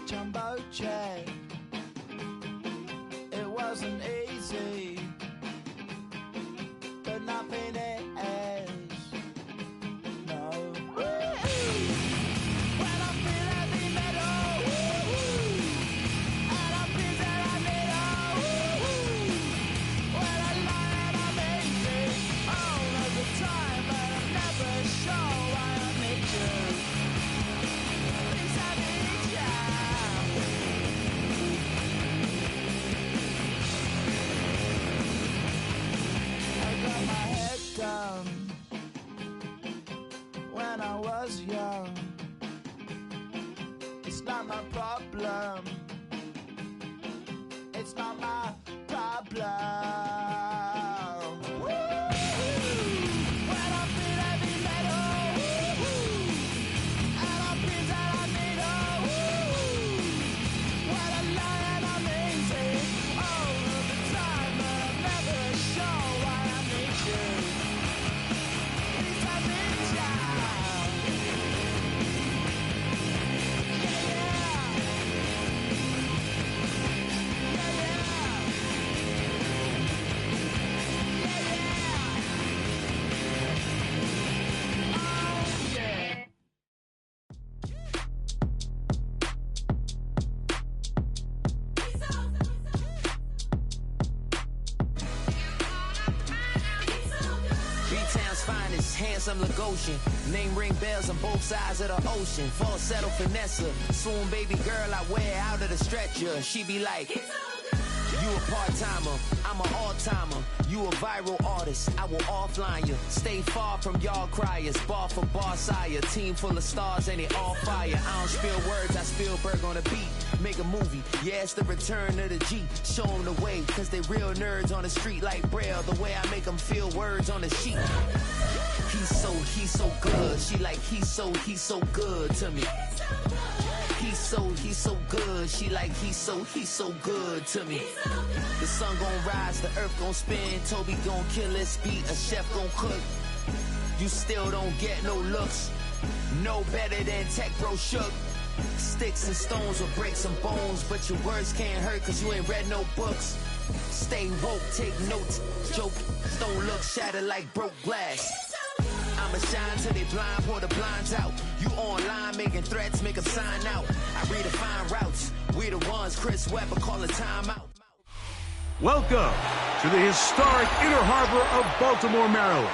Jumbo jet. It wasn't easy, but nothing is. No. When I feel heavy metal, and I feel that I need when I lie and I'm easy all of the time, but I'm never sure why I need you. Things I need you. Down when I was young. It's not my problem. It's not my problem. When I feel heavy metal, and I feel that I need when I lie and I'm easy all of the time, but I'm never sure why I need you. Finest, handsome Lagosian. Name ring bells on both sides of the ocean. Falsetto finesse, swoon baby girl I wear out of the stretcher. She be like, you a part-timer, I'm an all-timer. You a viral artist, I will offline you. Stay far from y'all criers, bar for bar sire. Team full of stars and they all fire. I don't spill words, I Spielberg on the beat. Make a movie, yeah, it's the return of the G. Show them the way, cause they real nerds on the street like Braille. The way I make them feel words on the sheet. He's so good. She like, he's so good to me. He's so good. She like, he's so good to me. The sun gon' rise, the earth gon' spin. Toby gon' kill this beat, a chef gon' cook. You still don't get no looks. No better than Tech Bro Shook. Sticks and stones will break some bones, but your words can't hurt cause you ain't read no books. Stay woke, take notes, joke, don't look shattered like broke glass. I'ma shine till they blind, pour the blinds out. You online making threats, make a sign out. I redefine routes, we the ones Chris Webber call a timeout. Welcome to the historic Inner Harbor of Baltimore, Maryland.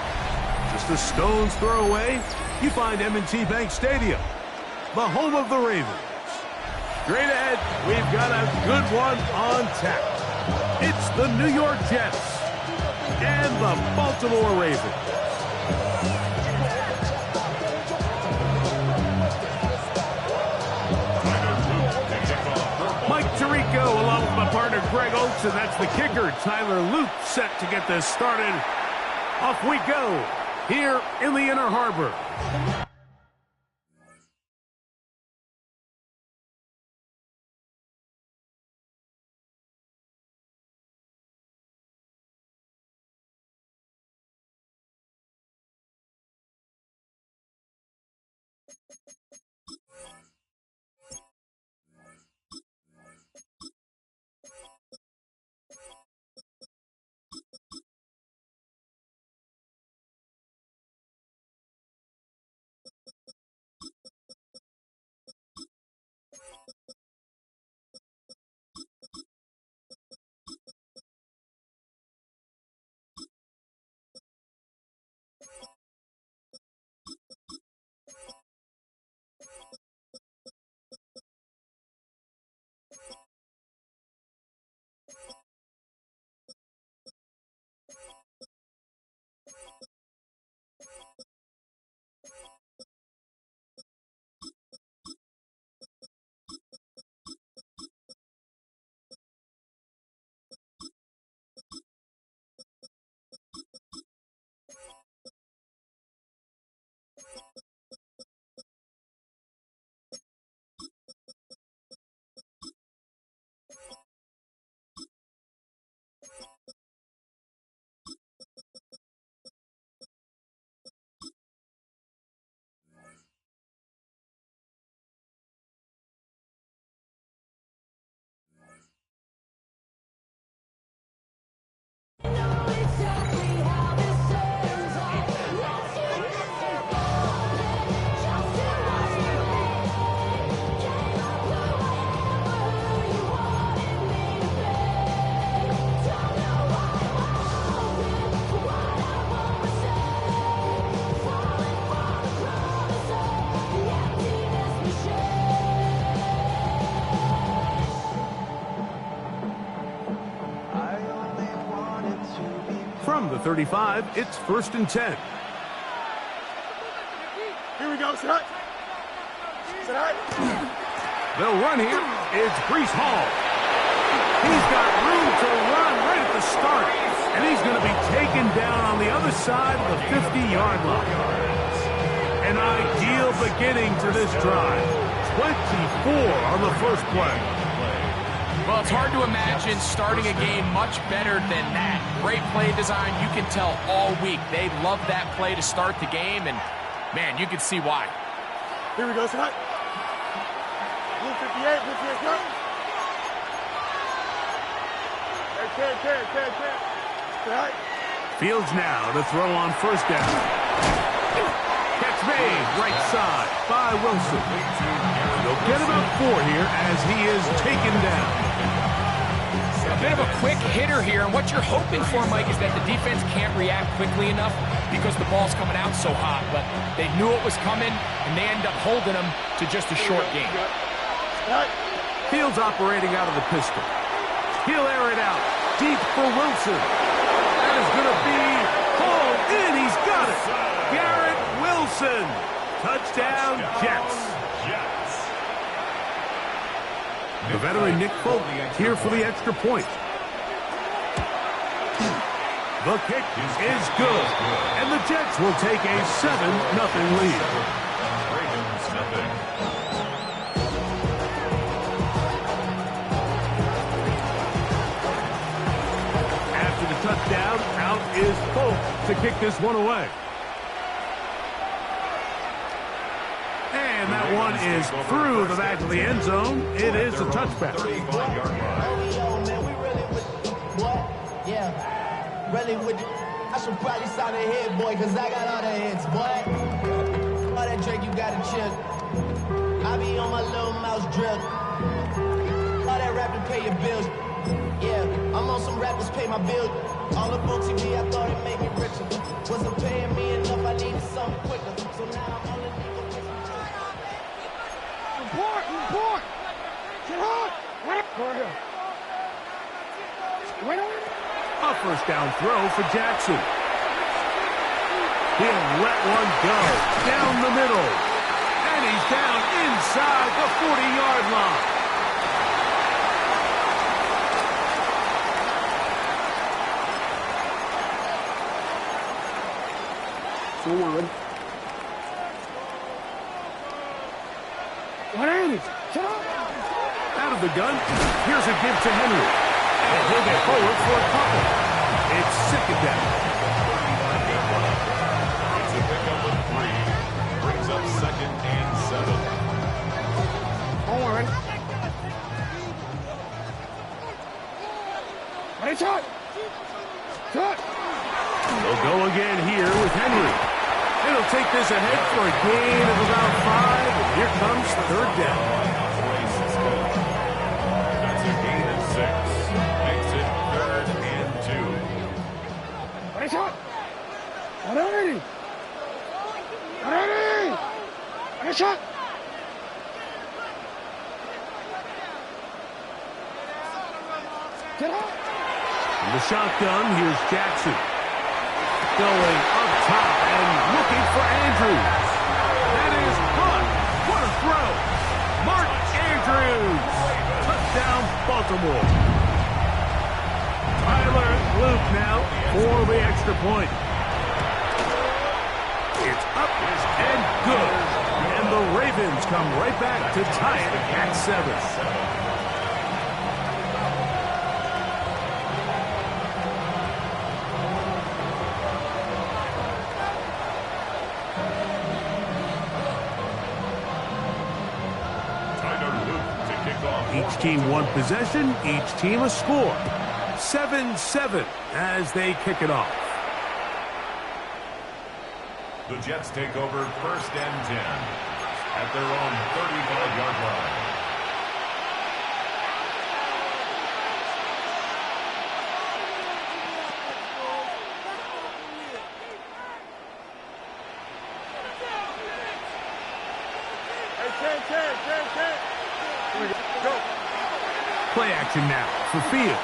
Just a stone's throw away, you find M&T Bank Stadium, the home of the Ravens. Straight ahead, we've got a good one on tap. It's the New York Jets and the Baltimore Ravens. Mike Tirico along with my partner Greg Oakes, and that's the kicker Tyler Luke set to get this started. Off we go here in the Inner Harbor. From the 35, it's 1st and 10. Here we go, set. Set. They'll run here. It's Breece Hall. He's got room to run right at the start, and he's going to be taken down on the other side of the 50-yard line. An ideal beginning to this drive. 24 on the first play. Well, it's hard to imagine starting a game much better than that. Great play design. You can tell all week they love that play to start the game, and, man, you can see why. Here we go, set. Blue 58, blue 58, cut. Set. Fields now to throw on 1st down. Catch made right side by Wilson. They'll get about 4 here as he is taken down. A bit of a quick hitter here, and what you're hoping for, Mike, is that the defense can't react quickly enough because the ball's coming out so hot, but they knew it was coming, and they end up holding them to just a short game. Fields operating out of the pistol. He'll air it out deep for Wilson. That is going to be hauled in. He's got it. Garrett Wilson. Touchdown, Jets. The veteran Nick Folk here for the extra point. The kick is good, and the Jets will take a 7-0 lead. After the touchdown, out is Folk to kick this one away. And that one is through the back of the end zone. It is a touchback. Really with I should probably sign a hit, boy, cause I got all the hits, boy. All that Drake, you got a chip. I be on my little mouse drip. All that rap to pay your bills. Yeah, I'm on some rappers pay my bills. All up on TV, I thought it made me richer. Wasn't paying me enough, I needed something quicker. So now I'm on the nigga. Report! Get hard! Go ahead. Wait on it. A 1st down throw for Jackson. He'll let one go down the middle. And he's down inside the 40-yard line. Forward. What ain't it? Shut up! Out of the gun, here's a give to Henry. And he'll get forward for a couple. It's 2nd down. It's a pickup of 3. Brings up 2nd and 7. Don't worry. Ready, shot! Shot! They'll go again here with Henry. It'll take this ahead for a gain of about 5. And here comes 3rd down. That's a gain of 6. Makes it 3rd and 2. Ready, shot! Ready! Ready! Ready, shot! Get up! From the shotgun, here's Jackson. Going up top and looking for Andrews. That is caught. What a throw. Mark Andrews. Touchdown, Baltimore. Tyler Luke now for the extra point. It's up and good. And the Ravens come right back to tie it at 7. Each team one possession, each team a score. 7-7 as they kick it off. The Jets take over 1st and 10 at their own 35-yard line. Play action now for Fields.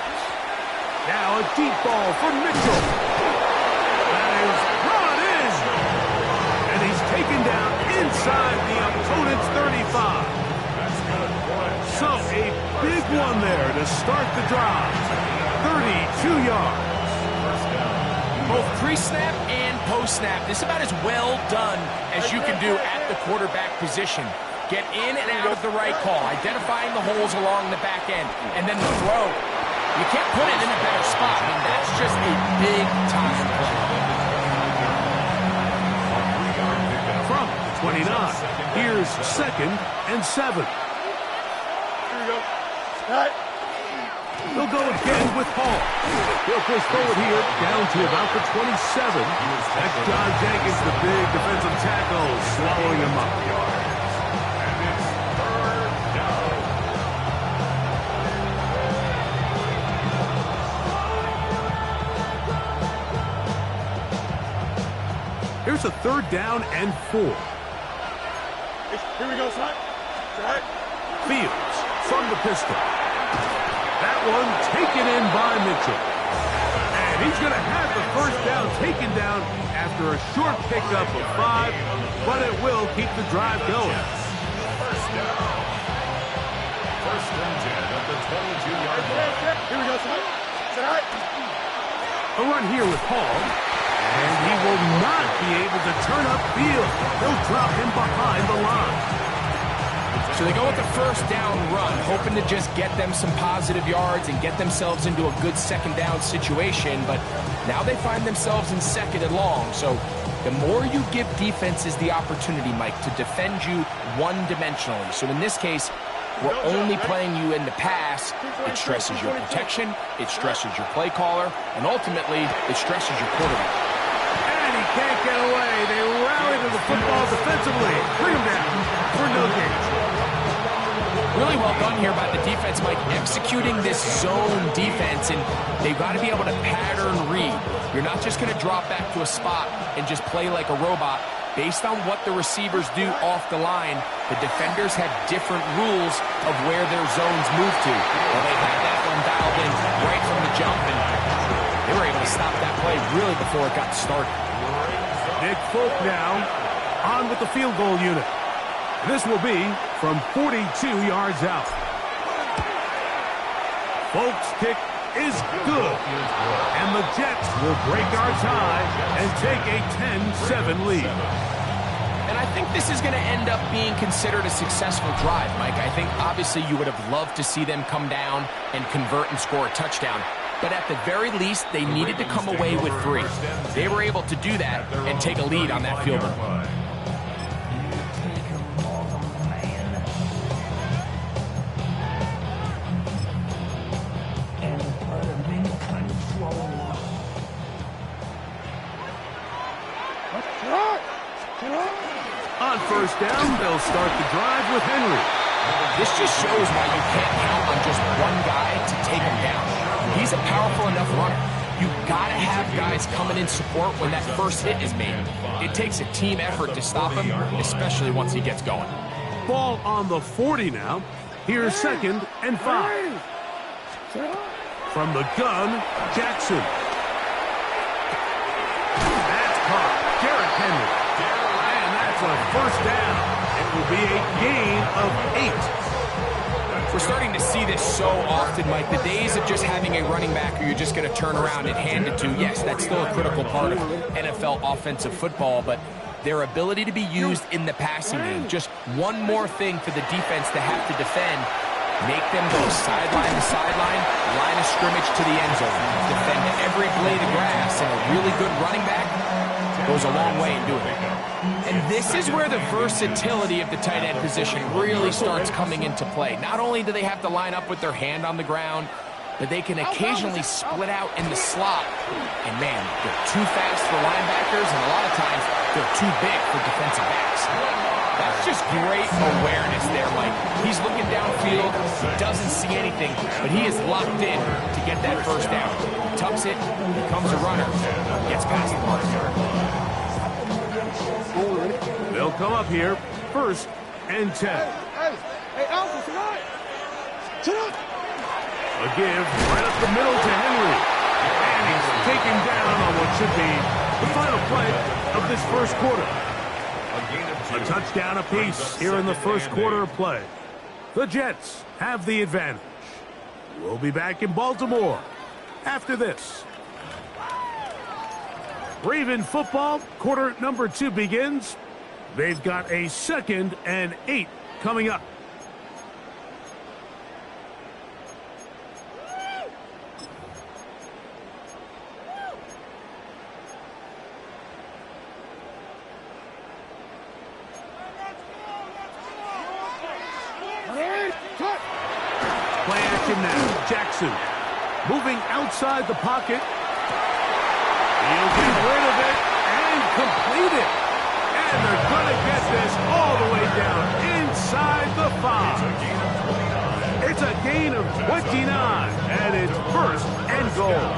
Now a deep ball for Mitchell. is brought in. And he's taken down inside the opponent's 35. So a big one there to start the drive. 32 yards. Both pre-snap and post-snap. This is about as well done as you can do at the quarterback position. Get in and out of the right call, identifying the holes along the back end, and then the throw. You can't put it in a better spot. I mean, that's just a big-time play. From 29, here's 2nd and 7. Here we go. Cut. They'll go again with Hall. They'll push forward here down to about the 27. That's John Jenkins, the big defensive tackle, swallowing him up. And it's 3rd down. Here's a 3rd down and 4. Here we go, son. Cut. Fields from the pistol. That one taken in by Mitchell. And he's going to have the 1st down taken down after a short pickup of 5, but it will keep the drive going. 1st down. 1st and 10 at the 22-yard line. Here we go, son. Cut. A run here with Hall. And he will not be able to turn upfield. They'll drop him behind the line. So they go with the 1st down run, hoping to just get them some positive yards and get themselves into a good 2nd down situation, but now they find themselves in 2nd and long. So the more you give defenses the opportunity, Mike, to defend you one-dimensionally. So in this case, we're only playing you in the pass. It stresses your protection, it stresses your play caller, and ultimately, it stresses your quarterback. And he can't get away. They rally to the football defensively. Bring him down for no gain. Really well done here by the defense, Mike, executing this zone defense, and they've got to be able to pattern read. You're not just going to drop back to a spot and just play like a robot. Based on what the receivers do off the line, the defenders have different rules of where their zones move to. Well, they had that one dialed in right from the jump, and they were able to stop that play really before it got started. Nick Folk now on with the field goal unit. This will be from 42 yards out. Folk's kick is good. And the Jets will break our tie and take a 10-7 lead. And I think this is going to end up being considered a successful drive, Mike. I think obviously you would have loved to see them come down and convert and score a touchdown. But at the very least, they needed to come away with 3. They were able to do that and take a lead on that field goal. On 1st down, they'll start the drive with Henry. This just shows why you can't count on just one guy to take him down. He's a powerful enough runner. You gotta have guys coming in support when that first hit is made. It takes a team effort to stop him, especially once he gets going. Ball on the 40 now. Here's 2nd and 5. From the gun, Jackson. That's caught. Derrick Henry. And that's a 1st down. It will be a gain of 8. We're starting to see this so often, Mike. The days of just having a running back who you're just going to turn around and hand it to, yes, that's still a critical part of NFL offensive football, but their ability to be used in the passing game, just one more thing for the defense to have to defend, make them go sideline to sideline, line of scrimmage to the end zone, defend every blade of grass, and a really good running back goes a long way in doing it. And this is where the versatility of the tight end position really starts coming into play. Not only do they have to line up with their hand on the ground, but they can occasionally split out in the slot. And man, they're too fast for linebackers, and a lot of times they're too big for defensive backs. That's just great awareness there, Mike. He's looking downfield, he doesn't see anything, but he is locked in to get that 1st down. He tucks it, becomes a runner, gets past the mark. They'll come up here, 1st and 10. Hey, Alpha, tonight. A give right up the middle to Henry. And he's taken down on what should be The final play of this first quarter. A gain of 2. A touchdown apiece here in the first quarter of play. The Jets have the advantage. We'll be back in Baltimore after this. Raven football, quarter number 2 begins. They've got a 2nd and 8 coming up. Play action now. Jackson moving outside the pocket. He'll get rid of it and complete it. And they're going to get this all the way down inside the 5. It's a gain of 29, and it's first and goal.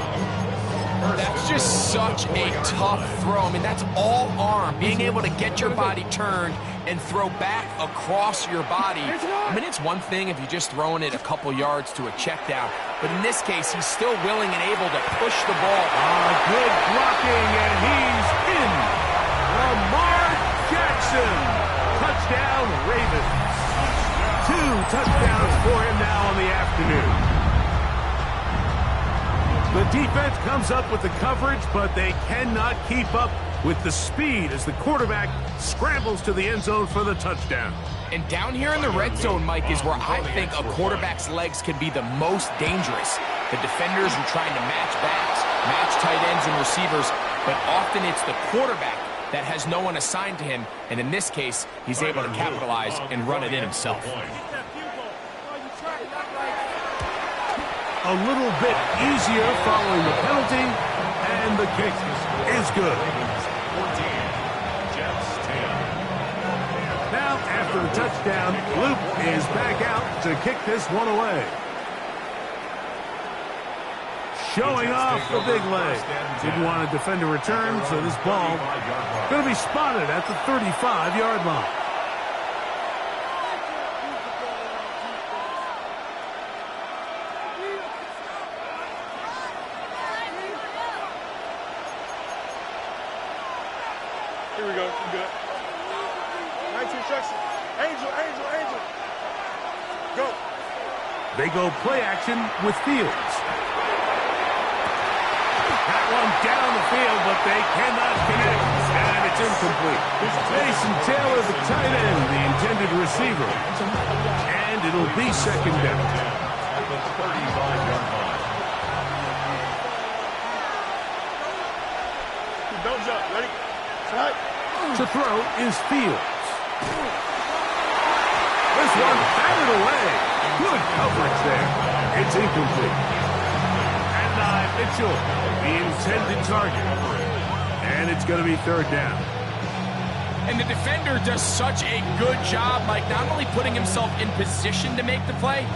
That's just such a tough throw. I mean, that's all arm. Being able to get your body turned and throw back across your body. I mean, it's one thing if you're just throwing it a couple yards to a check down, but in this case, he's still willing and able to push the ball. Good blocking, and he's in. Lamar Jackson. Touchdown, Ravens. 2 touchdowns for him now on the afternoon. The defense comes up with the coverage, but they cannot keep up with the speed as the quarterback scrambles to the end zone for the touchdown. And down here in the red zone, Mike, is where I think a quarterback's legs can be the most dangerous. The defenders are trying to match backs, match tight ends and receivers, but often it's the quarterback that has no one assigned to him, and in this case, he's able to capitalize and run it in himself. A little bit easier following the penalty, and the kick is good. 14. Jets 10. Now, after the touchdown, Luke is back out to kick this one away. Showing off the big leg. Didn't want to defend a return, so this ball going to be spotted at the 35-yard line. Here we go. You good. 19 Jackson. Angel. Go. They go play action with Fields. That one down the field, but they cannot connect. And it's incomplete. Mason Taylor, the tight end, the intended receiver. And it'll be second down. At the 35-yard line. Don't jump. Ready? Tonight. To throw is Fields. This one batted away. Good coverage there. It's incomplete. And Mitchell, the intended target. And it's going to be third down. And the defender does such a good job, Mike, not only putting himself in position to make the play,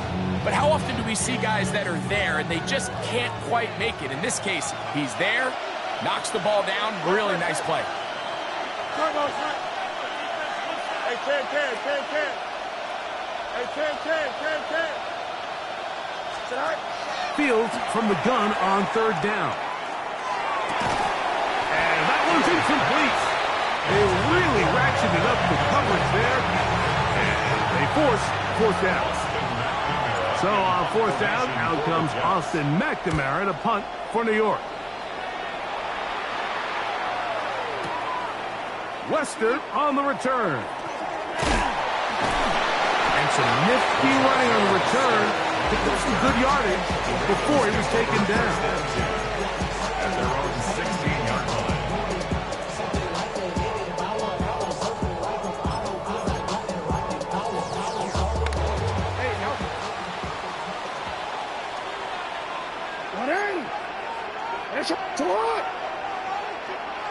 but how often do we see guys that are there and they just can't quite make it? In this case, he's there, knocks the ball down, really nice play. Hey, Ken. Hey, Ken. Tonight. Fields from the gun on third down. And that one's incomplete. They really ratcheted up the coverage there. And they force fourth down. So on fourth down, out comes Austin McNamara to punt for New York. Wester on the return. And some nifty running on the return. Picked up some good yardage before he was taken down. At their own 16-yard line. Hey, no. 180. That's a lot.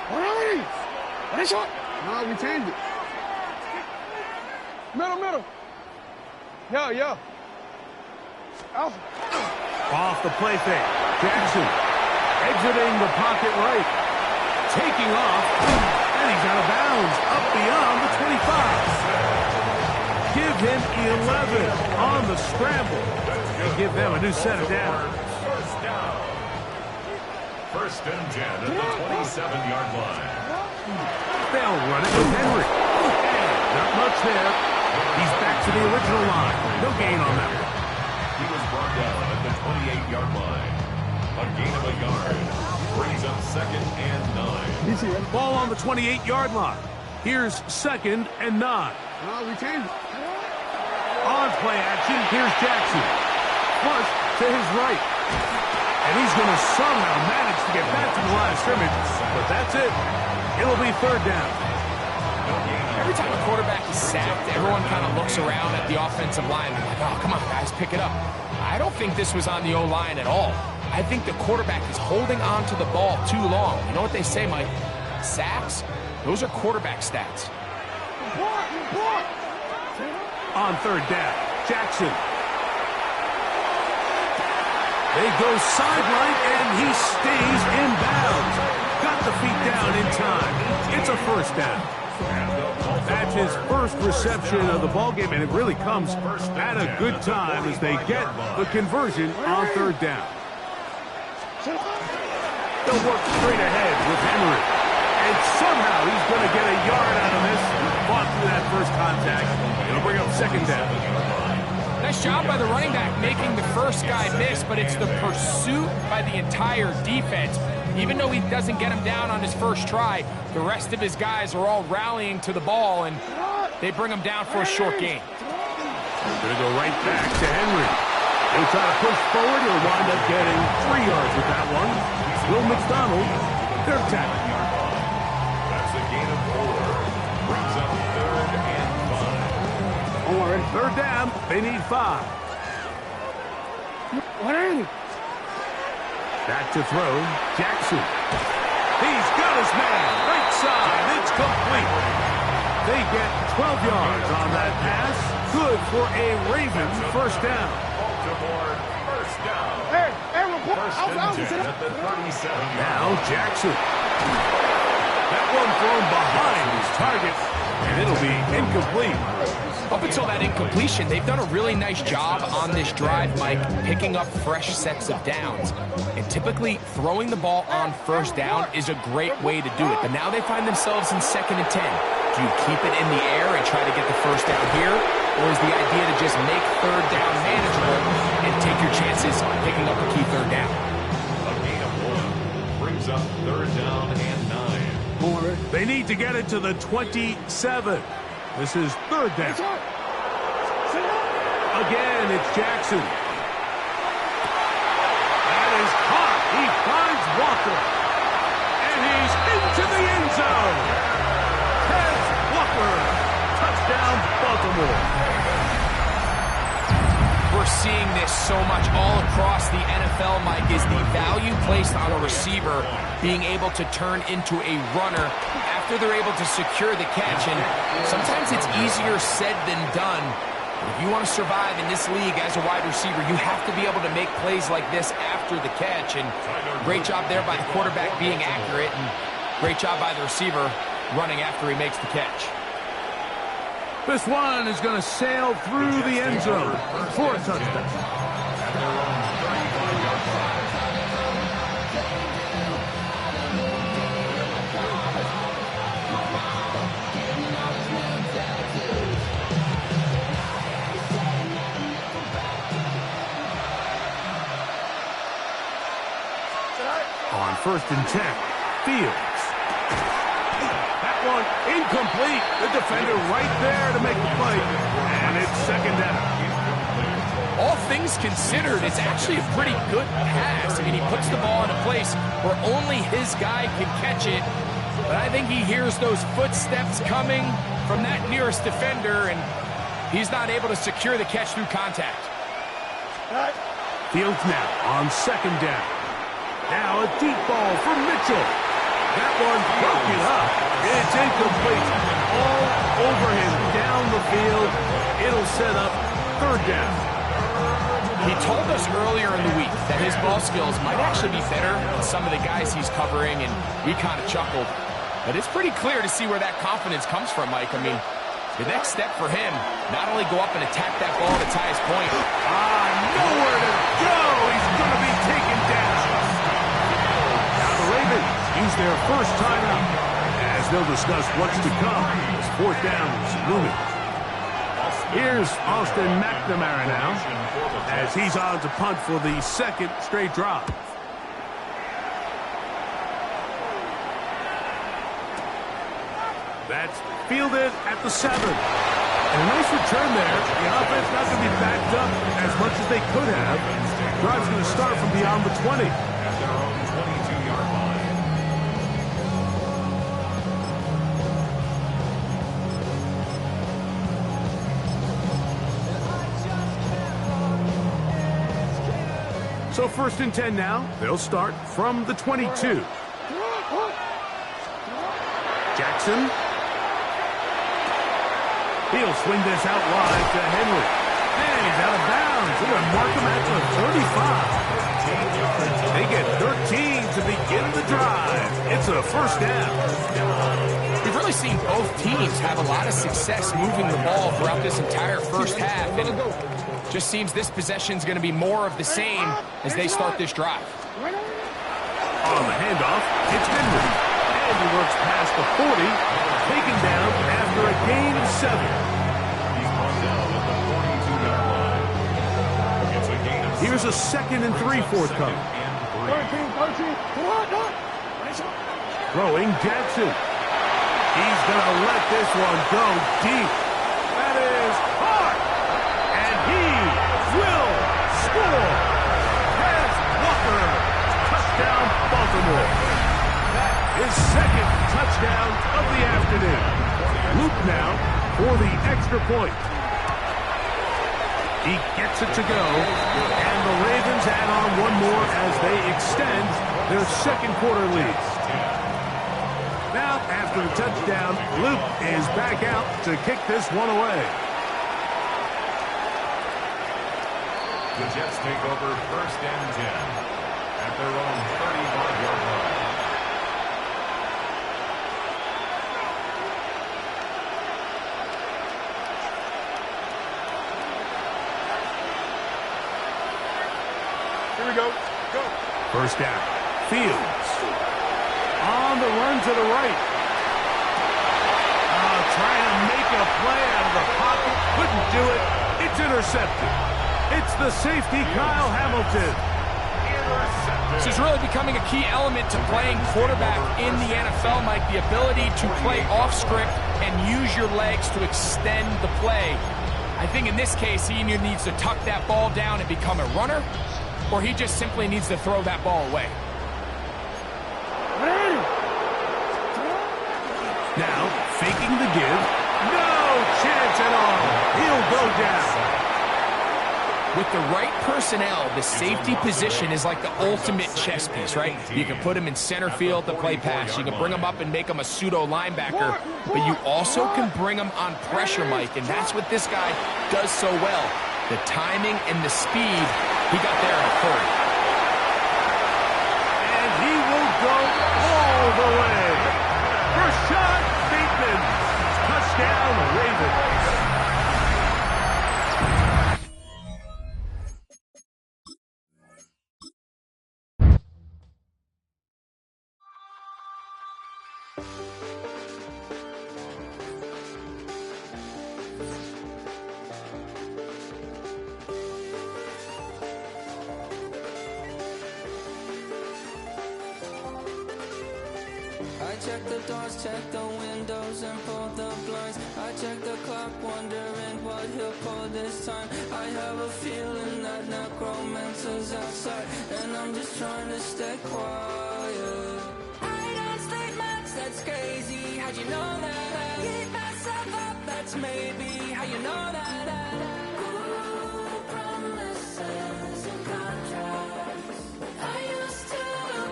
180. That's shot. No, we changed it. Middle. Yeah. Alpha. Off the play fake. Jackson exiting the pocket right. Taking off. And he's out of bounds. Up beyond the 25. Give him 11 on the scramble. And give them a new set of downs. First down. First and 10 at the 27-yard line. They'll run it with Henry. Not much there. He's back to the original line. No gain on that one. He was brought down at the 28-yard line. A gain of a yard. Brings up 2nd and 9. Ball on the 28-yard line. Here's 2nd and 9. Retain. On play action, here's Jackson. Flush to his right. And he's going to somehow manage to get back to the line of scrimmage. But that's it. It'll be 3rd down. Every time a quarterback is sacked, everyone kind of looks around at the offensive line and like, oh, come on, guys, pick it up. I don't think this was on the O-line at all. I think the quarterback is holding on to the ball too long. You know what they say, Mike? Sacks, those are quarterback stats. On 3rd down, Jackson. They go sideline, and he stays in bounds. Got the feet down in time. It's a 1st down. That's his first reception of the ballgame, and it really comes at a good time as they get the conversion on 3rd down. They'll work straight ahead with Henry. And somehow he's going to get a yard out of this. Fought through that first contact. It'll bring up 2nd down. Nice job by the running back making the first guy miss, but it's the pursuit by the entire defense. Even though he doesn't get him down on his first try, the rest of his guys are all rallying to the ball, and they bring him down for a short gain. Going to go right back to Henry. He'll try to push forward. He'll wind up getting 3 yards with that one. Will McDonald, 3rd tackle. That's a gain of 4. Brings up 3rd and 5. 3rd down. They need 5. What are you? Back to throw, Jackson. He's got his man, right side, it's complete. They get 12 yards on that pass. Good for a Ravens 1st down. Baltimore, 1st down. Hey, report. First and 10 at the 37-yard Now Jackson. That one thrown behind his target, and it'll be incomplete. Up until that incompletion, they've done a really nice job on this drive, Mike, picking up fresh sets of downs. And typically, throwing the ball on 1st down is a great way to do it. But now they find themselves in 2nd and 10. Do you keep it in the air and try to get the 1st down here? Or is the idea to just make 3rd down manageable and take your chances on picking up a key 3rd down? A gain of 1. Brings up 3rd down and 9. They need to get it to the 27. This is 3rd down. Again, it's Jackson. That is caught. He finds Walker. And he's into the end zone. Tez Walker. Touchdown, Baltimore. We're seeing this so much all across the NFL, Mike, is the value placed on a receiver being able to turn into a runner after they're able to secure the catch. And sometimes it's easier said than done. If you want to survive in this league as a wide receiver, you have to be able to make plays like this after the catch. And great job there by the quarterback being accurate, and great job by the receiver running after he makes the catch. This one is going to sail through the end zone for a touchdown. At their own 35-yard line. On 1st and 10, Fields. That one incomplete. The defender right there to make the play. And it's 2nd down. All things considered, it's actually a pretty good pass. I mean, he puts the ball in a place where only his guy can catch it. But I think he hears those footsteps coming from that nearest defender, and he's not able to secure the catch through contact. Fields now on 2nd down. Now a deep ball for Mitchell. That one broken up. It's incomplete. All over him down the field. It'll set up 3rd down. He told us earlier in the week that his ball skills might actually be better than some of the guys he's covering, and we kind of chuckled. But it's pretty clear to see where that confidence comes from, Mike. I mean, the next step for him, not only go up and attack that ball at its highest point. Nowhere to go. He's going to be taken down. Now their first timeout, as they'll discuss what's to come as fourth down is looming. Here's Austin McNamara now, as he's on to punt for the second straight drive. That's fielded at the 7. And a nice return there. The offense not going to be backed up as much as they could have. Drive's going to start from beyond the 20. At their own 22-yard line. So 1st and 10 now. They'll start from the 22. Jackson. He'll swing this out wide to Henry. And he's out of bounds. They're going to mark him at the 35. They get 13 to begin the drive. It's a first down. We've really seen both teams have a lot of success moving the ball throughout this entire first half. And it just seems this possession's going to be more of the same as they start this drive. On the handoff, it's Henry. And he works past the 40, taken down after a gain of 7. He's brought down at the 42-yard line. It's a gain of 7. Here's a 2nd and 3 forthcoming. 13. Throwing Jackson. He's going to let this one go deep. That is hard. And he will score. Has Walker. Touchdown, Baltimore. His second touchdown of the afternoon. Luke now for the extra point. He gets it to go, and the Ravens add on one more as they extend their second quarter lead. Now, after the touchdown, Luke is back out to kick this one away. The Jets take over 1st and 10 at their own 35-yard line. Here we go. Go. First down. Fields. On the run to the right. Trying to make a play out of the pocket. Couldn't do it. It's intercepted. It's the safety, Kyle Hamilton. This is really becoming a key element to playing quarterback in the NFL, Mike. The ability to play off script and use your legs to extend the play. I think in this case, he either needs to tuck that ball down and become a runner, or he just simply needs to throw that ball away. Now, faking the give. No chance at all. He'll go down. With the right personnel, the safety position is like the ultimate chess piece, right? You can put him in center field to play pass. You can bring him up and make him a pseudo linebacker. But you also can bring him on pressure, Mike, and that's what this guy does so well. The timing and the speed, he got there in a hurry. And he will go all the way. Rashad Bateman. Touchdown, Ravens. I check the doors, check the windows, and pull the blinds. I check the clock, wondering what he'll pull this time. I have a feeling that necromancer's outside, and I'm just trying to stay quiet. I don't sleep much, that's crazy. How'd you know that? Keep myself up, that's maybe how you know that. Ooh, promises and contracts. I used to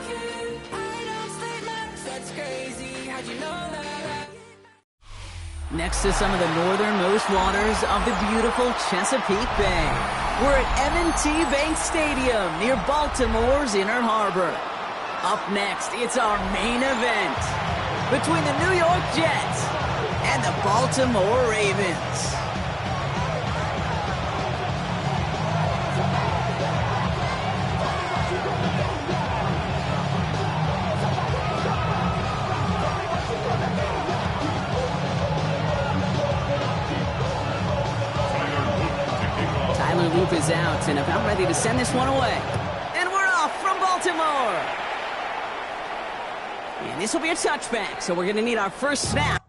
keep. I don't sleep much, that's crazy. How'd you know that? Next to some of the northernmost waters of the beautiful Chesapeake Bay, we're at M&T Bank Stadium near Baltimore's Inner Harbor. Up next, it's our main event between the New York Jets and the Baltimore Ravens. ready to send this one away. And we're off from Baltimore. And this will be a touchback, so we're going to need our first snap.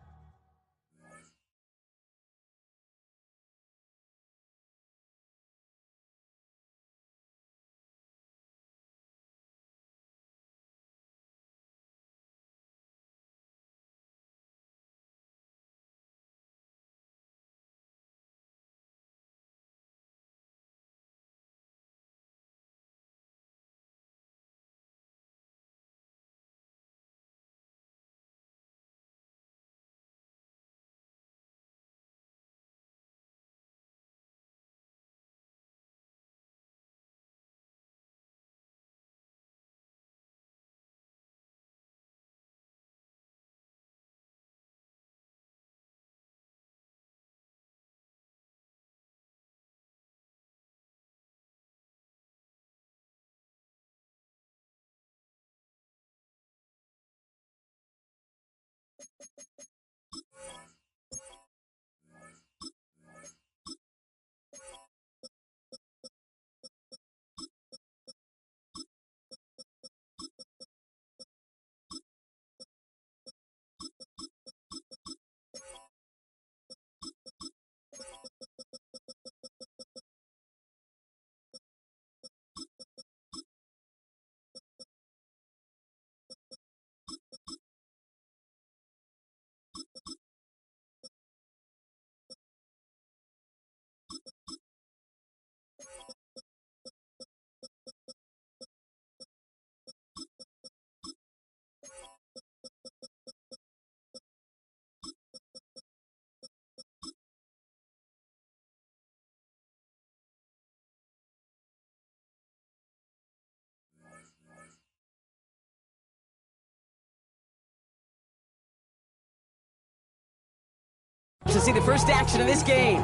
To see the first action of this game.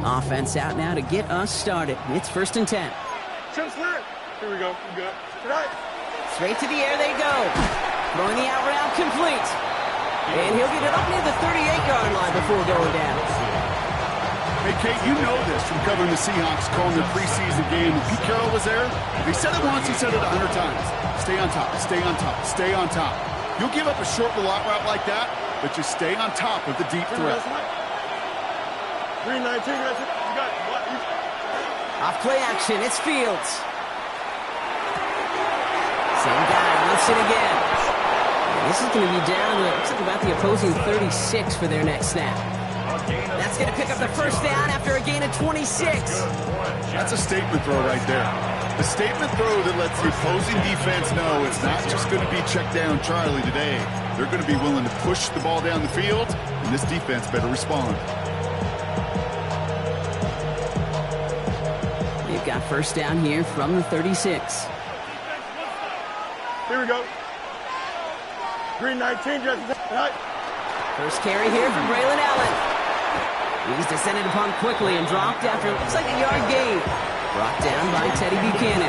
Offense out now to get us started. It's 1st and 10. Here we go. We good. Tonight. Straight to the air they go. Throwing the out route complete. And he'll get it up near the 38-yard line before going down. Hey, Kate, you know this from covering the Seahawks, calling their preseason game. When Pete Carroll was there, if he said it once, he said it 100 times. Stay on top, stay on top, stay on top. You'll give up a short lot route like that, but just stay on top of the deep threat. 319, you got what? Off play action, it's Fields. Same guy, once it again. This is going to be down to, looks like about the opposing 36 for their next snap. That's going to pick up the first down after a gain of 26. That's a statement throw right there. A statement throw that lets the opposing defense know it's not just going to be check down Charlie today. They're going to be willing to push the ball down the field, and this defense better respond. They've got first down here from the 36. Here we go. 319, right. First carry here from Braylon Allen. He's descended upon quickly and dropped after it looks like a yard gain. Brought down by Teddy Buchanan.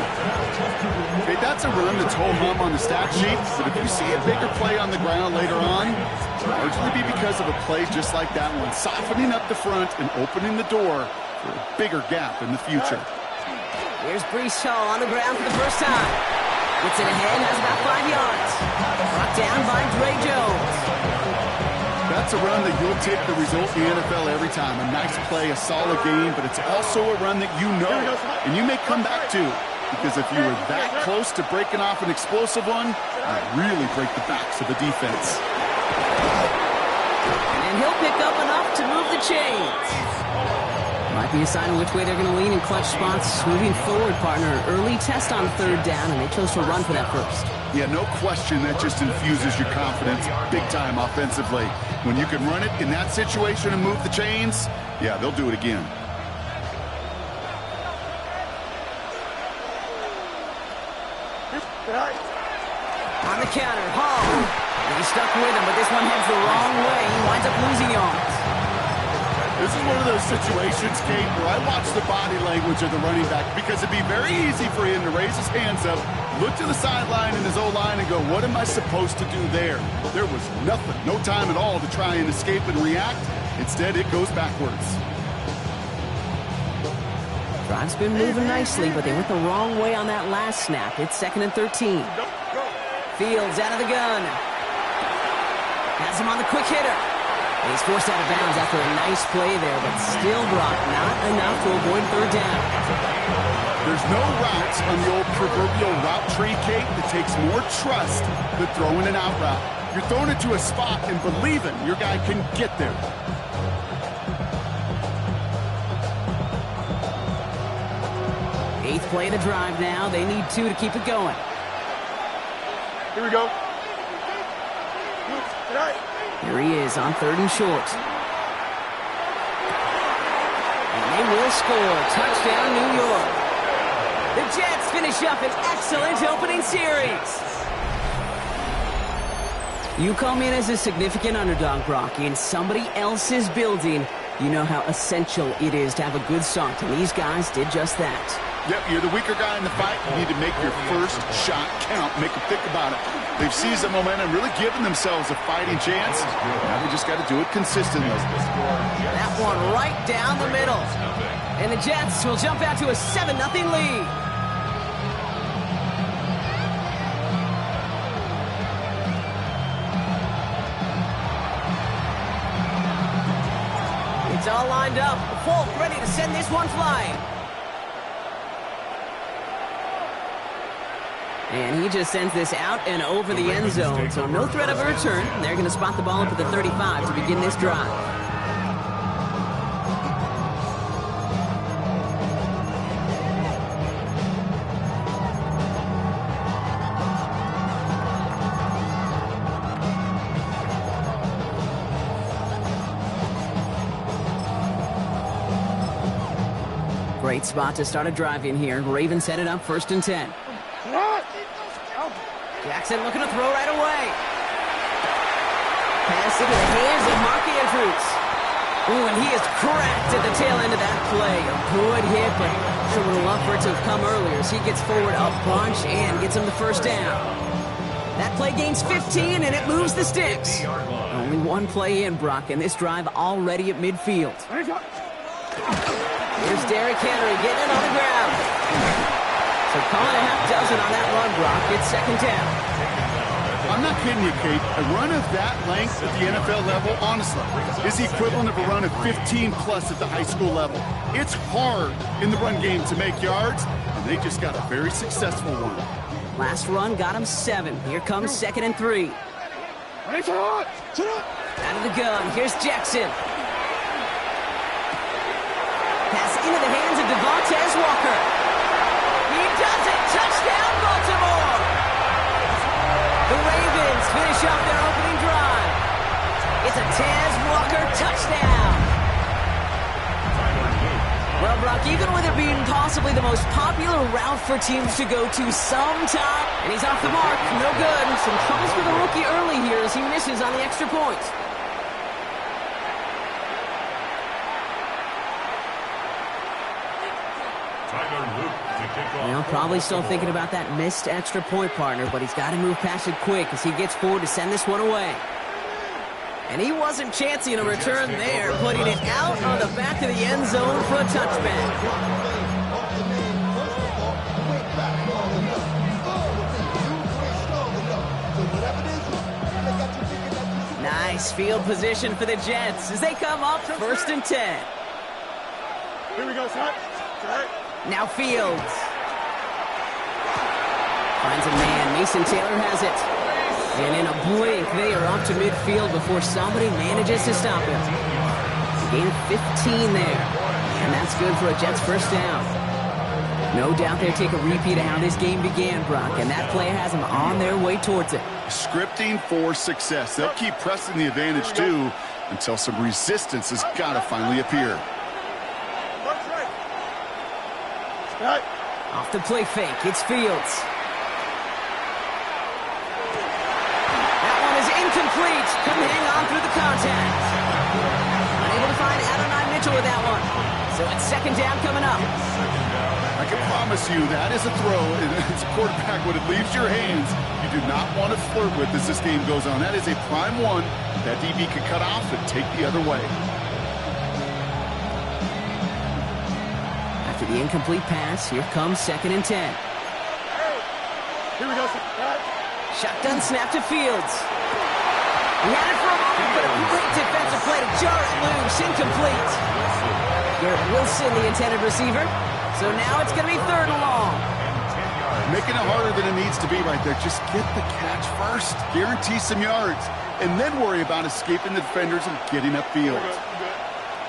Okay, that's a run that's ho-hum on the stat sheet, but if you see a bigger play on the ground later on, it's largely be because of a play just like that one, softening up the front and opening the door for a bigger gap in the future. Here's Breece Hall on the ground for the first time. Gets it ahead, has about 5 yards. Brought down by Dre Jones. That's a run that you'll take the result in the NFL every time. A nice play, a solid game, but it's also a run that you know and you may come back to, because if you were that close to breaking off an explosive one, you really break the backs of the defense. And he'll pick up enough to move the chains. Might be a sign of which way they're going to lean in clutch spots moving forward, partner. Early test on 3rd down, and they chose to run for that first. Yeah, no question, that just infuses your confidence big time offensively. When you can run it in that situation and move the chains, yeah, they'll do it again. On the counter, Hall. He's stuck with him, but this one heads the wrong way. He winds up losing yards. This is one of those situations, Kate, where I watch the body language of the running back because it'd be very easy for him to raise his hands up, look to the sideline in his O-line and go, what am I supposed to do there? There was nothing, no time at all to try and escape and react. Instead, it goes backwards. Drive's been moving nicely, but they went the wrong way on that last snap. It's 2nd and 13. Fields out of the gun. Has him on the quick hitter. He's forced out of bounds after a nice play there, but still, Brock, not enough to avoid 3rd down. There's no routes on the old proverbial route tree, Kate, that takes more trust than throwing an out route. You're throwing it to a spot and believing your guy can get there. Eighth play of the drive now. They need 2 to keep it going. Here we go. Here he is on 3rd and short. And they will score. Touchdown, New York. The Jets finish up an excellent opening series. You come in as a significant underdog, Brock, in somebody else's building. You know how essential it is to have a good start, and these guys did just that. Yep, you're the weaker guy in the fight. You need to make your first shot count. Make them think about it. They've seized the momentum, really given themselves a fighting chance. Now they just got to do it consistently. That one right down the middle. And the Jets will jump out to a 7-0 lead. It's all lined up. Folk ready to send this one flying. And he just sends this out and over the end zone, so no threat of a return. They're going to spot the ball up at the 35 to begin this drive. Great spot to start a drive in here. Ravens set it up 1st and 10. Jackson looking to throw right away. Pass into the hands of Mark Andrews. Ooh, and he is cracked at the tail end of that play. A good hit, but sure would have loved for it to have come earlier as he gets forward a bunch and gets him the 1st down. That play gains 15, and it moves the sticks. Only one play in, Brock, and this drive already at midfield. Here's Derrick Henry getting it on the ground. So calling a half dozen on that run, Brock. It's 2nd down. I'm not kidding you, Kate. A run of that length at the NFL level, honestly, is the equivalent of a run of 15-plus at the high school level. It's hard in the run game to make yards, and they just got a very successful one. Last run got him 7. Here comes 2nd and 3. Out of the gun. Here's Jackson. Pass into the hands of Devontae Walker. He does it! Touchdown, Baltimore! The Ravens finish off their opening drive. It's a Taz Walker touchdown. Well, Brock, even with it being possibly the most popular route for teams to go to sometime, and he's off the mark, no good. Some troubles for the rookie early here as he misses on the extra point. Well, probably still thinking about that missed extra point, partner, but he's got to move past it quick as he gets forward to send this one away. And he wasn't chancing a return there, putting it out on the back of the end zone for a touchback. Nice field position for the Jets as they come up 1st and 10. Here we go, son. Now Fields. Finds a man. Mason Taylor has it. And in a blink, they are up to midfield before somebody manages to stop him. Gain of 15 there. And that's good for a Jets 1st down. No doubt they'll take a repeat of how this game began, Brock, and that play has them on their way towards it. Scripting for success. They'll keep pressing the advantage, too, until some resistance has got to finally appear. Off the play fake, it's Fields. That one is incomplete. Couldn't hang on through the contact. Unable to find Adonai So it's second down coming up. I can promise you that is a throw, and as a quarterback, when it leaves your hands, you do not want to flirt with as this game goes on. That is a prime one that DB could cut off and take the other way. After the incomplete pass, here comes 2nd and 10. Here we go. Shotgun snap to Fields. He had it for a moment, but a great defensive play to jar it loose. Incomplete. Garrett Wilson, the intended receiver. So now it's going to be 3rd and long. Making it harder than it needs to be right there. Just get the catch first. Guarantee some yards. And then worry about escaping the defenders and getting upfield.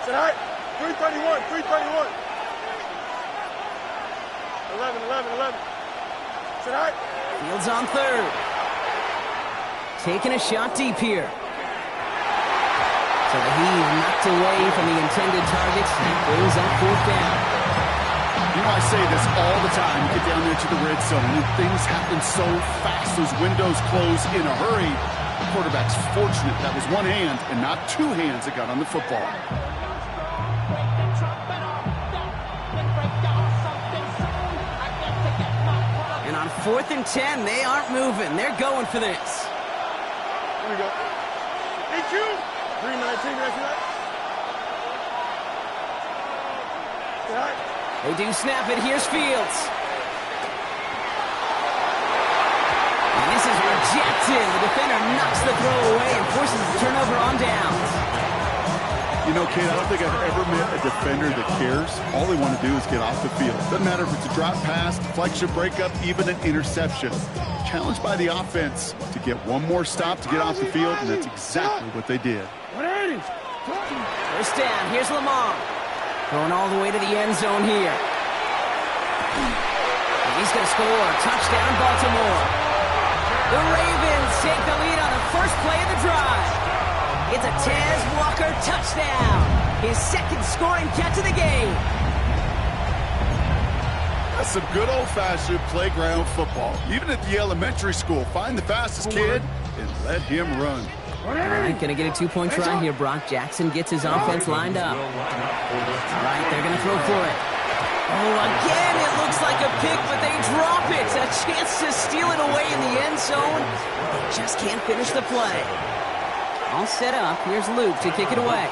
Sit high. 331. 331. 11. Sit high. Fields on 3rd. Taking a shot deep here. So the heave knocked away from the intended targets. That brings up 4th down. You know, I say this all the time. You get down there to the red zone, and things happen so fast. Those windows close in a hurry. The quarterback's fortunate that was one hand and not two hands that got on the football. And on 4th and 10, they aren't moving. They're going for this. Here we go. Hey, Q. 319. Sit high. They do snap it. Here's Fields. And this is rejected. The defender knocks the throw away and forces the turnover on downs. You know, Kate, I don't think I've ever met a defender that cares. All they want to do is get off the field. Doesn't matter if it's a drop pass, deflection, breakup, even an interception. Challenged by the offense to get one more stop to get off the field, and that's exactly what they did. First down. Here's Lamar. Going all the way to the end zone here. And he's going to score. Touchdown, Baltimore. The Ravens take the lead on the first play of the drive. It's a Tez Walker touchdown. His 2nd scoring catch of the game. That's some good old-fashioned playground football. Even at the elementary school, find the fastest kid and let him run. All right, going to get a 2-point try here. Brock Jackson gets his offense lined up. All right, they're going to throw for it. Oh, again, it looks like a pick, but they drop it. A chance to steal it away in the end zone. They just can't finish the play. All set up. Here's Luke to kick it away.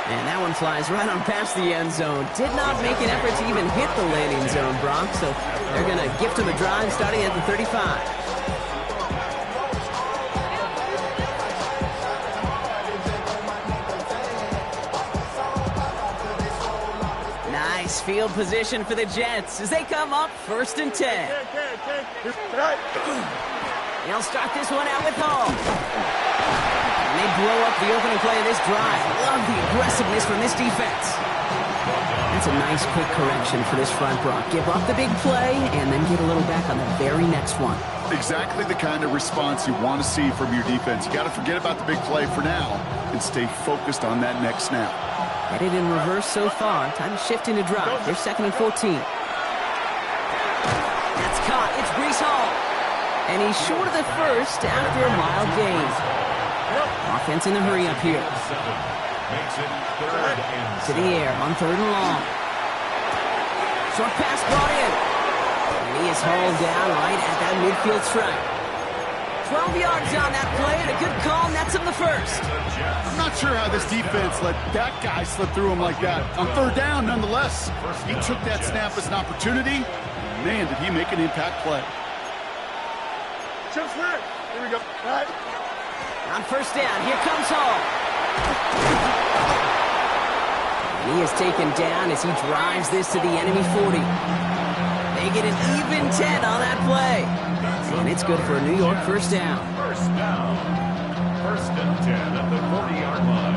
And that one flies right on past the end zone. Did not make an effort to even hit the landing zone, Brock. So they're going to gift him a drive starting at the 35. Nice field position for the Jets as they come up 1st and 10. They'll start this one out with Hall. And they blow up the opening play of this drive. Love the aggressiveness from this defense. That's a nice quick correction for this front, Brock. Give up the big play and then get a little back on the very next one. Exactly the kind of response you want to see from your defense. You got to forget about the big play for now and stay focused on that next snap. Headed in reverse so far. Time to shift into drive. They're 2nd and 14. That's caught. It's Breece Hall. And he's short of the first after a mild gain. Offense in the hurry up here. To the air on 3rd and long. Short pass brought in. And he is hauled down right at that midfield stripe. 12 yards on that play and a good call nets him the first. I'm not sure how this defense let that guy slip through him like that. On 3rd down, nonetheless. He took that snap as an opportunity. Man, did he make an impact play. Chip snap. Here we go. All right. On 1st down, here comes Hall. And he is taken down as he drives this to the enemy 40. They get an even 10 on that play. And it's good for a New York 1st down. 1st down. 1st and 10 at the 40-yard line.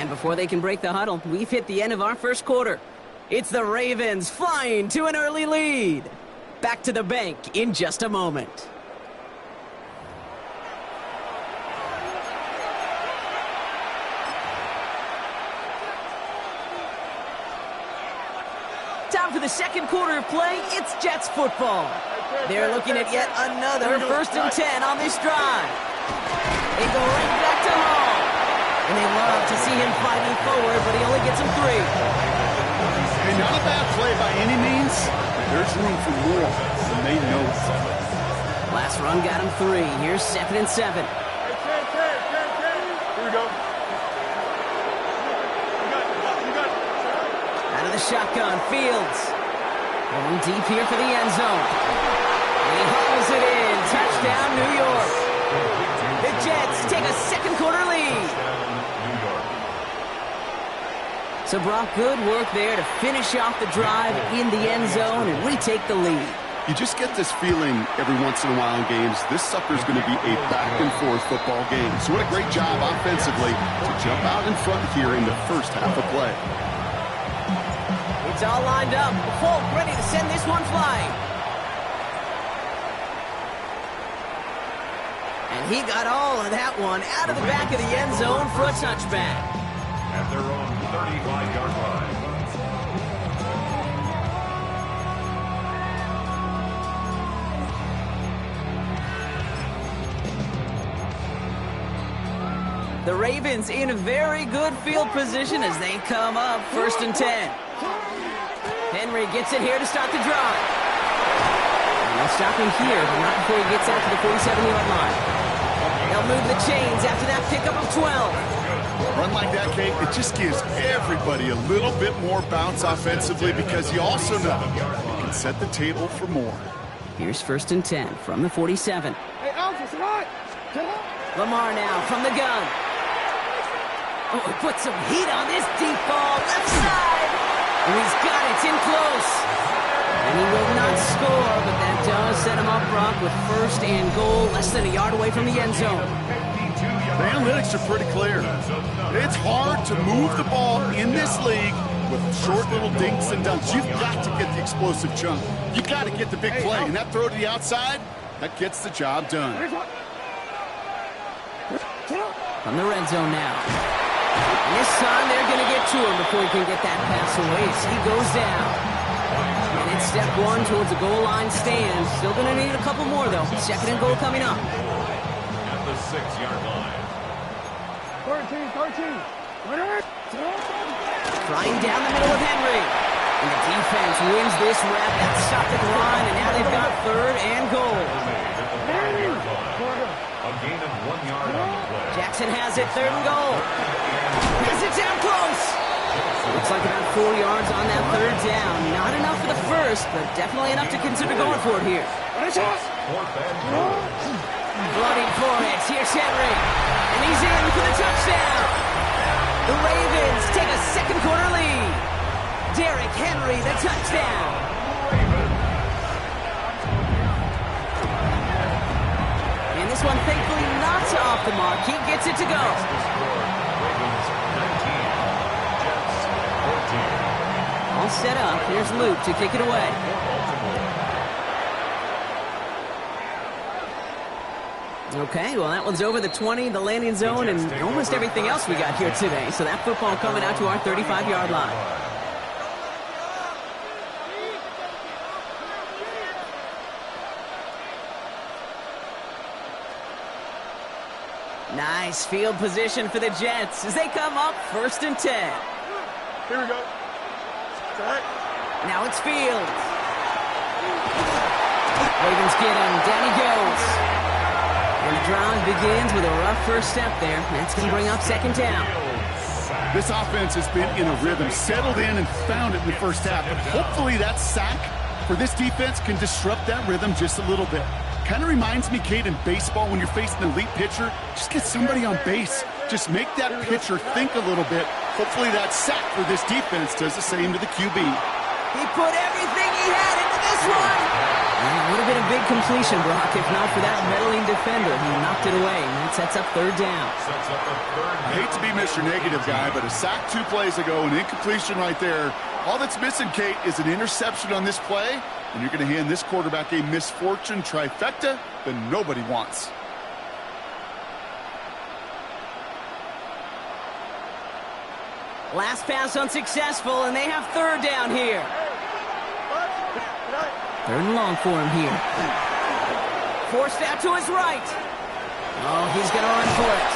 And before they can break the huddle, we've hit the end of our first quarter. It's the Ravens flying to an early lead. Back to the bank in just a moment. down for the second quarter of play. It's Jets football. They're looking at yet another 1st and 10 on this drive. They go right back to Hall. And they love to see him fighting forward, but he only gets them 3. And not a bad play by any means. There's room for more, and they know it. Last run got him 3. Here's 2nd and 7. Here we go. Out of the shotgun, Fields. Going deep here for the end zone. And he hauls it in. Touchdown, New York. The Jets take a second quarter lead. So, Brock, good work there to finish off the drive in the end zone and retake the lead. You just get this feeling every once in a while in games, this sucker's going to be a back-and-forth football game. So what a great job offensively to jump out in front here in the first half of play. It's all lined up. Folk ready to send this one flying. And he got all of that one out of the back of the end zone for a touchback. At their own 35-yard line. The Ravens in a very good field position as they come up 1st and 10. Henry gets it here to start the drive. And they'll stop him here, but not before he gets out to the 47-yard line. They'll move the chains after that pickup of 12. Run like that, Kate, it just gives everybody a little bit more bounce offensively because you also know you can set the table for more. Here's 1st and 10 from the 47. Hey, Alpha, come on. Lamar now from the gun. Oh, he put some heat on this deep ball. Left side. And he's got it. It's in close. And he will not score, but that does set him up, Brock, with 1st and goal, less than a yard away from the end zone. The analytics are pretty clear. It's hard to move the ball in this league with short little dinks and dunks. You've got to get the explosive chunk. You've got to get the big play. And that throw to the outside, that gets the job done. From the red zone now. And this time they're going to get to him before he can get that pass away. So he goes down. And it's step 1 towards the goal line stand. Still going to need a couple more, though. 2nd and goal coming up. At the 6-yard line. 13. Flying down the middle of Henry. And the defense wins this rep at the stop at the line. And now they've got 3rd and goal. A gain of 1 yard on the play. Jackson has it, 3rd and goal. Has it down close. Looks like about 4 yards on that 3rd down. Not enough for the first, but definitely enough to consider going for it here. 4th and goal. Running for it. Here's Henry. And he's in for the touchdown. The Ravens take a second quarter lead. Derrick Henry, the touchdown. And this one, thankfully, not off the mark. He gets it to go. Ravens 19, Jets 14. All set up. Here's Luke to kick it away. Okay, well, that one's over the 20, the landing zone, and almost everything else we got here today. So that football coming out to our 35-yard line. Nice field position for the Jets as they come up 1st and 10. Here we go. Now it's Fields. Ravens get him. Down he goes. And the drive begins with a rough first step there. That's going to bring up 2nd down. This offense has been in a rhythm, settled in and found it in the first half. But hopefully that sack for this defense can disrupt that rhythm just a little bit. Kind of reminds me, Kate, in baseball when you're facing an elite pitcher, just get somebody on base. Just make that pitcher think a little bit. Hopefully that sack for this defense does the same to the QB. He put everything he had into this one. It would have been a big completion, Brock, if not for that meddling defender. He knocked it away, and that sets up 3rd down. I hate to be Mr. Negative guy, but a sack 2 plays ago, an incompletion right there. All that's missing, Kate, is an interception on this play, and you're going to hand this quarterback a misfortune trifecta that nobody wants. Last pass unsuccessful, and they have 3rd down here. Third and long for him here. Forced out to his right. Oh, he's going to run for it.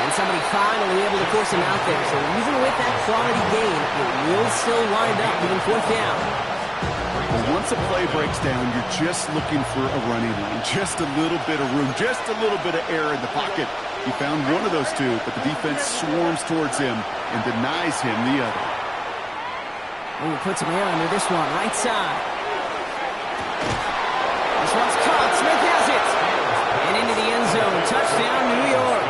And somebody finally able to force him out there. So even with that quality gain, it will still wind up with 4th down. Well, once a play breaks down, you're just looking for a running lane. Just a little bit of room, just a little bit of air in the pocket. He found one of those two, but the defense swarms towards him and denies him the other. Oh, puts him air under this one, right side. This one's caught. Smith has it. And into the end zone. Touchdown, New York.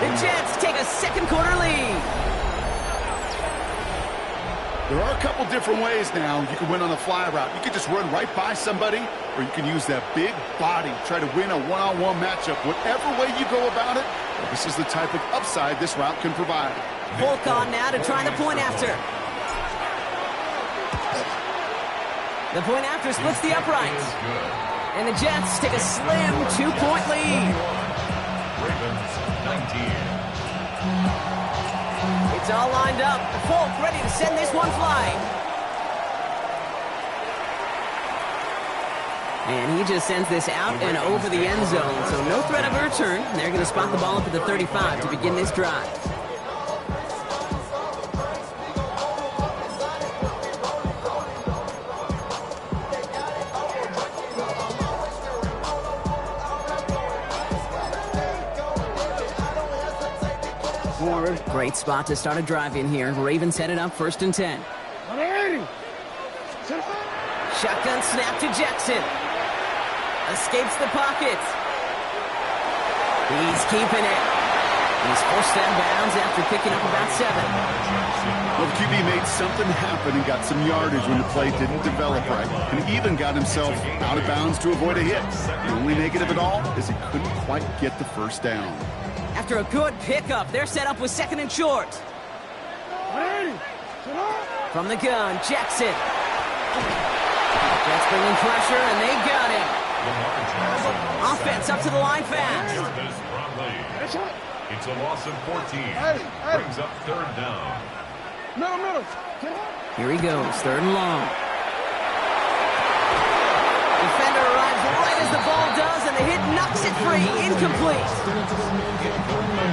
The Jets take a second quarter lead. There are a couple different ways now you can win on the fly route. You can just run right by somebody, or you can use that big body, try to win a one-on-one matchup. Whatever way you go about it, this is the type of upside this route can provide. Polk on now to try the point after. The point after splits the uprights. And the Jets take a slim 2-point lead. Ravens 19. It's all lined up. Polk ready to send this one flying. And he just sends this out and over the end zone. So no threat of a return. They're going to spot the ball up at the 35 to begin this drive. Great spot to start a drive in here. Ravens headed up 1st and 10. Shotgun snap to Jackson. Escapes the pocket. He's keeping it. He's forced out of bounds after picking up about 7. Well, the QB made something happen and got some yardage when the play didn't develop right. And he even got himself out of bounds to avoid a hit. The only negative at all is he couldn't quite get the first down. After a good pickup, they're set up with 2nd and short. From the gun, Jackson. Jets bringing pressure, and they got him. Offense up to the line fast. It's a loss of 14. Brings up 3rd down. Here he goes, 3rd and long. Defender arrives right as the ball does, and the hit knocks it free. Incomplete.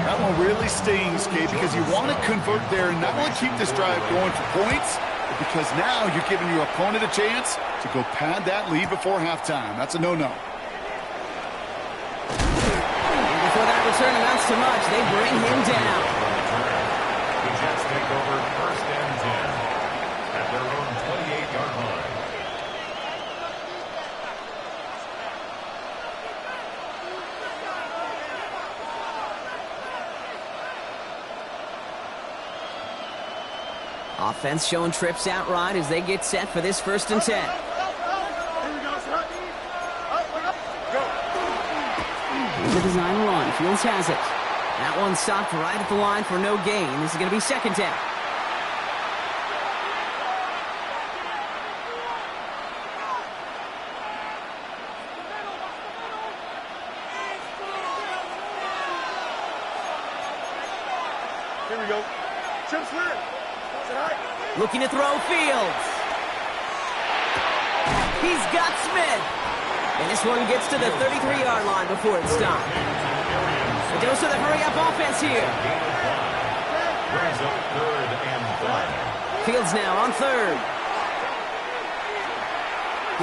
That one really stings, Kate, because you want to convert there and not only keep this drive going for points, but because now you're giving your opponent a chance to go pad that lead before halftime. That's a no-no. And before that return amounts to much, they bring him down. The Jets take over 1st and 10 at their own 28-yard line. Offense showing trips out right as they get set for this 1st and 10. Here's a design run. Fields has it. That one stopped right at the line for no gain. This is going to be 2nd down. Here we go. Chip Smith. Looking to throw Fields. He's got Smith. And this one gets to the 33-yard line before it's stopped. A dose of the hurry-up offense here. Brings up 3rd and 5. Fields now on 3rd.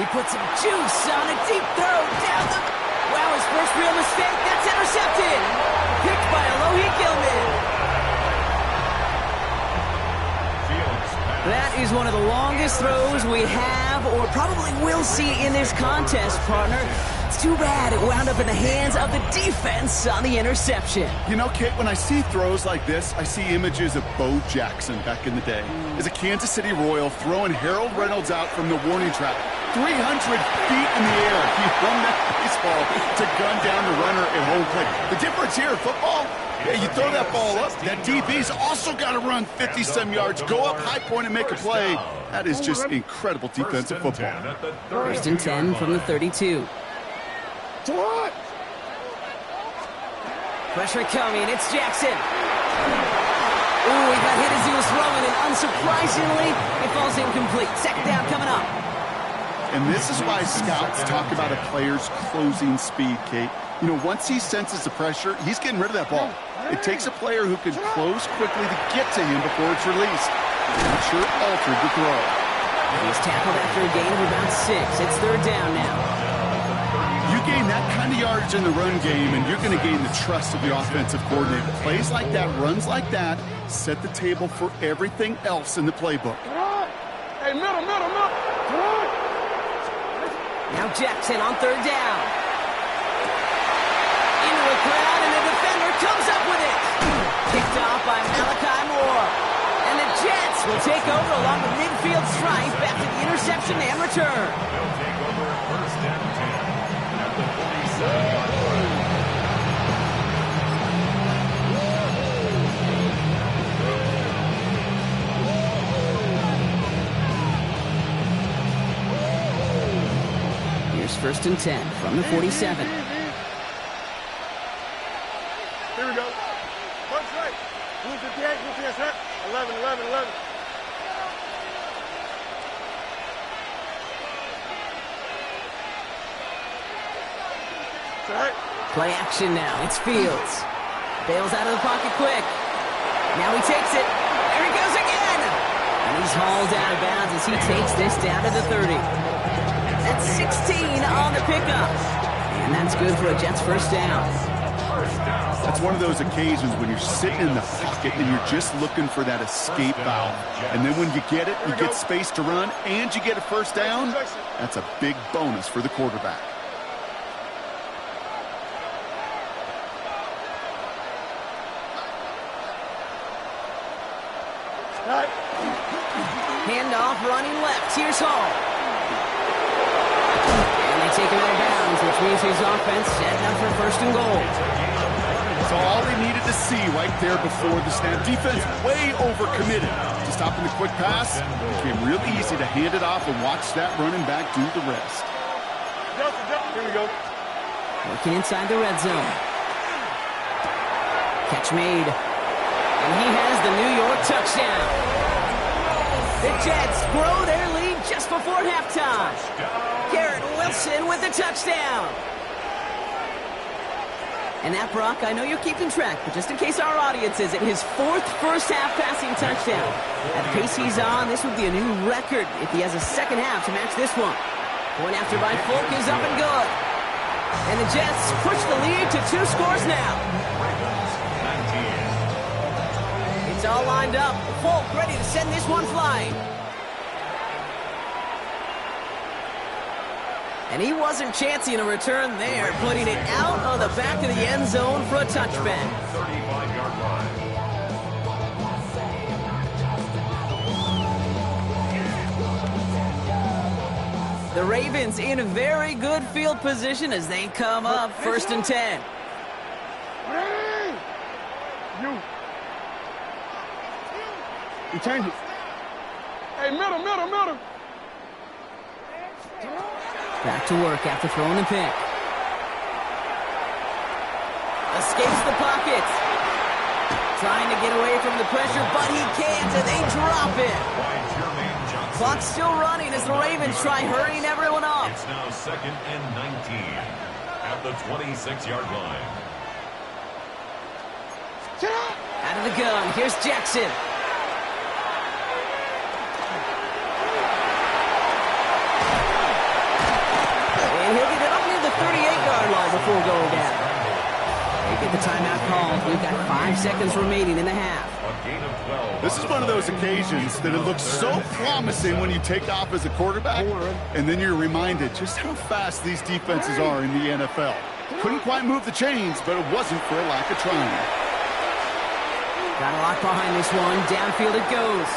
He puts some juice on a deep throw down the... Wow, his first real mistake. That's intercepted. Picked by Alohi Gilman. That is one of the longest throws we have or probably will see in this contest, partner. It's too bad it wound up in the hands of the defense on the interception. You know, Kate, when I see throws like this, I see images of Bo Jackson back in the day. As a Kansas City Royal throwing Harold Reynolds out from the warning track. 300 feet in the air. He run that baseball to gun down the runner at home plate. The difference here in football, yeah, you throw that ball up, that DB's also got to run 50-some yards, go up high point and make a play. That is just incredible defensive football. 1st and 10 from the 32. Pressure coming, it's Jackson. Ooh, he got hit as he was throwing, and unsurprisingly, it falls incomplete. 2nd down coming up. And this is why scouts talk about a player's closing speed, Kate. You know, once he senses the pressure, he's getting rid of that ball. It takes a player who can close quickly to get to him before it's released. Not sure it altered the throw. He's tackled after a gain of about 6. It's third down now. You gain that kind of yardage in the run game, and you're going to gain the trust of the offensive coordinator. Plays like that, runs like that, set the table for everything else in the playbook. Hey, middle. Now Jackson on third down. Into the crowd, and the defender comes up with it. Picked off by Malachi Moore. And the Jets will take over along the midfield stripe after the interception and return. They'll take over first and 10 at the 47-yard line. Here's first and 10 from the 47. Here we go. One straight. Blue 58, blue 58, 11. Straight. Play action now. It's Fields. Bails out of the pocket quick. Now he takes it. There he goes again. And he's hauled out of bounds as he takes this down to the 30. That's 16 on the pickup. And that's good for a Jets first down. That's one of those occasions when you're sitting in the pocket and you're just looking for that escape valve. And then when you get it, you get space to run, and you get a first down. That's a big bonus for the quarterback. Handoff running left. Here's Hall. And they take him out of bounds, which means his offense setting up for first and goal. So all they needed to see right there before the snap. Defense way overcommitted to stopping the quick pass. It became real easy to hand it off and watch that running back do the rest. Here we go. Working inside the red zone. Catch made. And he has the New York touchdown. The Jets grow their lead just before halftime. Garrett Wilson with the touchdown. And that, Brock, I know you're keeping track, but just in case our audience isn't, his 4th first-half passing touchdown. At the pace he's on, this would be a new record if he has a second half to match this one. Point after by Folk is up and good. And the Jets push the lead to 2 scores now. It's all lined up. Folk ready to send this one flying. And he wasn't chancing a return there, putting it out on the back of the end zone for a touchback. 35-yard line. The Ravens in very good field position as they come up first and 10. You change it. Hey, middle. Back to work after throwing the pick. Escapes the pocket. Trying to get away from the pressure, but he can't, and they drop it. Clock's still running as the Ravens try hurrying everyone up. It's now second and 19 at the 26-yard line. Out of the gun, here's Jackson. And he'll get it up near the 38-yard line before going down. They get the timeout called. We've got 5 seconds remaining in the half. This is one of those occasions that it looks so promising when you take off as a quarterback, and then you're reminded just how fast these defenses are in the NFL. Couldn't quite move the chains, but it wasn't for a lack of trying. Got a lot behind this one. Downfield it goes.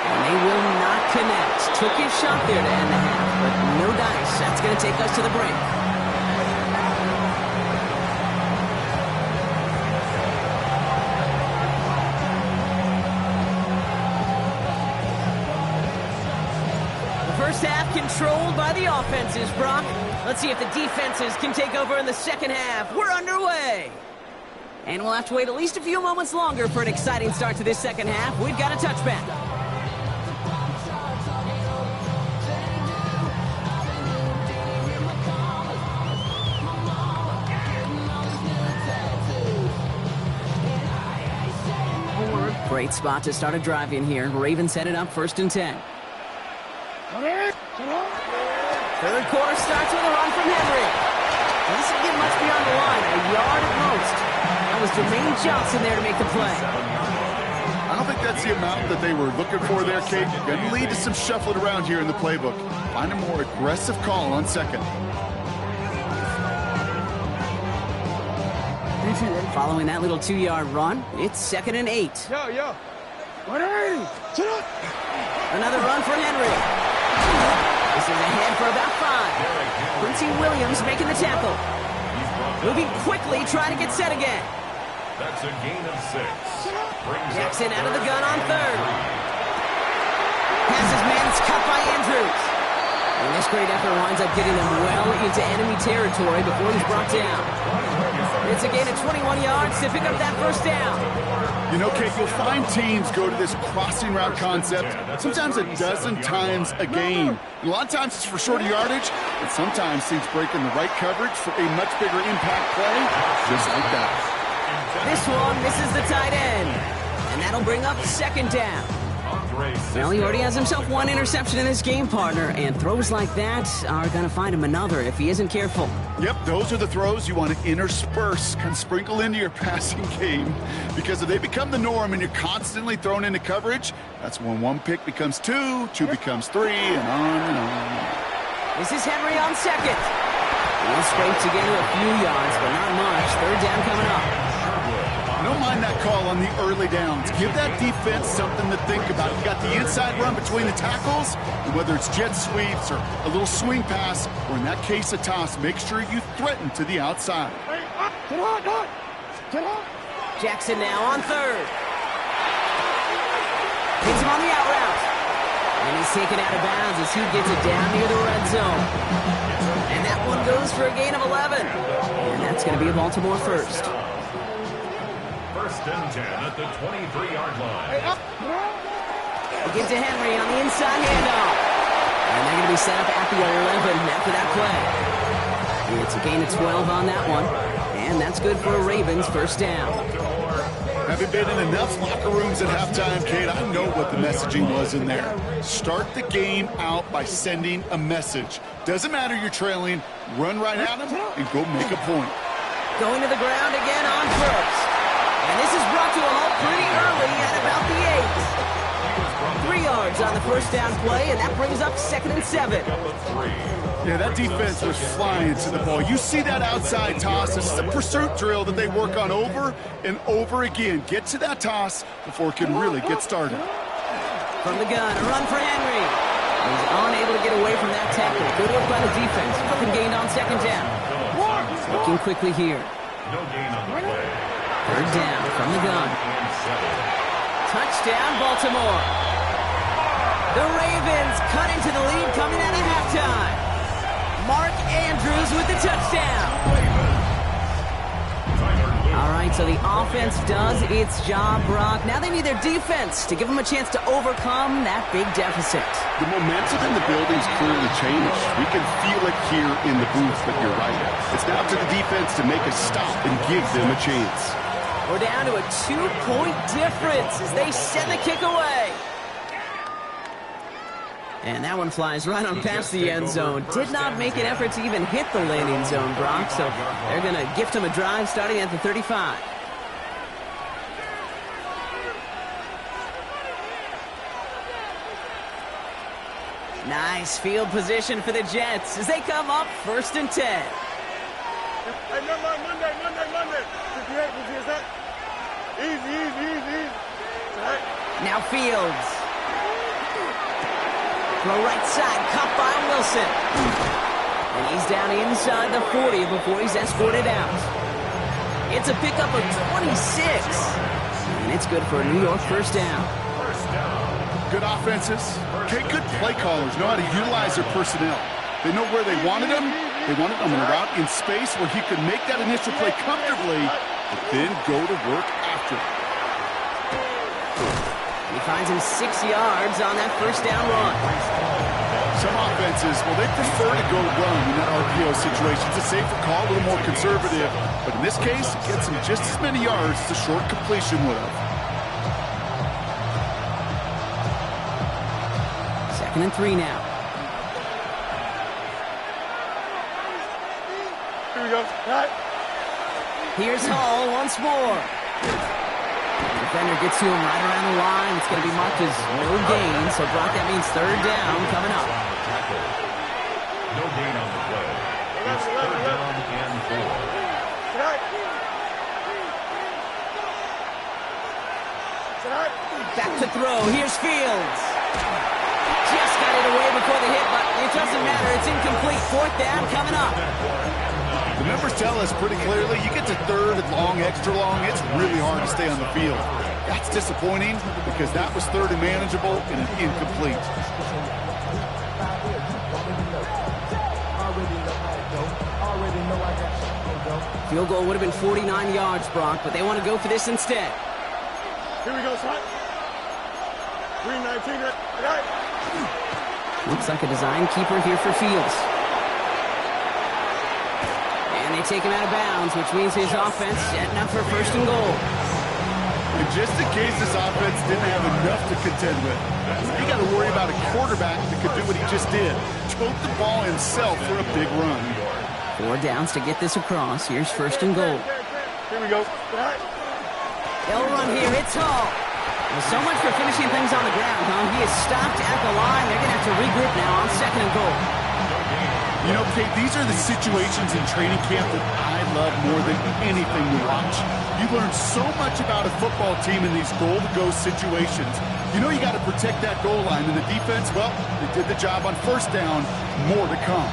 And they will not connect. Took his shot there to end the half, but no dice. That's going to take us to the break. First half controlled by the offenses, Brock. Let's see if the defenses can take over in the second half. We're underway. And we'll have to wait at least a few moments longer for an exciting start to this second half. We've got a touchback. Great spot to start a drive in here. Ravens headed up 1st and 10. Third quarter starts with a run from Henry. This didn't get much beyond the line, a yard at most. That was Jermaine Johnson there to make the play. I don't think that's the amount that they were looking for there, Kate. Going to lead to some shuffling around here in the playbook. Find a more aggressive call on second. Following that little 2-yard run, it's 2nd and 8. Another run for Henry. This is ahead for about 5. Quincy Williams making the tackle. Moving quickly, trying to get set again. That's a gain of 6. Jackson out of the gun on 3rd. Passes man, it's cut by Andrews. And this great effort winds up getting them well into enemy territory before he's brought down. It's a gain of 21 yards to pick up that 1st down. You know, Kate, you'll find teams go to this crossing route concept sometimes a dozen times a game. And a lot of times it's for shorter yardage, and sometimes teams break in the right coverage for a much bigger impact play, just like that. This one misses the tight end, and that'll bring up 2nd down. Well, he already has himself 1 interception in this game, partner, and throws like that are going to find him another if he isn't careful. Yep, those are the throws you want to intersperse, kind of sprinkle into your passing game, because if they become the norm and you're constantly thrown into coverage, that's when 1 pick becomes 2, 2 becomes 3, and on and on. This is Henry on 2nd. He'll scrape together a few yards, but not much. 3rd down coming up. I don't mind that call on the early downs. Give that defense something to think about. You got the inside run between the tackles, and whether it's jet sweeps or a little swing pass, or in that case a toss, make sure you threaten to the outside. Jackson now on 3rd. Hits him on the out route. And he's taken out of bounds as he gets it down near the red zone. And that one goes for a gain of 11. And that's going to be a Baltimore 1st. 1st and 10 at the 23-yard line. They give to Henry on the inside handoff. And they're going to be set up at the 11 after that play. It's a gain of 12 on that one. And that's good for a Ravens 1st down. Having been in enough locker rooms at halftime, Kate, I know what the messaging was in there. Start the game out by sending a message. Doesn't matter you're trailing, run right at them and go make a point. Going to the ground again on 1st. And this is brought to a halt pretty early at about the 8. 3 yards on the 1st down play, and that brings up 2nd and 7. Yeah, that defense was flying to the ball. You see that outside toss. This is a pursuit drill that they work on over and over again. Get to that toss before it can really get started. From the gun, a run for Henry. He's unable to get away from that tackle. Good work by the defense. Nothing gained on 2nd down. Looking quickly here. No gain on the play. 3rd down from the gun. Touchdown, Baltimore. The Ravens cut into the lead coming out of halftime. Mark Andrews with the touchdown. All right, so the offense does its job, Brock. Now they need their defense to give them a chance to overcome that big deficit. The momentum in the building's clearly changed. We can feel it here in the booth, but you're right. It's now up to the defense to make a stop and give them a chance. We're down to a 2-point difference as they send the kick away. And that one flies right on past the end zone. Did not make an effort to even hit the landing zone, Brock, so they're going to gift him a drive starting at the 35. Nice field position for the Jets as they come up 1st and 10. Hey, Monday. 58, is that? Easy. Now Fields. Throw right side, caught by Wilson. And he's down inside the 40 before he's escorted out. It's a pickup of 26. And it's good for a New York 1st down. Good offenses. Okay, good play callers know how to utilize their personnel. They know where they wanted them. They wanted them in a route in space where he could make that initial play comfortably, but then go to work after. He finds him 6 yards on that 1st down run. Some offenses, well, they prefer to go run in that RPO situation. It's a safer call, a little more conservative. But in this case, it gets him just as many yards as a short completion would have. 2nd and 3 now. Here we go. Right. Here's Hall once more. The defender gets to him right around the line. It's going to be marked as no gain. So, Brock, that means 3rd down coming up. No gain on the play. It's 3rd down and 4. Back to throw. Here's Fields. Just got it away before the hit, but it doesn't matter. It's incomplete. 4th down coming up. The numbers tell us pretty clearly, you get to 3rd and long, extra long, it's really hard to stay on the field. That's disappointing because that was 3rd and manageable and an incomplete. Field goal would have been 49 yards, Brock, but they want to go for this instead. Here we go, son. 319. Right. Looks like a design keeper here for Fields. And they take him out of bounds, which means his offense setting up for 1st and goal. And just in case this offense didn't have enough to contend with, you got to worry about a quarterback that could do what he just did. Choke the ball himself for a big run. 4 downs to get this across. Here's 1st and goal. Here we go. Right. They'll run here. It's Hall. Well, so much for finishing things on the ground, huh? He is stopped at the line. They're going to have to regroup now on 2nd and goal. You know, Kate, these are the situations in training camp that I love more than anything to watch. You learn so much about a football team in these goal-to-go situations. You know you got to protect that goal line, and the defense, well, they did the job on 1st down. More to come.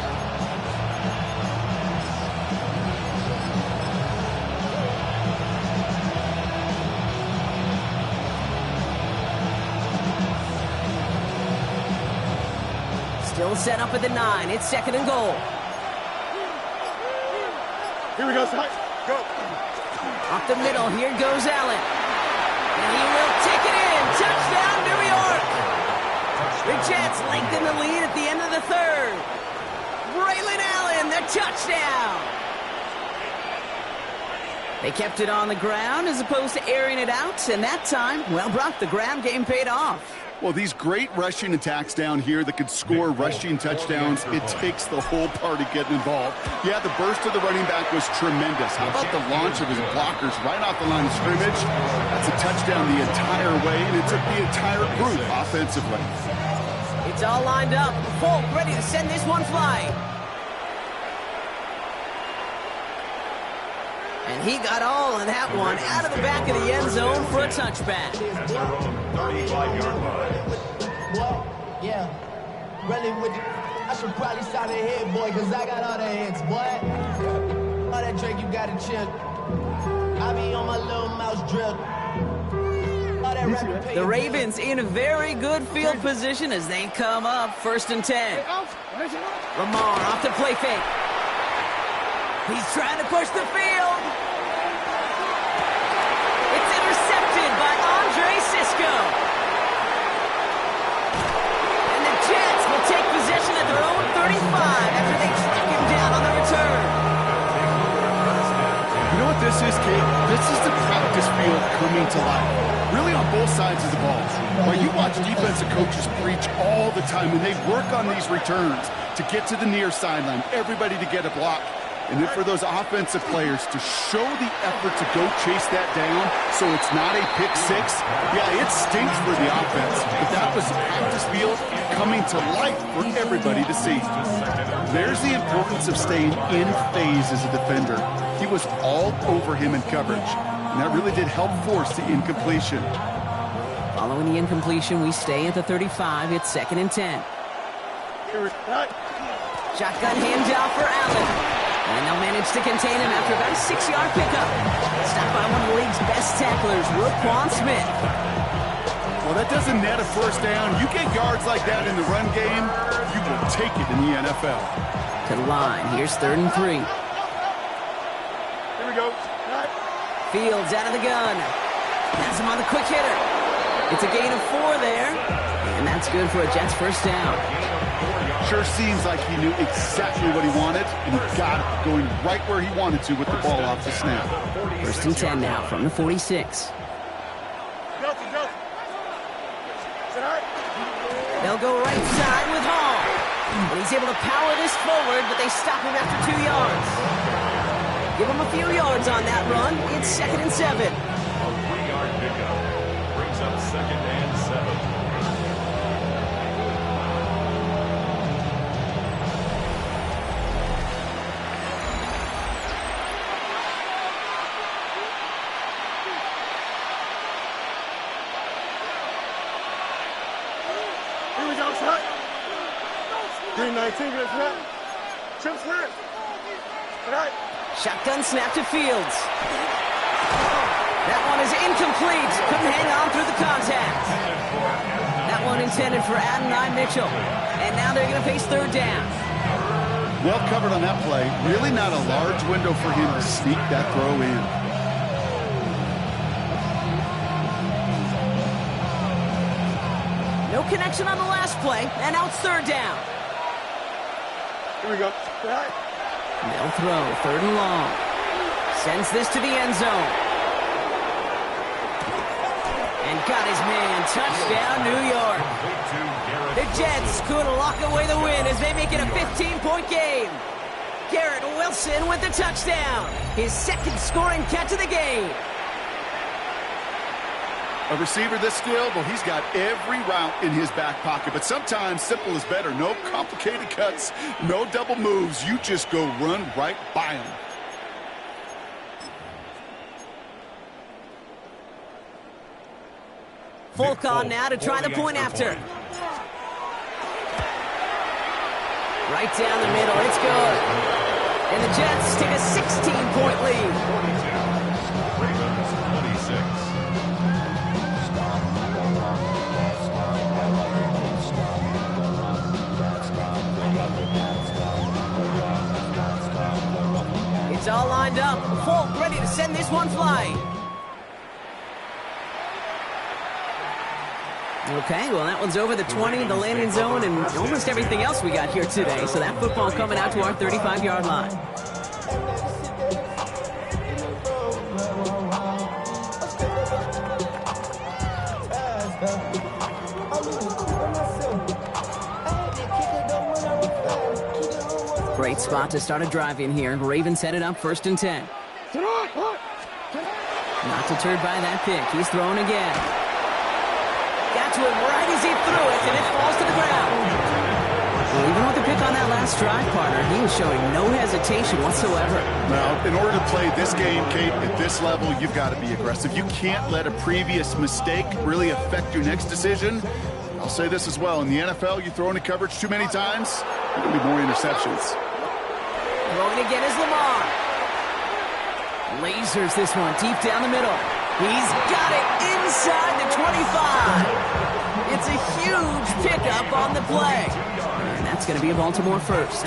Still set up at the 9. It's 2nd and goal. Here we go, son. Go. Up the middle. Here goes Allen. And he will take it in. Touchdown, New York. The Jets lengthen the lead at the end of the 3rd. Braylon Allen, the touchdown. They kept it on the ground as opposed to airing it out. And that time, well, Brock, the ground game paid off. Well, these great rushing attacks down here that could score rushing touchdowns, it takes the whole party getting involved. Yeah, the burst of the running back was tremendous. How about the launch of his blockers right off the line of scrimmage? That's a touchdown the entire way, and it took the entire group offensively. It's all lined up. Folk ready to send this one flying. And he got all of that one out of the back of the end zone for a touchback. 35-yard line. What? Yeah. Running with I should probably sign a head, boy, because I got all the hits, boy. All that drink you got to chill. I be on my little mouse drip. The Ravens in a very good field position as they come up 1st and 10. Lamar off the play fake. He's trying to push the field. It's intercepted by Andre Cisco. And the Jets will take possession at their own 35 after they track him down on the return. You know what this is, Kate? This is the practice field coming to life. Really on both sides of the ball. While you watch defensive coaches preach all the time when they work on these returns to get to the near sideline, everybody to get a block. And then for those offensive players to show the effort to go chase that down so it's not a pick six, yeah, it stinks for the offense. But that was practice field coming to life for everybody to see. There's the importance of staying in phase as a defender. He was all over him in coverage, and that really did help force the incompletion. Following the incompletion, we stay at the 35. It's 2nd and 10. Shotgun handoff for Allen. And they'll manage to contain him after about a 6-yard pickup. Stopped by one of the league's best tacklers, Roquan Smith. Well, that doesn't net a 1st down. You get yards like that in the run game, you will take it in the NFL. To the line. Here's 3rd and 3. Here we go. Fields out of the gun. Has him on the quick hitter. It's a gain of 4 there. And that's good for a Jets 1st down. Sure seems like he knew exactly what he wanted, and he got it going right where he wanted to with the ball off the snap. 1st and 10 now from the 46. They'll They'll go right side with Hall. And he's able to power this forward, but they stop him after 2 yards. Give him a few yards on that run. It's 2nd and 7. A 3-yard pickup brings up 2nd and 7. Here we go, shot. Green 19, good snap. Chip snap. Right. Shotgun snap to Fields. That one is incomplete. Couldn't hang on through the contact. That one intended for Adonai Mitchell. And now they're going to face 3rd down. Well covered on that play. Really not a large window for him to sneak that throw in. No connection on the last play, and now it's 3rd down. Here we go. Right. They'll throw 3rd and long. Sends this to the end zone. And got his man. Touchdown, New York. The Jets could lock away the win as they make it a 15-point game. Garrett Wilson with the touchdown. His 2nd scoring catch of the game. A receiver this skilled, well, he's got every route in his back pocket. But sometimes simple is better. No complicated cuts, no double moves. You just go run right by him. Folk on now to try the point after. Right down the middle, it's good. And the Jets take a 16-point lead. Ravens 26. It's all lined up. Folk ready to send this one flying. Okay, well, that one's over the 20, the landing zone, and almost everything else we got here today. So that football coming out to our 35-yard line. Great spot to start a drive in here. Ravens headed up 1st and 10. Not deterred by that pick. He's throwing again. Got to it right as he threw it, and it falls to the ground. Well, even with the pick on that last drive, partner, he was showing no hesitation whatsoever. Well, in order to play this game, Kate, at this level, you've got to be aggressive. You can't let a previous mistake really affect your next decision. I'll say this as well. In the NFL, you throw into coverage too many times, there's going to be more interceptions. Throwing again is Lamar. Lasers this one deep down the middle. He's got it inside the 25. It's a huge pickup on the play. And that's going to be a Baltimore first.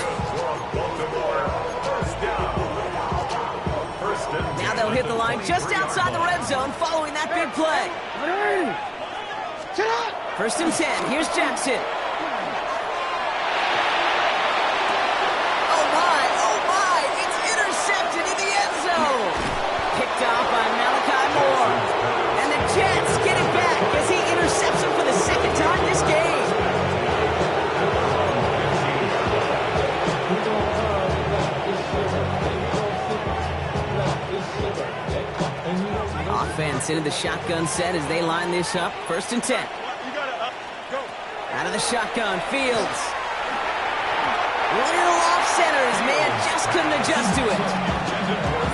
Now they'll hit the line just outside the red zone following that big play. 1st and 10. Here's Jackson. Oh my, it's intercepted in the end zone. Picked off by Malachi Moore. And the Jets get it back as he intercepts him for the 2nd time this game. Offense into the shotgun set as they line this up. 1st and 10. Out of the shotgun, Fields. Little off center. His man just couldn't adjust to it.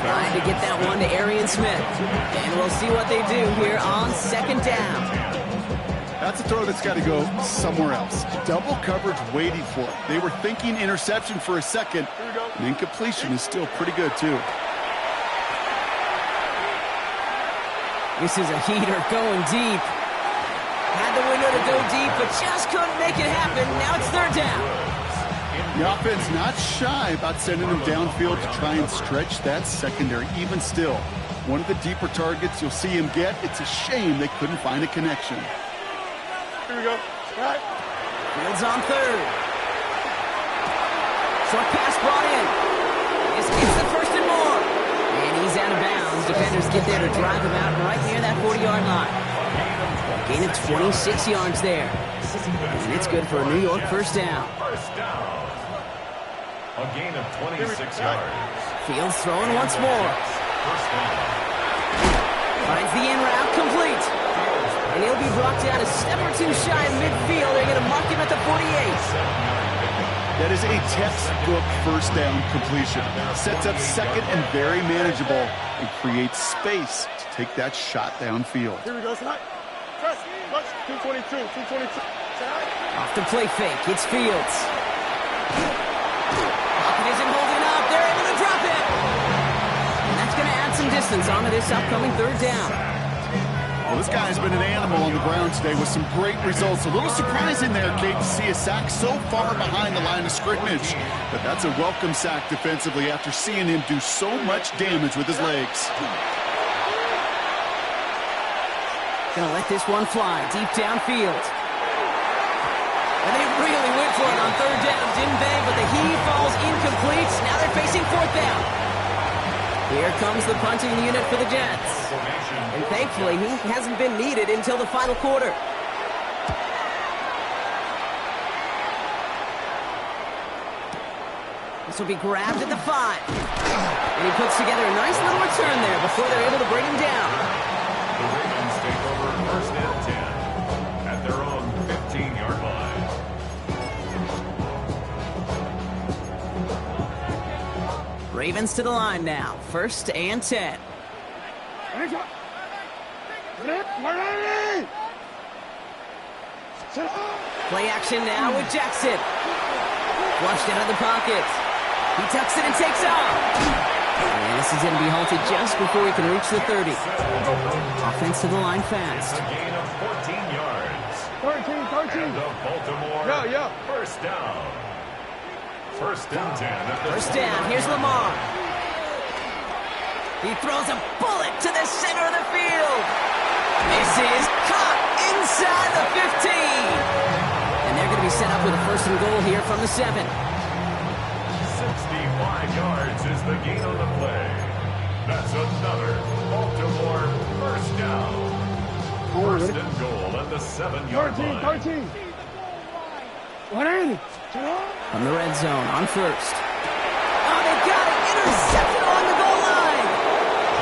Trying to get that one to Arian Smith. And we'll see what they do here on 2nd down. That's a throw that's got to go somewhere else. Double coverage waiting for it. They were thinking interception for a second. And incompletion is still pretty good, too. This is a heater going deep. Had the window to go deep, but just couldn't make it happen. Now it's 3rd down. The offense not shy about sending them downfield to try and stretch that secondary. Even still, one of the deeper targets you'll see him get. It's a shame they couldn't find a connection. Here we go. Right. Fields on 3rd. Short pass brought in. This gets the 1st and more. And he's out of bounds. Defenders get there to drive him out right near that 40-yard line. Gain of 26 yards there. And it's good for a New York first down. First down. A gain of 26 yards. Fields throwing once more. First down. Finds the in route complete. And he'll be brought down a step or two shy of midfield. They're going to mark him at the 48. That is a textbook first down completion. Sets up second and very manageable and creates space to take that shot downfield. Here we go, tonight. Press, 222, 222. Off the play fake, it's Fields. Pocket isn't holding up. They're able to drop it. And that's going to add some distance onto this upcoming third down. Well, this guy's been an animal on the ground today with some great results. A little surprising there, Kate, to see a sack so far behind the line of scrimmage. But that's a welcome sack defensively after seeing him do so much damage with his legs. Gonna let this one fly deep downfield. And they really went for it on third down, didn't they? But the heave falls incomplete. Now they're facing fourth down. Here comes the punting unit for the Jets. And thankfully, he hasn't been needed until the final quarter. This will be grabbed at the 5. And he puts together a nice little return there before they're able to bring him down. The Ravens take over first and 10 at their own 15-yard line. Ravens to the line now. First and 10. Play action now with Jackson. Flushed out of the pocket. He tucks it and takes off. And this is going to be halted just before he can reach the 30. Offense to the line fast. A gain of 14 yards. 13. And the Baltimore first down. First and 10. First down. Here's Lamar. He throws a bullet to the center of the field. This is caught inside the 15. And they're going to be set up with a first and goal here from the 7. 65 yards is the gain on the play. That's another Baltimore first down. First and goal at the 7-yard line. 13. 180. From the red zone on first. Oh, they got it. Intercepted along the goal line.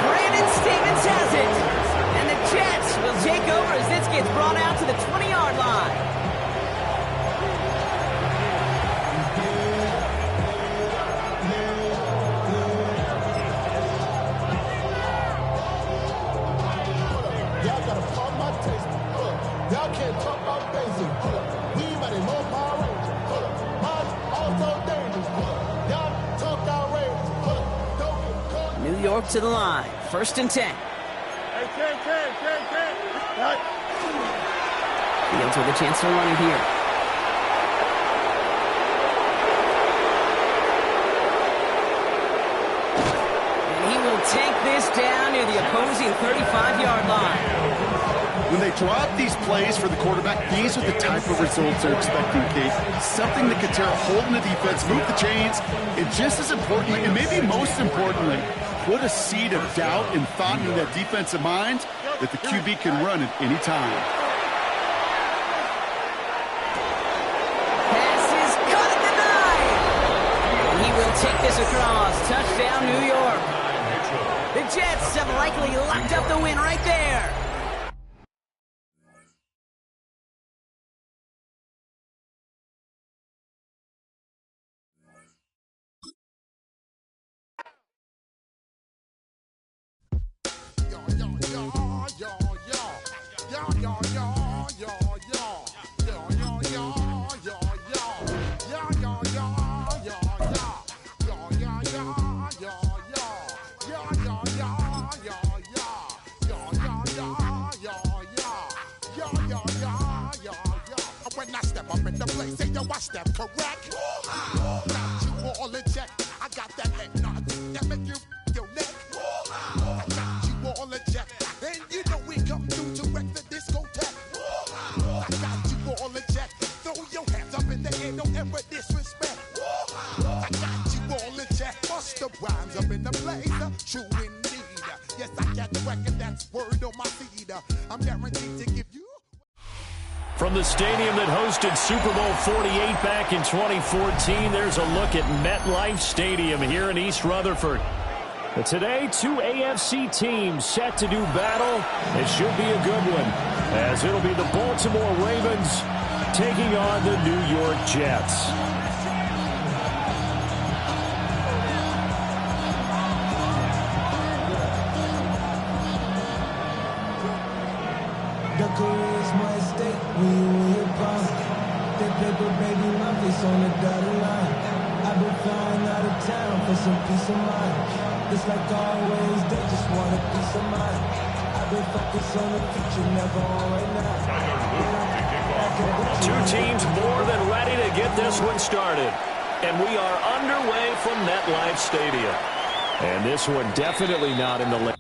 Brandon Stevens has it. And the Jets will take over as this gets brought out to the 20-yard line. Y'all gotta pump my taste. Y'all can't talk about basic. We mighty more Power Ranger. Mine's also dangerous. Y'all talk outrageous. Don't get caught. New York to the line. First and 10. Hey, 10. Fields with a chance to run it here. And he will take this down near the opposing 35-yard line. When they draw up these plays for the quarterback, these are the type of results they're expecting, Kate. Something that could tear a hole in the defense, move the chains, and just as importantly, and maybe most importantly, put a seed of doubt and thought into that defensive mind that the QB can run at any time. Pass is cut at the 9. And he will take this across. Touchdown, New York. The Jets have likely locked up the win right there. When I step up in the place, say yo, I step correct. Got you all in check. I got that head nod that make you your neck. I got you all in check. And you know we come through to wreck the discotheque. I got you all in check. Throw your hands up in the air, don't ever disrespect. I got you all in check. Bust the rhymes up in the blazer. True indeed. Yes, I got the record, that's word on my feed. I'm guaranteed to give you. From the stadium that hosted Super Bowl 48 back in 2014, there's a look at MetLife Stadium here in East Rutherford. But today, two AFC teams set to do battle. It should be a good one, as it'll be the Baltimore Ravens taking on the New York Jets. The career is my estate when you in your prime. That paper, baby, my face on the dotted line. I've been flying out of town for some peace of mind. It's like always, they just want a piece of mind. I've been focused on the future, never on right now. Two teams more than ready to get this one started. And we are underway from MetLife Stadium. And this one definitely not in the lane.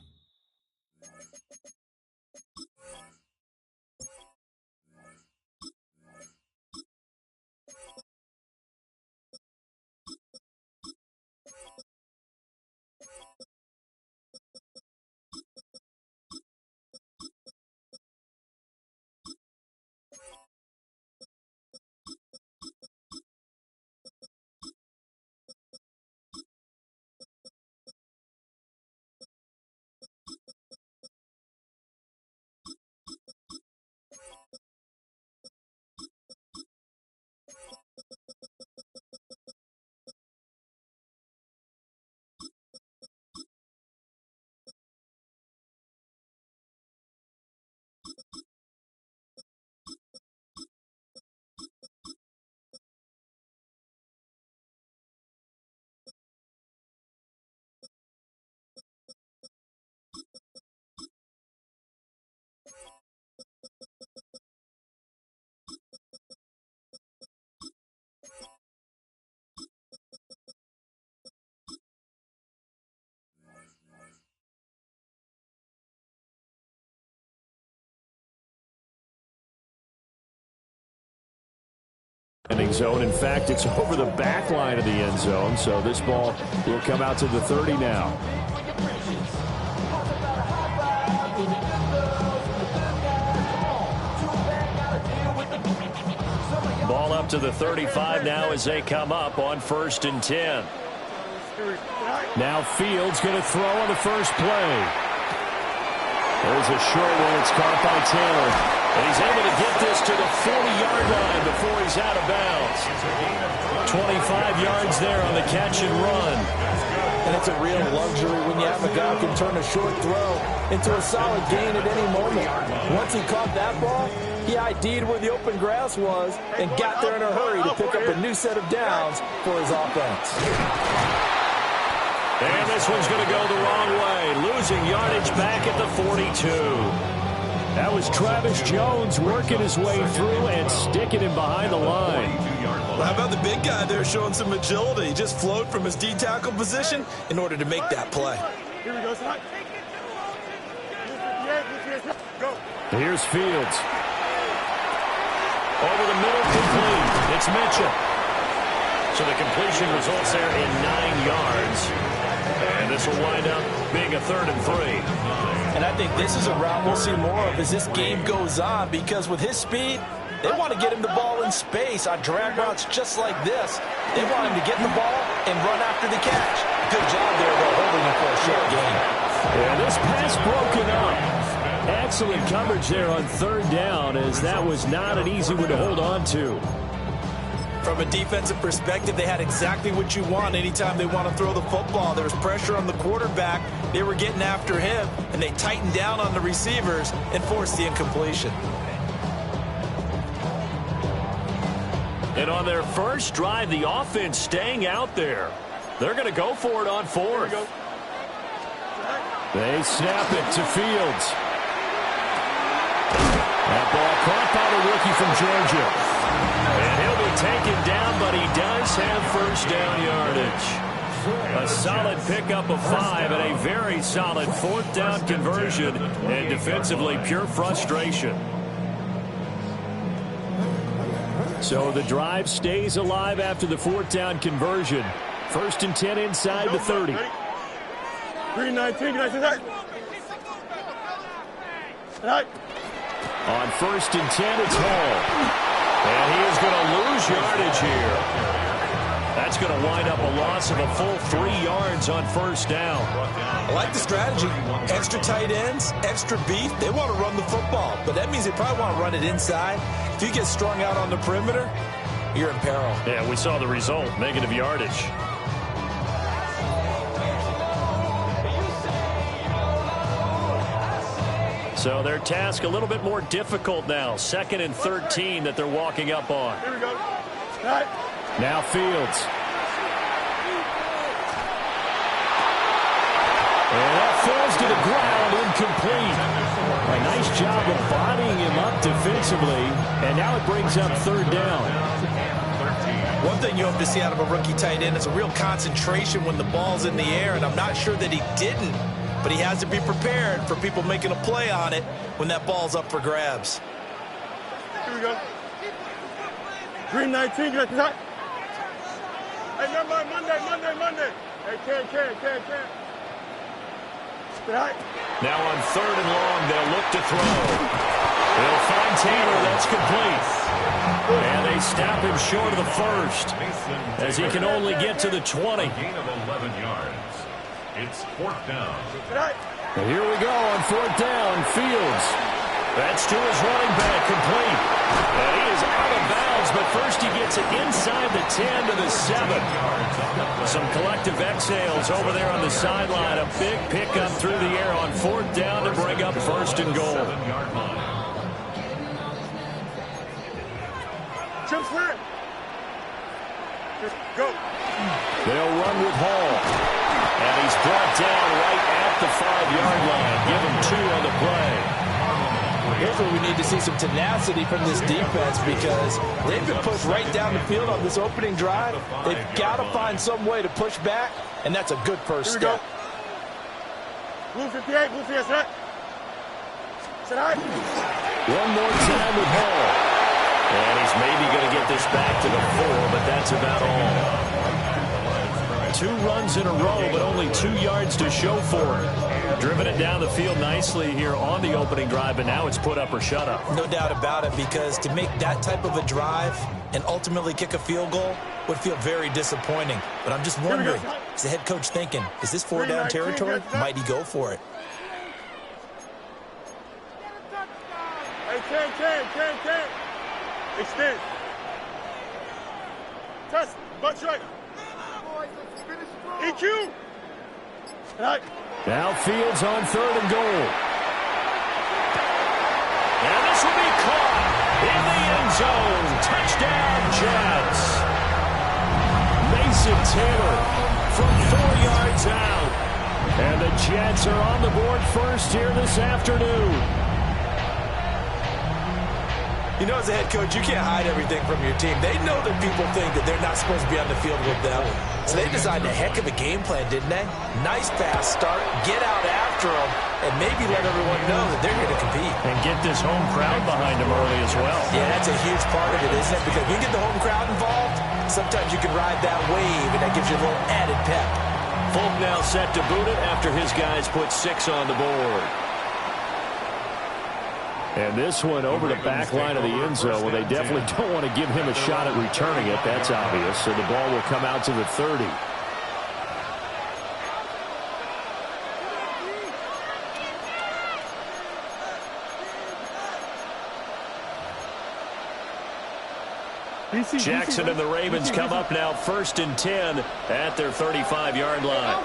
Ending zone. In fact, it's over the back line of the end zone, so this ball will come out to the 30 now. Ball up to the 35 now as they come up on 1st and 10. Now Fields going to throw on the first play. There's a short one. It's caught by Taylor. And he's able to get this to the 40-yard line before he's out of bounds. 25 yards there on the catch and run. And it's a real luxury when you have a guy who can turn a short throw into a solid gain at any moment. Once he caught that ball, he ID'd where the open grass was and got there in a hurry to pick up a new set of downs for his offense. And this one's going to go the wrong way, losing yardage back at the 42. That was Travis Jones working his way through and sticking him behind the line. Well, how about the big guy there showing some agility? He just flowed from his D-tackle position in order to make that play. Here we go, son. Here's Fields. Over the middle, complete. It's Mitchell. So the completion results there in 9 yards. And this will wind up being a 3rd and 3. And I think this is a route we'll see more of as this game goes on, because with his speed, they want to get him the ball in space on drag routes just like this. They want him to get the ball and run after the catch. Good job there, though, holding him for a short gain. And this pass broken up. Excellent coverage there on 3rd down, as that was not an easy one to hold on to. From a defensive perspective, they had exactly what you want anytime they want to throw the football. There was pressure on the quarterback. They were getting after him, and they tightened down on the receivers and forced the incompletion. And on their first drive, the offense staying out there. They're going to go for it on 4th. They snap it to Fields. That ball caught by the rookie from Georgia. And he'll be taken down, but he does have 1st down yardage. A solid pickup of 5 and a very solid 4th down conversion, and defensively pure frustration. So the drive stays alive after the 4th down conversion. 1st and 10 inside the 30. 3-19, On 1st and 10, it's Hall. And he is going to lose yardage here. That's going to wind up a loss of a full 3 yards on 1st down. I like the strategy. Extra tight ends, extra beef. They want to run the football, but that means they probably want to run it inside. If you get strung out on the perimeter, you're in peril. Yeah, we saw the result, negative yardage. So their task a little bit more difficult now. 2nd and 13 that they're walking up on. Here we go. Now Fields. And that falls to the ground, incomplete. A nice job of bodying him up defensively, and now it brings up 3rd down. One thing you hope to see out of a rookie tight end is a real concentration when the ball's in the air, and I'm not sure that he didn't, but he has to be prepared for people making a play on it when that ball's up for grabs. Here we go. Green 19, get that. Hey, remember Monday. Hey, can. Now on 3rd and long, they'll look to throw. They'll find Taylor. That's complete. And they stop him short of the 1st as he can only get to the 20. Gain of 11 yards. It's 4th down. And here we go on 4th down. Fields. That's to his running back, complete. And he is out of bounds, but first he gets it inside the 10 to the 7. Some collective exhales over there on the sideline. A big pickup through the air on 4th down to bring up 1st and goal. Jump slant. Just go. They'll run with Hall. And he's brought down right at the 5-yard line. Give him 2 on the play. Here's where we need to see some tenacity from this defense because they've been pushed right down the field on this opening drive. They've got to find some way to push back, and that's a good first step. Blue 58, set. Set high. One more time with Hall. And he's maybe going to get this back to the 4, but that's about all. 2 runs in a row, but only 2 yards to show for it. Driven it down the field nicely here on the opening drive, and now it's put up or shut up. No doubt about it, because to make that type of a drive and ultimately kick a field goal would feel very disappointing. But I'm just wondering, is the head coach thinking, is this 4-down territory? Might he go for it? Hey, can. Extend. Test. Butt strike. EQ. Right. Now Fields on 3rd and goal. And this will be caught in the end zone. Touchdown, Jets. Mason Taylor from 4 yards out. And the Jets are on the board first here this afternoon. You know, as a head coach, you can't hide everything from your team. They know that people think that they're not supposed to be on the field with them. So they designed a heck of a game plan, didn't they? Nice fast start, get out after them, and maybe let everyone know that they're here to compete. And get this home crowd behind them early as well. Yeah, that's a huge part of it, isn't it? Because when you get the home crowd involved, sometimes you can ride that wave, and that gives you a little added pep. Folk now set to boot it after his guys put 6 on the board. And this one over the back line of the end zone. Well, they definitely don't want to give him a shot at returning it. That's obvious. So the ball will come out to the 30. Jackson and the Ravens come up now 1st and 10 at their 35-yard line.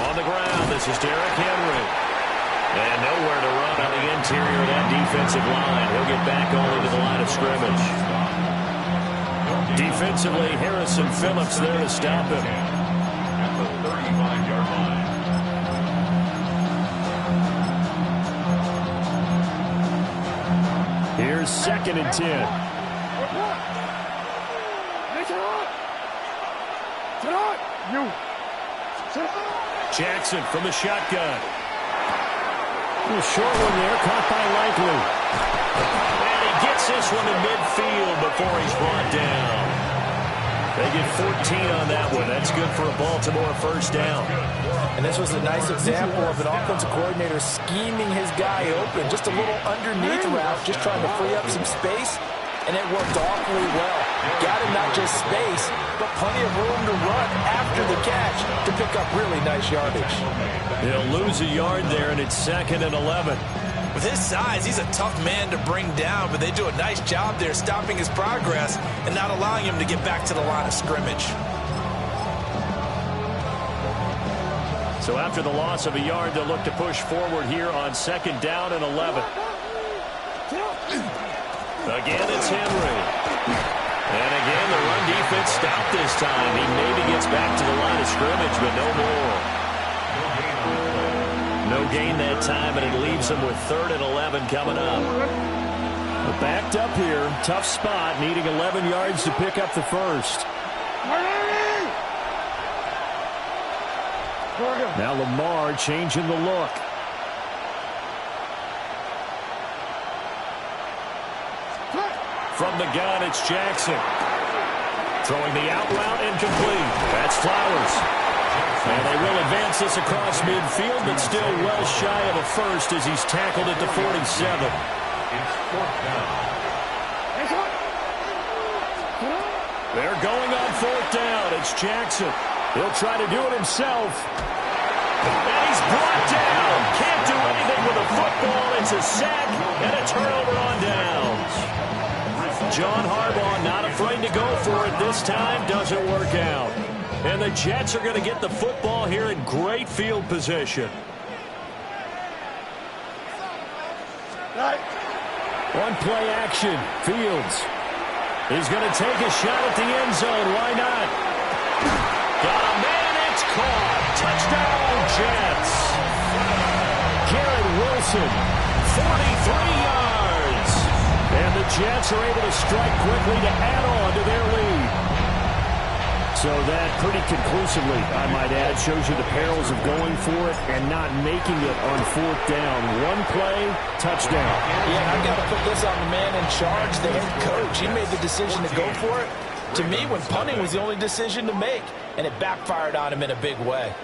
On the ground, this is Derrick Henry. And nowhere to run on the interior of that defensive line. He'll get back only to the line of scrimmage. Defensively, Harrison Phillips there to stop him. At the 35-yard line. Here's 2nd and 10. Jackson from the shotgun. A short one there, caught by Likely. And he gets this one to midfield before he's brought down. They get 14 on that one. That's good for a Baltimore first down. And this was a nice example of an offensive coordinator scheming his guy open. Just a little underneath route, just trying to free up some space, and it worked awfully well. Got him not just space, but plenty of room to run after the catch to pick up really nice yardage. He'll lose a yard there, and it's 2nd and 11. With his size, he's a tough man to bring down, but they do a nice job there stopping his progress and not allowing him to get back to the line of scrimmage. So after the loss of a yard, they'll look to push forward here on 2nd down and 11. Again, it's Henry. And again, the run defense stopped this time. He maybe gets back to the line of scrimmage, but no more. No gain that time, and it leaves them with 3rd and 11 coming up. We're backed up here. Tough spot, needing 11 yards to pick up the first. Now Lamar changing the look. From the gun, it's Jackson. Throwing the out route incomplete. That's Flowers. And they will advance this across midfield, but still well shy of a first as he's tackled at the 47. They're going on 4th down. It's Jackson. He'll try to do it himself. And he's brought down. Can't do anything with a football. It's a sack and a turnover on downs. John Harbaugh not afraid to go for it this time. Doesn't work out. And the Jets are going to get the football here in great field position. One play action. Fields is going to take a shot at the end zone. Why not? Got a man. It's caught. Touchdown, Jets. Garrett Wilson, 43 yards. And the Jets are able to strike quickly to add on to their lead. So that pretty conclusively, I might add, shows you the perils of going for it and not making it on 4th down. One play, touchdown. Yeah, I've got to put this on the man in charge, the head coach. He made the decision to go for it. To me, when punting was the only decision to make, and it backfired on him in a big way.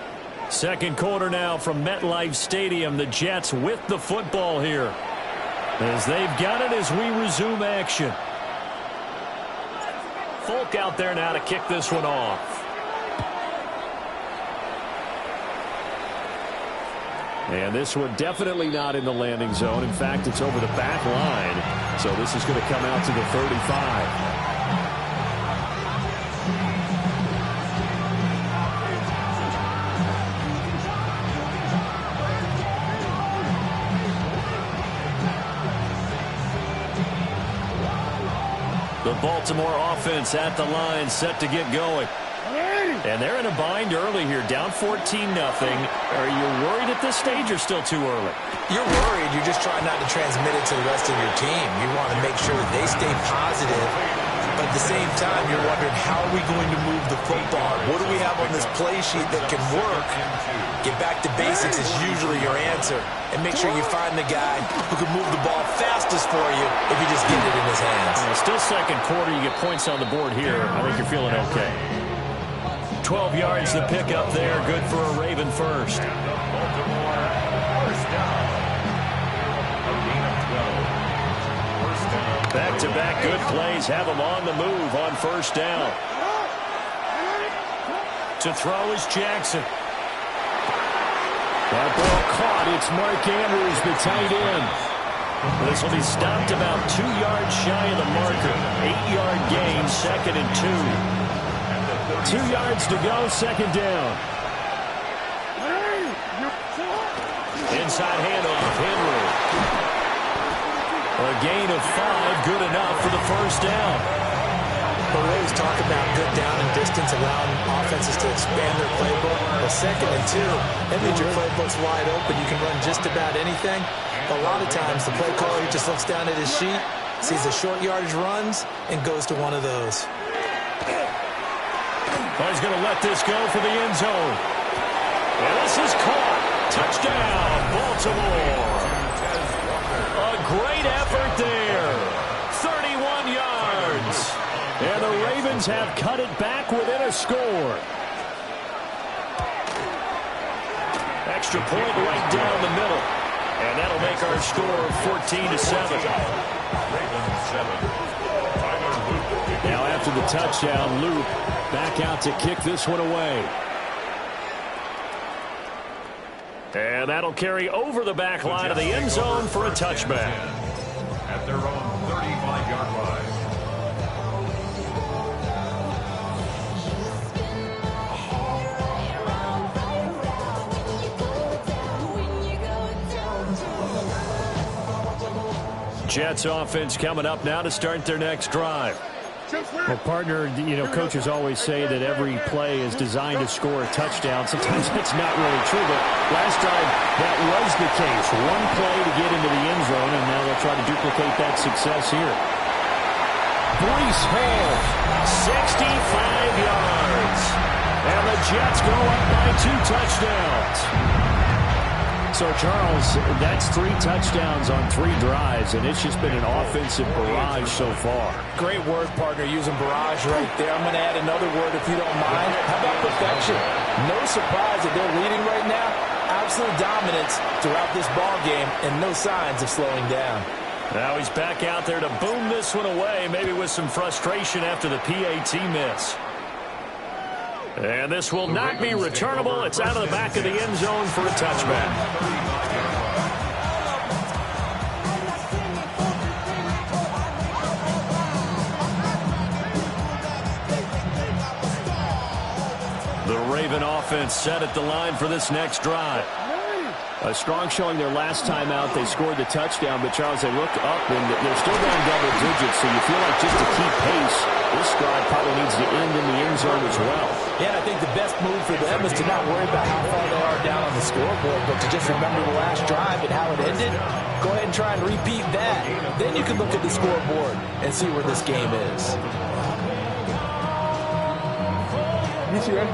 2nd quarter now from MetLife Stadium. The Jets with the football here as they've got it as we resume action. Folk out there now to kick this one off. And this one definitely not in the landing zone. In fact, it's over the back line. So this is going to come out to the 35. The Baltimore offense at the line, set to get going. And they're in a bind early here, down 14-0. Are you worried at this stage or still too early? You're worried. You're just trying not to transmit it to the rest of your team. You want to make sure that they stay positive. But at the same time, you're wondering, how are we going to move the football? What do we have on this play sheet that can work? Get back to basics is usually your answer. And make sure you find the guy who can move the ball fastest for you if you just get it in his hands. Still 2nd quarter. You get points on the board here. I think you're feeling okay. 12 yards to pick up there. Good for a Raven first. Back-to-back good plays have them on the move on 1st down. To throw is Jackson. That ball caught. It's Mark Andrews, the tight end. This will be stopped about 2 yards shy of the marker. 8-yard gain, 2nd and 2. 2 yards to go, 2nd down. Inside handoff, Henry. A gain of 5, good enough for the 1st down. But we always talk about good down and distance, allowing offenses to expand their playbook. Well, 2nd and 2, that means your playbook's wide open. You can run just about anything. But a lot of times, the play caller just looks down at his sheet, sees the short yardage runs, and goes to one of those. Well, he's going to let this go for the end zone. And this is caught. Touchdown, Baltimore. A great effort there. 31 yards. And the Ravens Ravens have cut it back within a score. Extra point right down the middle. And that'll make our score 14-7. Now after the touchdown, Loop back out to kick this one away. And that'll carry over the back line of the end zone for a touchback. At their own 35-yard line. Jets offense coming up now to start their next drive. Well, partner, coaches always say that every play is designed to score a touchdown. Sometimes that's not really true, but last time that was the case. One play to get into the end zone, and now they'll try to duplicate that success here. Breece Hall, 65 yards. And the Jets go up by 2 touchdowns. So, Charles, that's 3 touchdowns on 3 drives, and it's just been an offensive barrage so far. Great word, partner, using barrage right there. I'm going to add another word if you don't mind. How about perfection? No surprise that they're leading right now. Absolute dominance throughout this ball game, and no signs of slowing down. Now he's back out there to boom this one away, maybe with some frustration after the PAT miss. And this will not be returnable. It's out of the back of the end zone for a touchback. The Raven offense set at the line for this next drive. A strong showing their last time out. They scored the touchdown, but, Charles, they looked up, and they're still going double digits, so you feel like just to keep pace, this drive probably needs to end in the end zone as well. Yeah, and I think the best move for them is to not worry about how far they are down on the scoreboard, but to just remember the last drive and how it ended. Go ahead and try and repeat that. Then you can look at the scoreboard and see where this game is.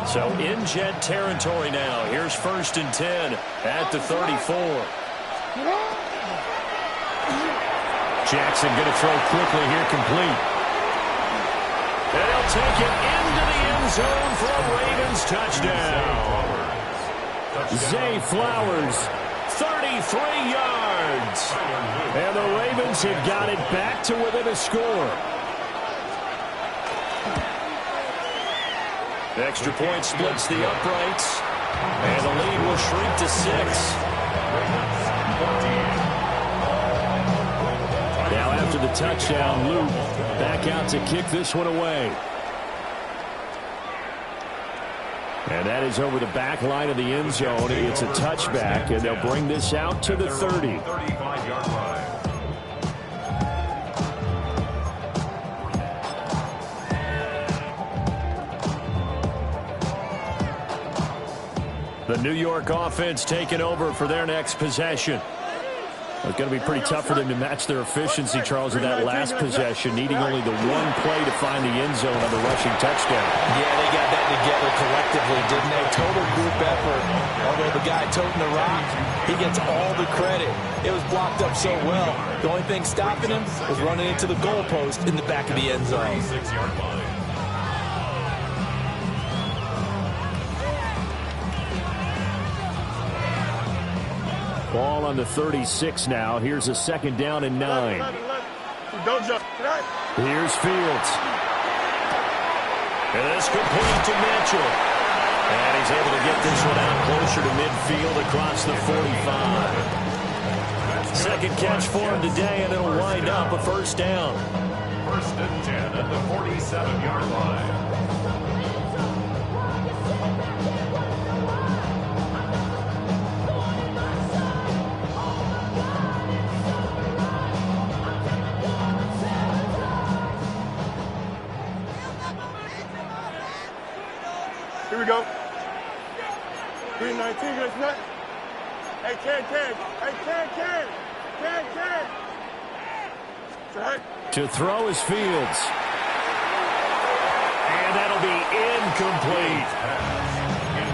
So in Jet territory now. Here's 1st and 10 at the 34. Jackson going to throw quickly here, complete. And he'll take it into the end zone for a Ravens touchdown. Zay Flowers, 33 yards. And the Ravens have got it back to within a score. Extra point splits the uprights, and the lead will shrink to 6. Now after the touchdown, Luke back out to kick this one away. And that is over the back line of the end zone. It's a touchback, and they'll bring this out to the 30. 35-yard line. The New York offense taking over for their next possession. It's going to be pretty tough for them to match their efficiency, Charles, in that last possession, needing only the one play to find the end zone on the rushing touchdown. Yeah, they got that together collectively, didn't they? Total group effort. Although the guy toting the rock, he gets all the credit. It was blocked up so well. The only thing stopping him was running into the goalpost in the back of the end zone. 26-yard line. Ball on the 36 now. Here's a 2nd down and 9. Don't jump. Here's Fields. And it's complete to Mitchell. And he's able to get this one out closer to midfield across the 45. 2nd catch for him today, and it'll wind up a 1st down. 1st and 10 at the 47-yard line. Here we go. 319, good snap. Hey, Ken. To throw is Fields. And that'll be incomplete.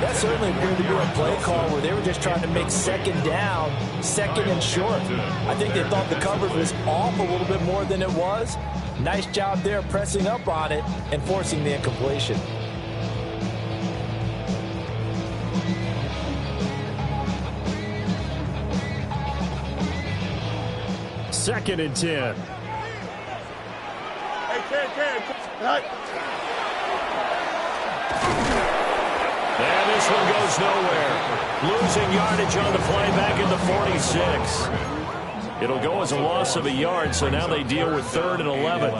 That certainly appeared to be a play call where they were just trying to make 2nd down, 2nd and short. I think they thought the coverage was off a little bit more than it was. Nice job there pressing up on it and forcing the incompletion. Second and 10. And this one goes nowhere. Losing yardage on the play back at the 46. It'll go as a loss of a yard, so now they deal with 3rd and 11.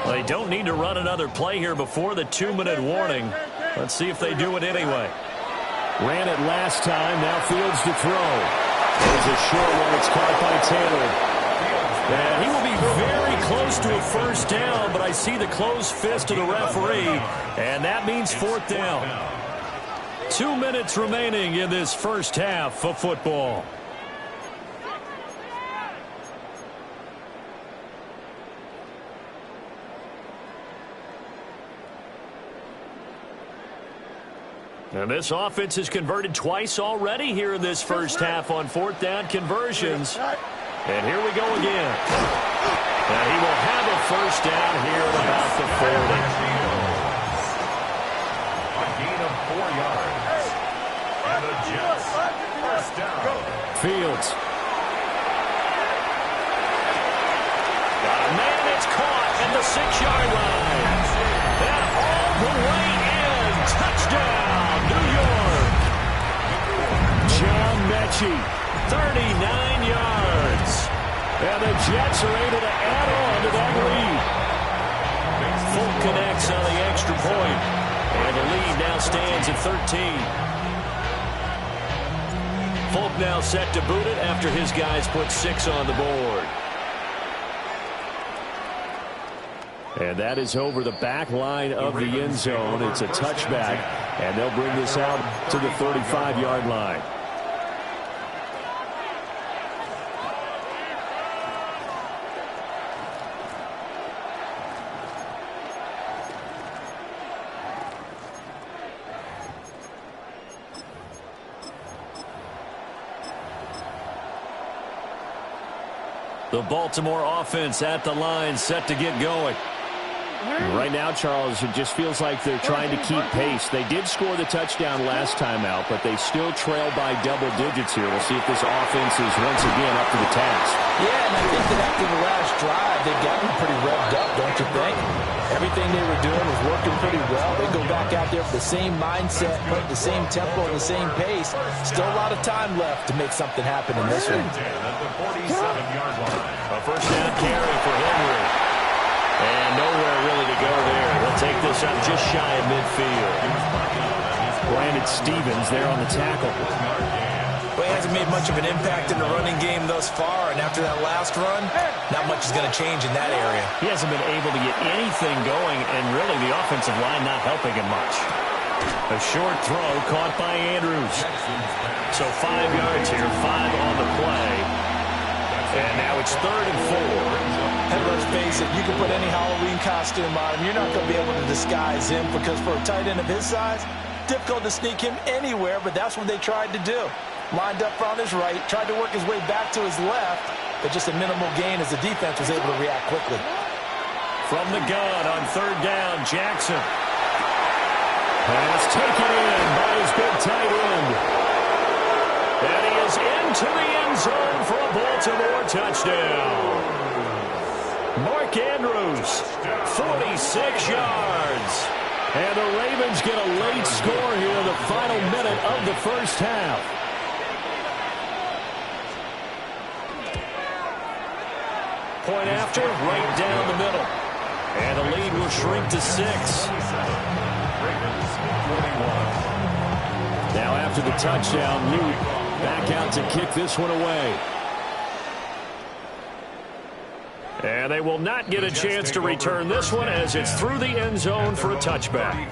Well, they don't need to run another play here before the 2-minute warning. Let's see if they do it anyway. Ran it last time. Now Fields to throw. There's a short one. It's caught by Taylor. And he will be very close to a first down, but I see the closed fist of the referee, and that means 4th down. 2 minutes remaining in this first half of football. And this offense has converted twice already here in this first half on 4th down conversions. And here we go again. And he will have a first down here at about the 40. A gain of 4 yards. And the Jets first down. Fields. Got a man, it's caught at the 6-yard line. And all the way in. Touchdown, New York. John Mechie, 39 yards. And the Jets are able to add on to that lead. Folk connects on the extra point. And the lead now stands at 13. Folk now set to boot it after his guys put 6 on the board. And that is over the back line of the end zone. It's a touchback, and they'll bring this out to the 35-yard line. The Baltimore offense at the line, set to get going. Right now, Charles, it just feels like they're trying to keep pace. They did score the touchdown last time out, but they still trail by double digits here. We'll see if this offense is once again up to the task. Yeah, and I think that after the last drive, they've gotten pretty revved up, don't you think? Everything they were doing was working pretty well. They go back out there for the same mindset, put the same tempo and the same pace. Still a lot of time left to make something happen in this one. At the 47-yard line. A first down carry for Henry. And nowhere really to go there. They'll take this up just shy of midfield. Brandon Stevens there on the tackle. Well, he hasn't made much of an impact in the running game thus far, and after that last run, not much is going to change in that area. He hasn't been able to get anything going, and really the offensive line not helping him much. A short throw caught by Andrews. So 5 yards here, 5 on the play. And now it's 3rd and 4. And let's face it, you can put any Halloween costume on him. You're not going to be able to disguise him because for a tight end of his size, difficult to sneak him anywhere, but that's what they tried to do. Lined up on his right, tried to work his way back to his left, but just a minimal gain as the defense was able to react quickly. From the gun on 3rd down, Jackson. Pass taken in by his big tight end. And he is into the end zone for a Baltimore touchdown. Mark Andrews, 46 yards. And the Ravens get a late score here in the final minute of the first half. Point after, right down the middle. And the lead will shrink to 6. Now after the touchdown, Luke back out to kick this one away. And they will not get a chance to return this one as it's through the end zone for a touchback.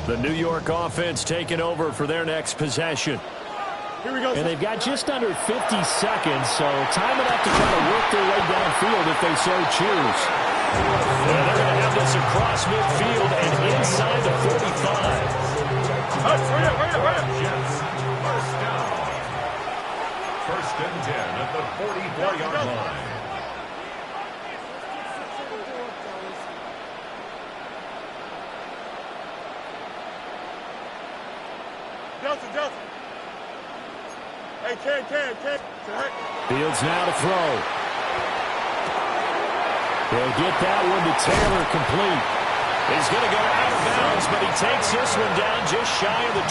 The New York offense taking over for their next possession. And they've got just under 50 seconds, so time enough to try to work their way downfield if they so choose. And they're going to have this across midfield and inside the 45. First down. First and 10 at the 44-yard line. Delta. Hey, Ken. Fields now to throw. They'll get that one to Taylor complete. He's going to go out of bounds, but he takes this one down just shy of the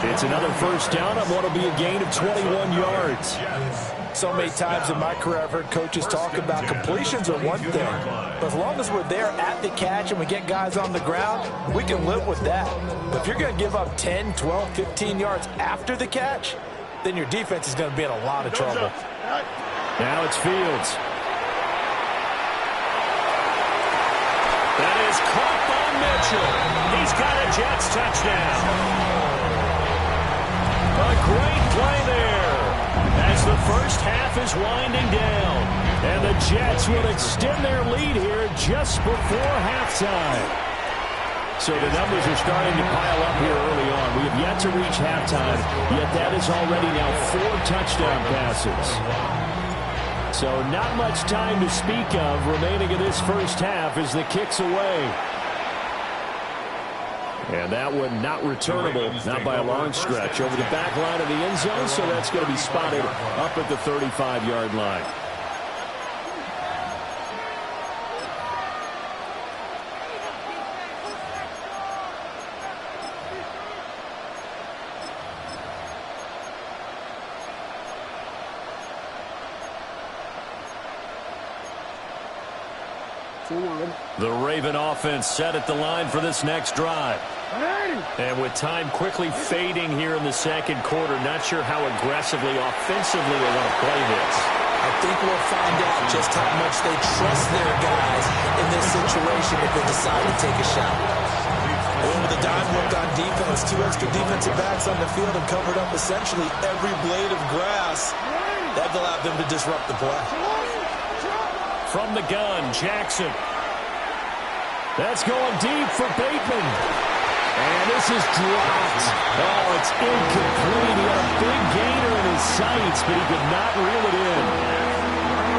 20. It's another first down on what will be a gain of 21 yards. So many times in my career I've heard coaches talk about completions are one thing, but as long as we're there at the catch and we get guys on the ground, we can live with that. But if you're going to give up 10, 12, 15 yards after the catch, then your defense is going to be in a lot of trouble. Now it's Fields. That is caught by Mitchell. He's got a Jets touchdown. A great play there as the first half is winding down. And the Jets will extend their lead here just before halftime. So the numbers are starting to pile up here early on. We have yet to reach halftime, yet that is already now 4 touchdown passes. So not much time to speak of remaining in this first half as the kick's away. And that one not returnable, not by a long stretch, over the back line of the end zone, so that's going to be spotted up at the 35-yard line. The Raven offense set at the line for this next drive. And with time quickly fading here in the second quarter, not sure how aggressively, offensively they want to play this. I think we'll find out just how much they trust their guys in this situation if they decide to take a shot. And with the dime look on defense, 2 extra defensive backs on the field and covered up essentially every blade of grass, that allowed them to disrupt the play. From the gun, Jackson. That's going deep for Bateman. And this is dropped. Oh, it's incomplete. He had a big gainer in his sights, but he could not reel it in.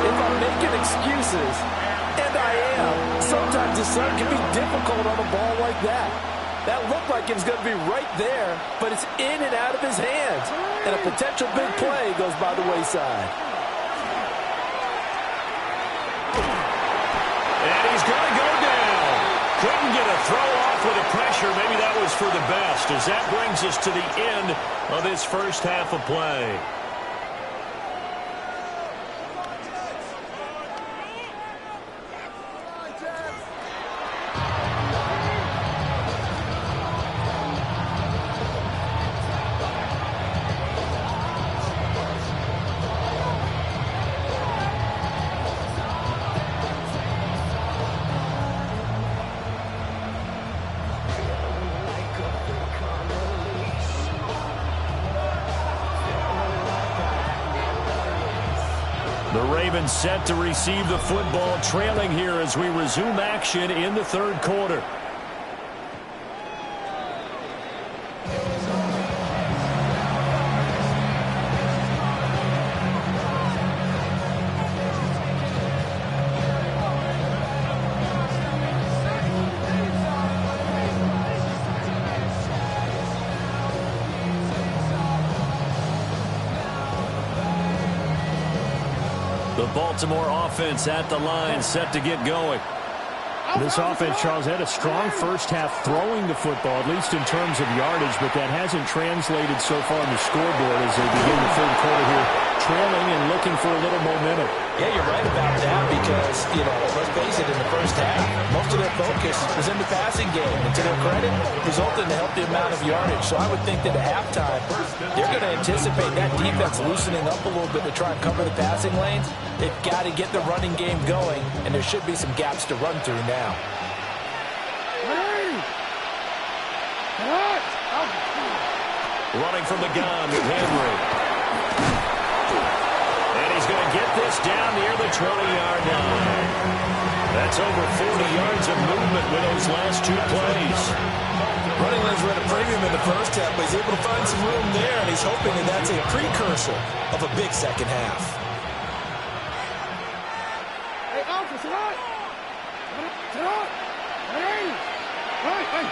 If I'm making excuses, and I am, sometimes the sun can be difficult on a ball like that. That looked like it was going to be right there, but it's in and out of his hands. And a potential big play goes by the wayside. And he's going to go down. Couldn't get a throw off with the pressure. Maybe that was for the best, as that brings us to the end of this first half of play. Set to receive the football, trailing here as we resume action in the third quarter. Baltimore offense at the line, set to get going. This offense, Charles, had a strong first half throwing the football, at least in terms of yardage, but that hasn't translated so far on the scoreboard as they begin the third quarter here, trailing and looking for a little momentum. Yeah, you're right about that because, let's face it, in the first half, most of their focus was in the passing game. And to their credit, resulted in a healthy amount of yardage. So I would think that at halftime, they're going to anticipate that defense loosening up a little bit to try and cover the passing lanes. They've got to get the running game going, and there should be some gaps to run through now. Running from the gun with Henry. And he's going to get this down near the 20-yard line. That's over 40 yards of movement with those last 2 plays. Running lanes were at a premium in the first half, but he's able to find some room there, and he's hoping that that's a precursor of a big second half. Hey, Alpha, sit on! Sit on! Hey! Hey!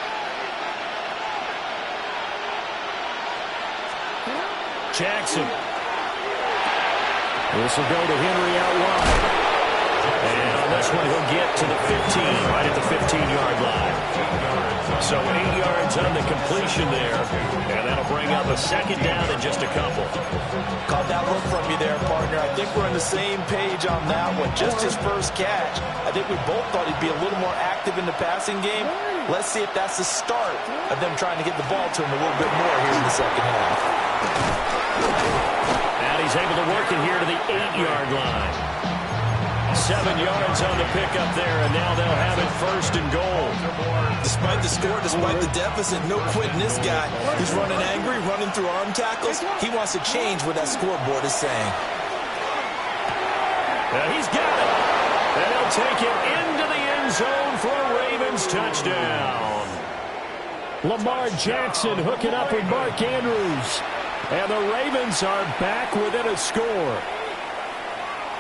Jackson. This will go to Henry out wide. And on this one, he'll get to the 15, right at the 15-yard line. So 8 yards on the completion there, and that'll bring up a second down in just a couple. Caught that look from you there, partner. I think we're on the same page on that one. Just his first catch. I think we both thought he'd be a little more active in the passing game. Let's see if that's the start of them trying to get the ball to him a little bit more here in the second half. And he's able to work it here to the 8-yard line. 7 yards on the pickup there, and now they'll have it first and goal. Despite the score, despite the deficit, no quitting this guy. He's running angry, running through arm tackles. He wants to change what that scoreboard is saying. He's got it. And he'll take it into the end zone for a Ravens touchdown. Lamar Jackson hooking up with Mark Andrews. And the Ravens are back within a score.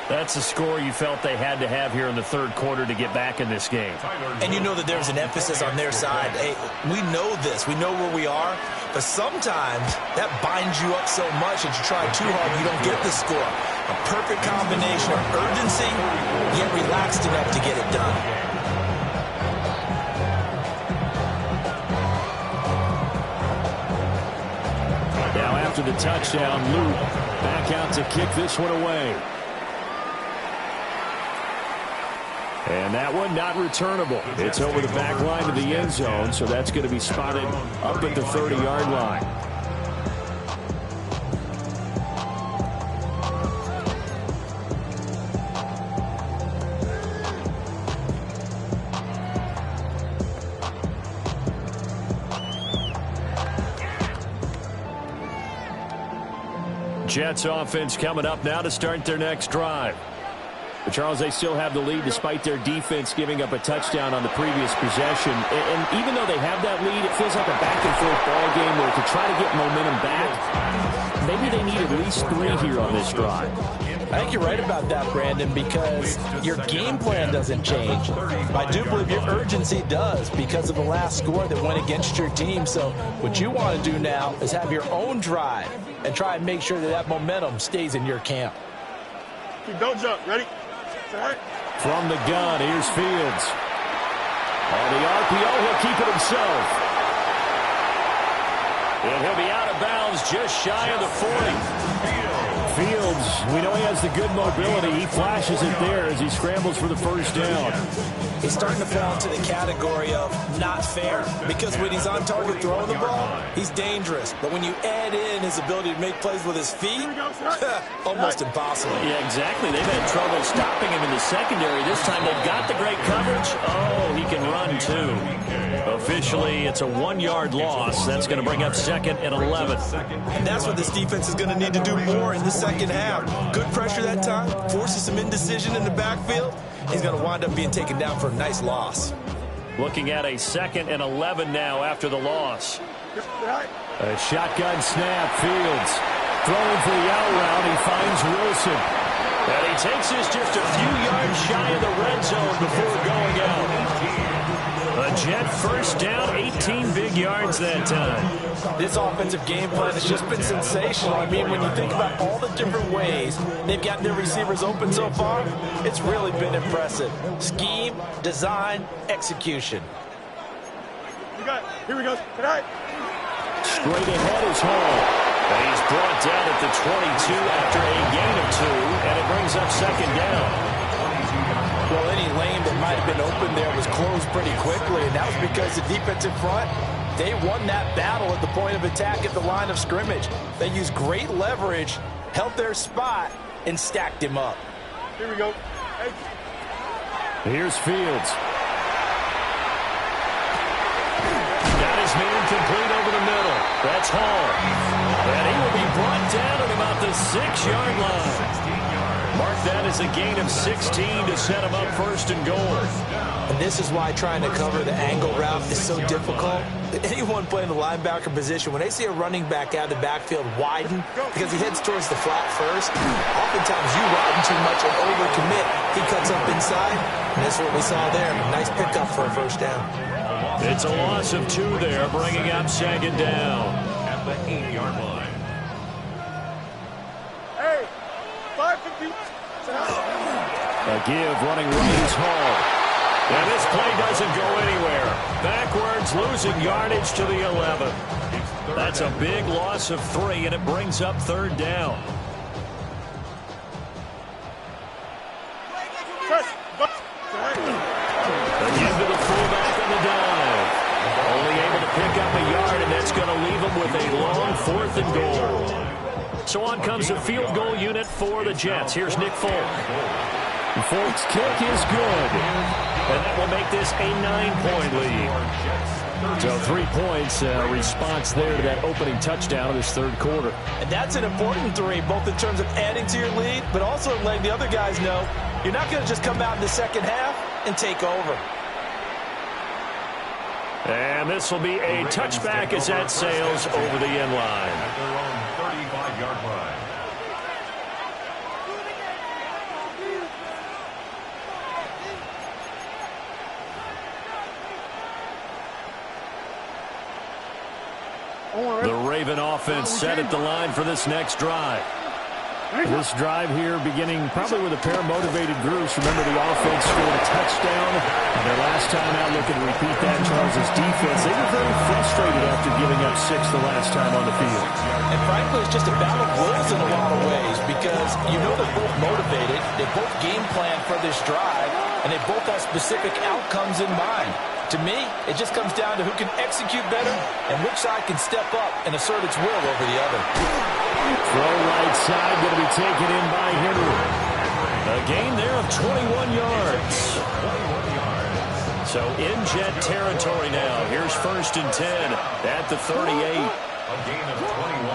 That's the score you felt they had to have here in the third quarter to get back in this game. And you know that there's an emphasis on their side. Hey, we know this. We know where we are. But sometimes that binds you up so much that you try too hard, you don't get the score. A perfect combination of urgency, yet relaxed enough to get it done. Now after the touchdown, Luke back out to kick this one away. And that one not returnable. It's over the back line of the end zone, so that's going to be spotted up at the 30-yard line. Jets offense coming up now to start their next drive. But Charles, they still have the lead despite their defense giving up a touchdown on the previous possession. And even though they have that lead, it feels like a back-and-forth ball game where to try to get momentum back, maybe they need at least 3 here on this drive. I think you're right about that, Brandon, because your game plan doesn't change. I do believe your urgency does because of the last score that went against your team. So what you want to do now is have your own drive and try and make sure that that momentum stays in your camp. Don't jump. Ready? From the gun, here's Fields. On the RPO, he'll keep it himself. And he'll be out of bounds just shy of the 40. Fields, we know he has the good mobility. He flashes it there as he scrambles for the first down. He's starting to fall into the category of not fair because when he's on target throwing the ball, he's dangerous. But when you add in his ability to make plays with his feet, almost impossible. Yeah, exactly. They've had trouble stopping him in the secondary. This time they've got the great coverage. Oh, he can run too. Officially, it's a 1-yard loss. That's going to bring up 2nd and 11. And that's what this defense is going to need to do more in the second half. Good pressure that time, forces some indecision in the backfield. He's going to wind up being taken down for a nice loss. Looking at a 2nd and 11 now after the loss. A shotgun snap, Fields. Throwing for the out route, he finds Wilson. And he takes this just a few yards shy of the red zone before going out. A Jet first down, 18 big yards that time. This offensive game plan has just been sensational. I mean, when you think about all the different ways they've gotten their receivers open so far, it's really been impressive. Scheme, design, execution. You got it. Here we go. Tonight. Straight ahead is Hall. And he's brought down at the 22 after a gain of 2, and it brings up 2nd down. Well, any lane that might have been open there was closed pretty quickly, and that was because the defensive front, they won that battle at the point of attack at the line of scrimmage. They used great leverage, held their spot, and stacked him up. Here we go. Hey. Here's Fields. Got his man complete over the middle. That's Hall. And he will be brought down at about the 6-yard line. Mark that as a gain of 16 to set him up first and goal. And this is why trying to cover the angle route is so difficult. Anyone playing the linebacker position, when they see a running back out of the backfield widen because he heads towards the flat first, oftentimes you widen too much and overcommit. He cuts up inside, and that's what we saw there. Nice pickup for a first down. It's a loss of 2 there, bringing up second down. At the 8-yard line. Hey, 550. A give running right is Hall. And this play doesn't go anywhere. Backwards, losing yardage to the 11. That's a big loss of 3, and it brings up third down. Again to the fullback on the dive. Only able to pick up a yard, and that's going to leave him with a long 4th and goal. So on comes the field goal unit for the Jets. Here's Nick Folk. Folk's kick is good, and that will make this a 9-point lead. So 3 points, response there to that opening touchdown of this third quarter. And that's an important 3, both in terms of adding to your lead, but also letting the other guys know you're not going to just come out in the second half and take over. And this will be a touchback as that sails over the end line. At their own 35-yard line. The Raven offense set at the line for this next drive. This drive here beginning probably with a pair of motivated groups. Remember, the offense scored a touchdown. And their last time out, looking to repeat that, Charles' defense. They were very frustrated after giving up 6 the last time on the field. And frankly, it's just a battle of wills in a lot of ways because you know they're both motivated. They both game plan for this drive, and they both have specific outcomes in mind. To me, it just comes down to who can execute better and which side can step up and assert its will over the other. Throw right side, going to be taken in by Henry. A gain there of 21 yards. So in Jet territory now. Here's 1st and 10 at the 38.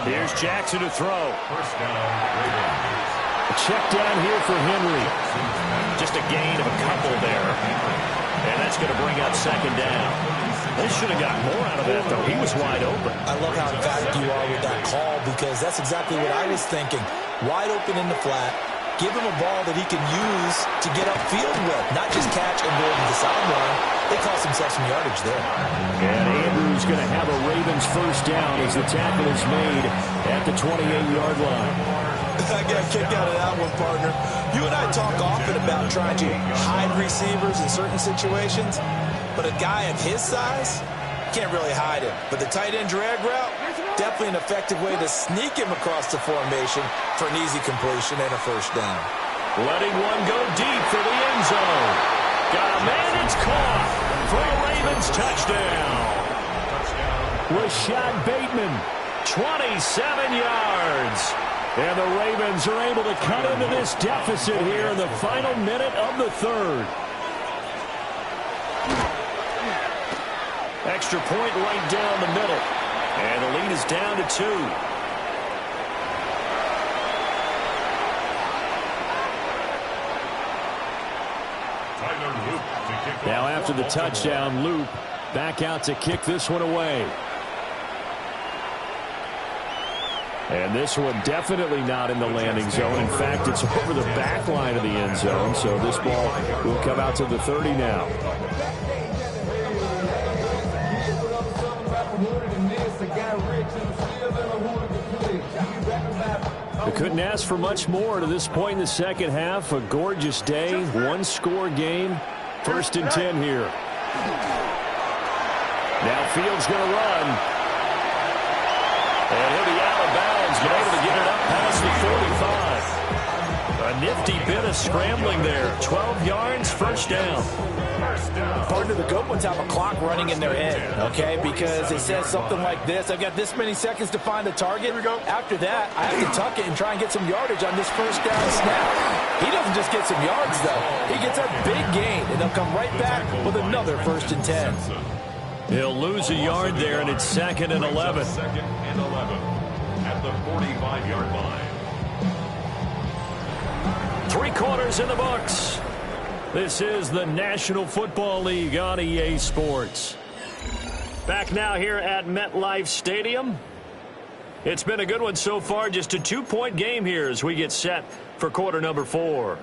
Here's Jackson to throw. First down, Ravens. A check down here for Henry. Just a gain of a couple there. And that's going to bring up second down. They should have gotten more out of that, though. He was wide open. I love how emphatic you are with that call because that's exactly what I was thinking. Wide open in the flat. Give him a ball that he can use to get upfield with, not just catch and go to the sideline. They cost themselves some yardage there. And Andrews going to have a Ravens first down as the tackle is made at the 28-yard line. I got a kick out of that one, partner. You and I talk often about trying to hide receivers in certain situations, but a guy of his size can't really hide him. But the tight end drag route, definitely an effective way to sneak him across the formation for an easy completion and a first down. Letting one go deep for the end zone. Got a man, it's caught for a Ravens touchdown. Rashad Bateman, 27 yards. And the Ravens are able to cut into this deficit here in the final minute of the third. Extra point right down the middle. And the lead is down to 2. Now after the touchdown, Loop back out to kick this one away. And this one definitely not in the landing zone. In fact, it's over the back line of the end zone. So this ball will come out to the 30 now. We couldn't ask for much more to this point in the second half. A gorgeous day, one-score game. 1st and 10 here. Now Fields going to run. And he'll be out of bounds, but able to get it up past the 45. A nifty bit of scrambling there. 12 yards, first down. Partner, the good ones have a clock running in their head, okay? Because it says something like this. I've got this many seconds to find the target. After that, I have to tuck it and try and get some yardage on this first down snap. He doesn't just get some yards, though. He gets a big gain, and they'll come right back with another 1st and 10. He'll lose a yard there, and it's 2nd and 11. 2nd and 11 at the 45-yard line. 3 quarters in the books. This is the National Football League on EA Sports. Back now here at MetLife Stadium. It's been a good one so far. Just a 2-point game here as we get set for quarter number 4.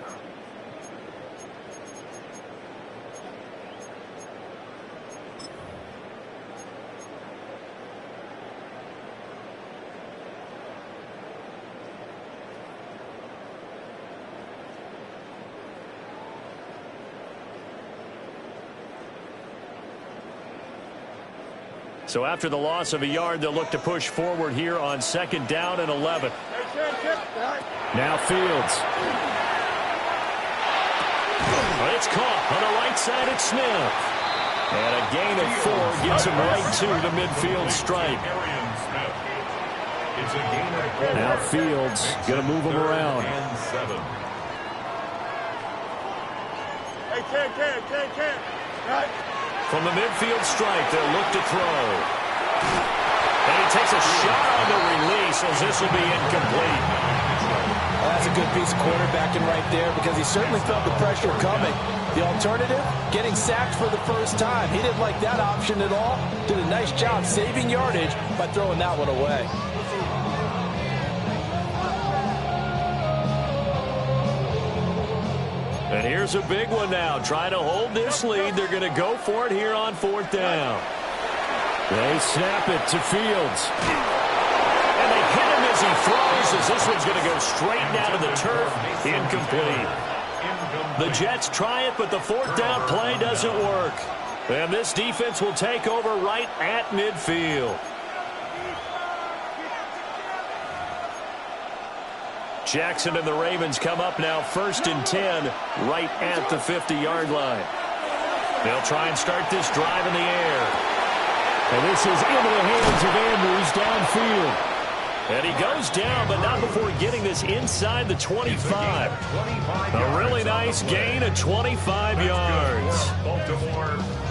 So after the loss of a yard, they'll look to push forward here on 2nd down and 11. Now Fields. It's caught on the right side at Smith. And a gain of 4 gets him right to the midfield stripe. Now Fields going to move him around. From the midfield stripe, they'll look to throw. And he takes a shot on the release as this will be incomplete. Well, that's a good piece of quarterbacking right there because he certainly felt the pressure coming. The alternative, getting sacked for the first time. He didn't like that option at all. Did a nice job saving yardage by throwing that one away. And here's a big one now. Trying to hold this lead. They're going to go for it here on 4th down. They snap it to Fields. And they hit him as he throws, as this one's going to go straight down to the turf. Incomplete. The Jets try it, but the 4th down play doesn't work. And this defense will take over right at midfield. Jackson and the Ravens come up now 1st and 10 right at the 50-yard line. They'll try and start this drive in the air. And this is into the hands of Andrews downfield. And he goes down, but not before getting this inside the 25. A really nice gain of 25 yards.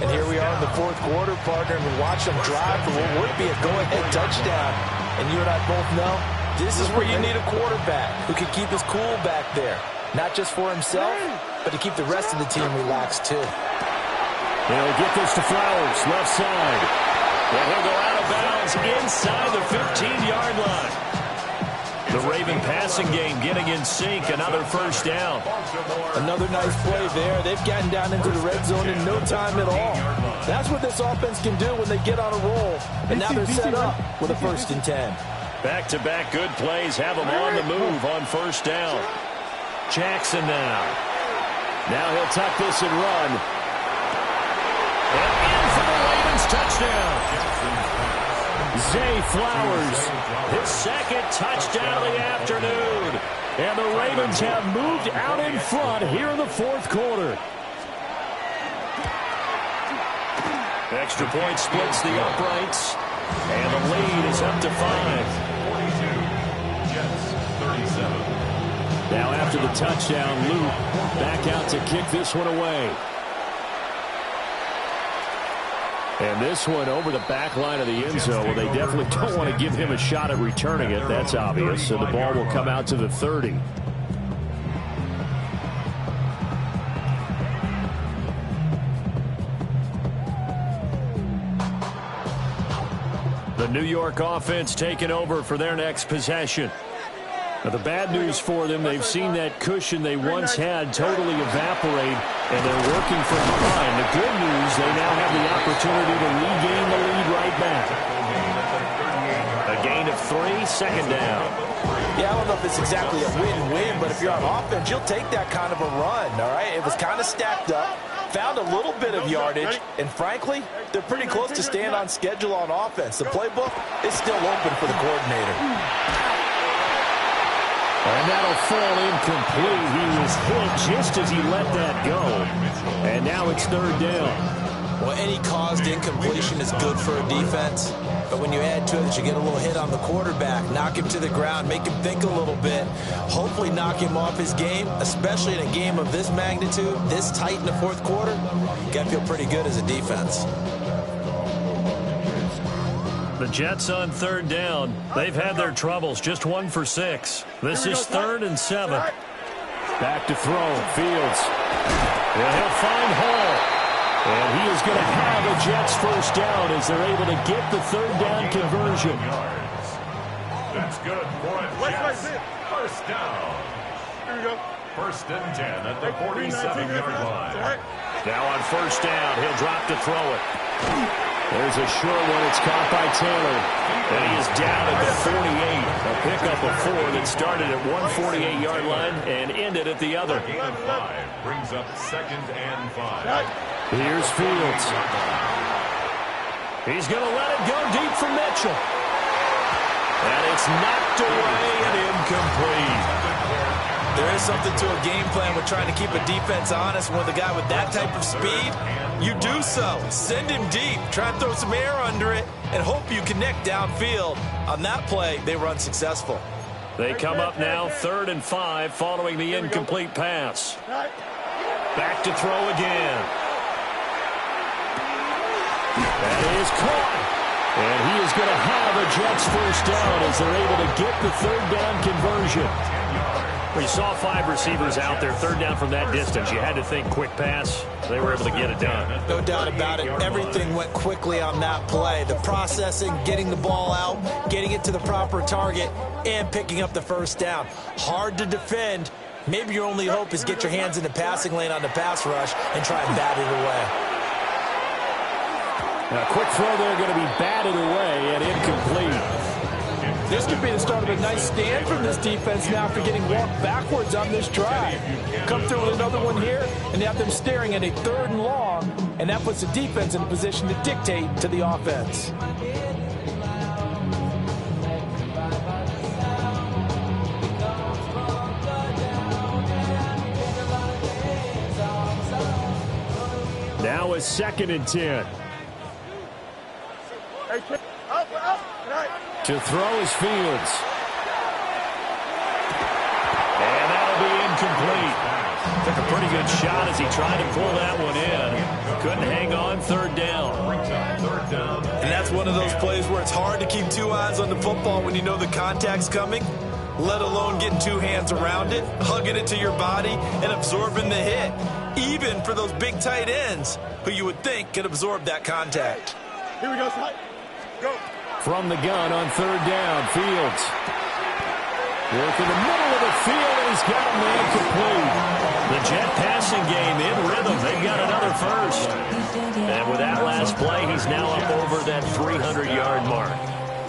And here we are in the 4th quarter, partner, and we watch them drive for what would be a go-ahead touchdown. And you and I both know this is where you need a quarterback who can keep his cool back there. Not just for himself, but to keep the rest of the team relaxed, too. They'll get this to Flowers, left side. And he'll go out of bounds inside the 15-yard line. The Raven passing game getting in sync. Another 1st down. Another nice play there. They've gotten down into the red zone in no time at all. That's what this offense can do when they get on a roll. And now they're set up with a 1st and 10. Back-to-back good plays have them on the move on 1st down. Jackson now. Now he'll tuck this and run. And in for the Ravens touchdown. Zay Flowers, his 2nd touchdown of the afternoon. And the Ravens have moved out in front here in the 4th quarter. Extra point splits the uprights. And the lead is up to 5. 42, Jets 37. Now after the touchdown, Luke back out to kick this one away. And this one over the back line of the end zone. Well, they definitely don't want to give him a shot at returning it. That's obvious. So the ball will come out to the 30. The New York offense taking over for their next possession. Now, the bad news for them, they've seen that cushion they once had totally evaporate, and they're working from behind. The good news, they now have the opportunity to regain the lead right back. A gain of 3, 2nd down. Yeah, I don't know if it's exactly a win-win, but if you're on offense, you'll take that kind of a run, all right? It was kind of stacked up, found a little bit of yardage, and frankly, they're pretty close to staying on schedule on offense. The playbook is still open for the coordinator. And that'll fall incomplete. He was hit just as he let that go. And now it's 3rd down. Well, any caused incompletion is good for a defense. But when you add to it that you get a little hit on the quarterback, knock him to the ground, make him think a little bit, hopefully knock him off his game, especially in a game of this magnitude, this tight in the 4th quarter, you got to feel pretty good as a defense. The Jets on third down. They've had their troubles. Just 1 for 6. This is 3rd and 7. Back to throw. Fields. And he'll find Hall. And he is going to have a Jets first down as they're able to get the 3rd down conversion. That's good for a Jets first down. Here we go. 1st and 10 at the 47-yard line. Now on first down, he'll drop to throw it. There's a short one. It's caught by Taylor. And he is down at the 48. A pickup of 4 that started at 148-yard line and ended at the other. Gain of 5 brings up 2nd and 5. Here's Fields. He's going to let it go deep for Mitchell. And it's knocked away and incomplete. There is something to a game plan with trying to keep a defense honest. With a guy with that type of speed, you do so. Send him deep. Try and throw some air under it and hope you connect downfield. On that play, they were unsuccessful. They come up now 3rd and 5 following the incomplete pass. Back to throw again. That is caught. And he is going to have a Jets first down as they're able to get the 3rd down conversion. We saw 5 receivers out there, 3rd down from that distance. You had to think quick pass. They were able to get it done. No doubt about it. Everything went quickly on that play. The processing, getting the ball out, getting it to the proper target, and picking up the first down. Hard to defend. Maybe your only hope is get your hands in the passing lane on the pass rush and try and bat it away. A quick throw there going to be batted away and incomplete. This could be the start of a nice stand from this defense now after getting walked backwards on this drive. Come through with another one here, and you have them staring at a 3rd and long, and that puts the defense in a position to dictate to the offense. Now a 2nd and 10. To throw is Fields. And that'll be incomplete. Took a pretty good shot as he tried to pull that one in. Couldn't hang on 3rd down. And that's one of those plays where it's hard to keep 2 eyes on the football when you know the contact's coming, let alone getting 2 hands around it, hugging it to your body, and absorbing the hit. Even for those big tight ends who you would think could absorb that contact. Here we go, Slide. Go. From the gun on 3rd down, Fields. Work in the middle of the field, and he's got a man complete. The Jet passing game in rhythm. They've got another first. And with that last play, he's now up over that 300-yard mark.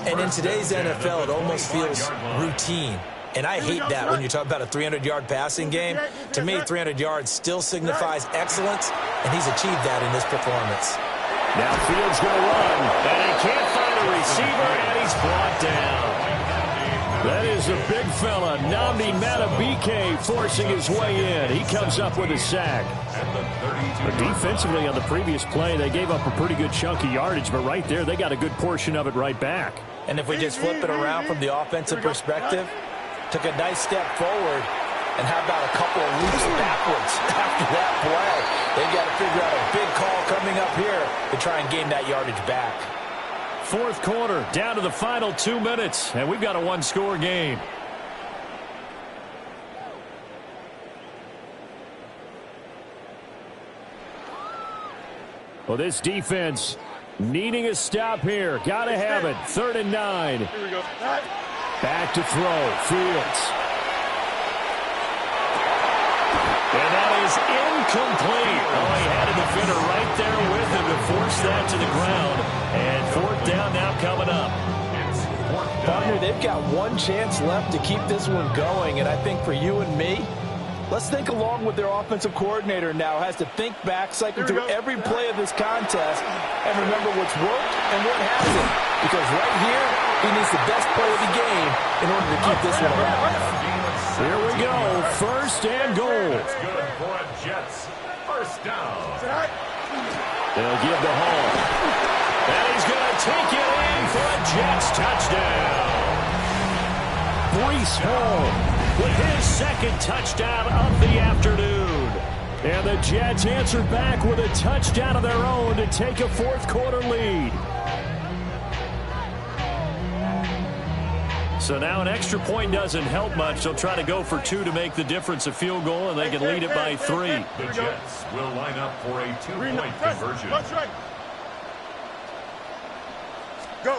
And in today's NFL, it almost feels routine. And I hate that when you talk about a 300-yard passing game. To me, 300 yards still signifies excellence, and he's achieved that in this performance. Now Fields going to run, and he can't find a receiver, and he's brought down. That is a big fella, Nnamdi Madubuike, forcing his way in. He comes up with a sack. But defensively on the previous play, they gave up a pretty good chunk of yardage, but right there, they got a good portion of it right back. And if we just flip it around from the offensive perspective, took a nice step forward, and how about a couple of leaps backwards after that play? They've got to figure out a big call coming up here to try and gain that yardage back. 4th quarter, down to the final 2 minutes, and we've got a 1-score game. Well, this defense needing a stop here. Got to have it. 3rd and 9. Here we go. Back to throw. Fields. And that is incomplete. Oh, he had a defender right there with him to force that to the ground. And 4th down now coming up. Partner, they've got 1 chance left to keep this one going. And I think for you and me, let's think along with their offensive coordinator now. Has to think back, cycle through every play of this contest, and remember what's worked and what hasn't. Because right here, he needs the best play of the game in order to keep this one alive. Here we go. 1st and goal. That's good for a Jets first down. They'll give the Hall. And he's going to take it in for a Jets touchdown. Breece Hall with his 2nd touchdown of the afternoon. And the Jets answered back with a touchdown of their own to take a 4th quarter lead. So now an extra point doesn't help much. They'll try to go for 2 to make the difference a field goal, and they can lead it by 3. The Jets will line up for a 2-point conversion. Go.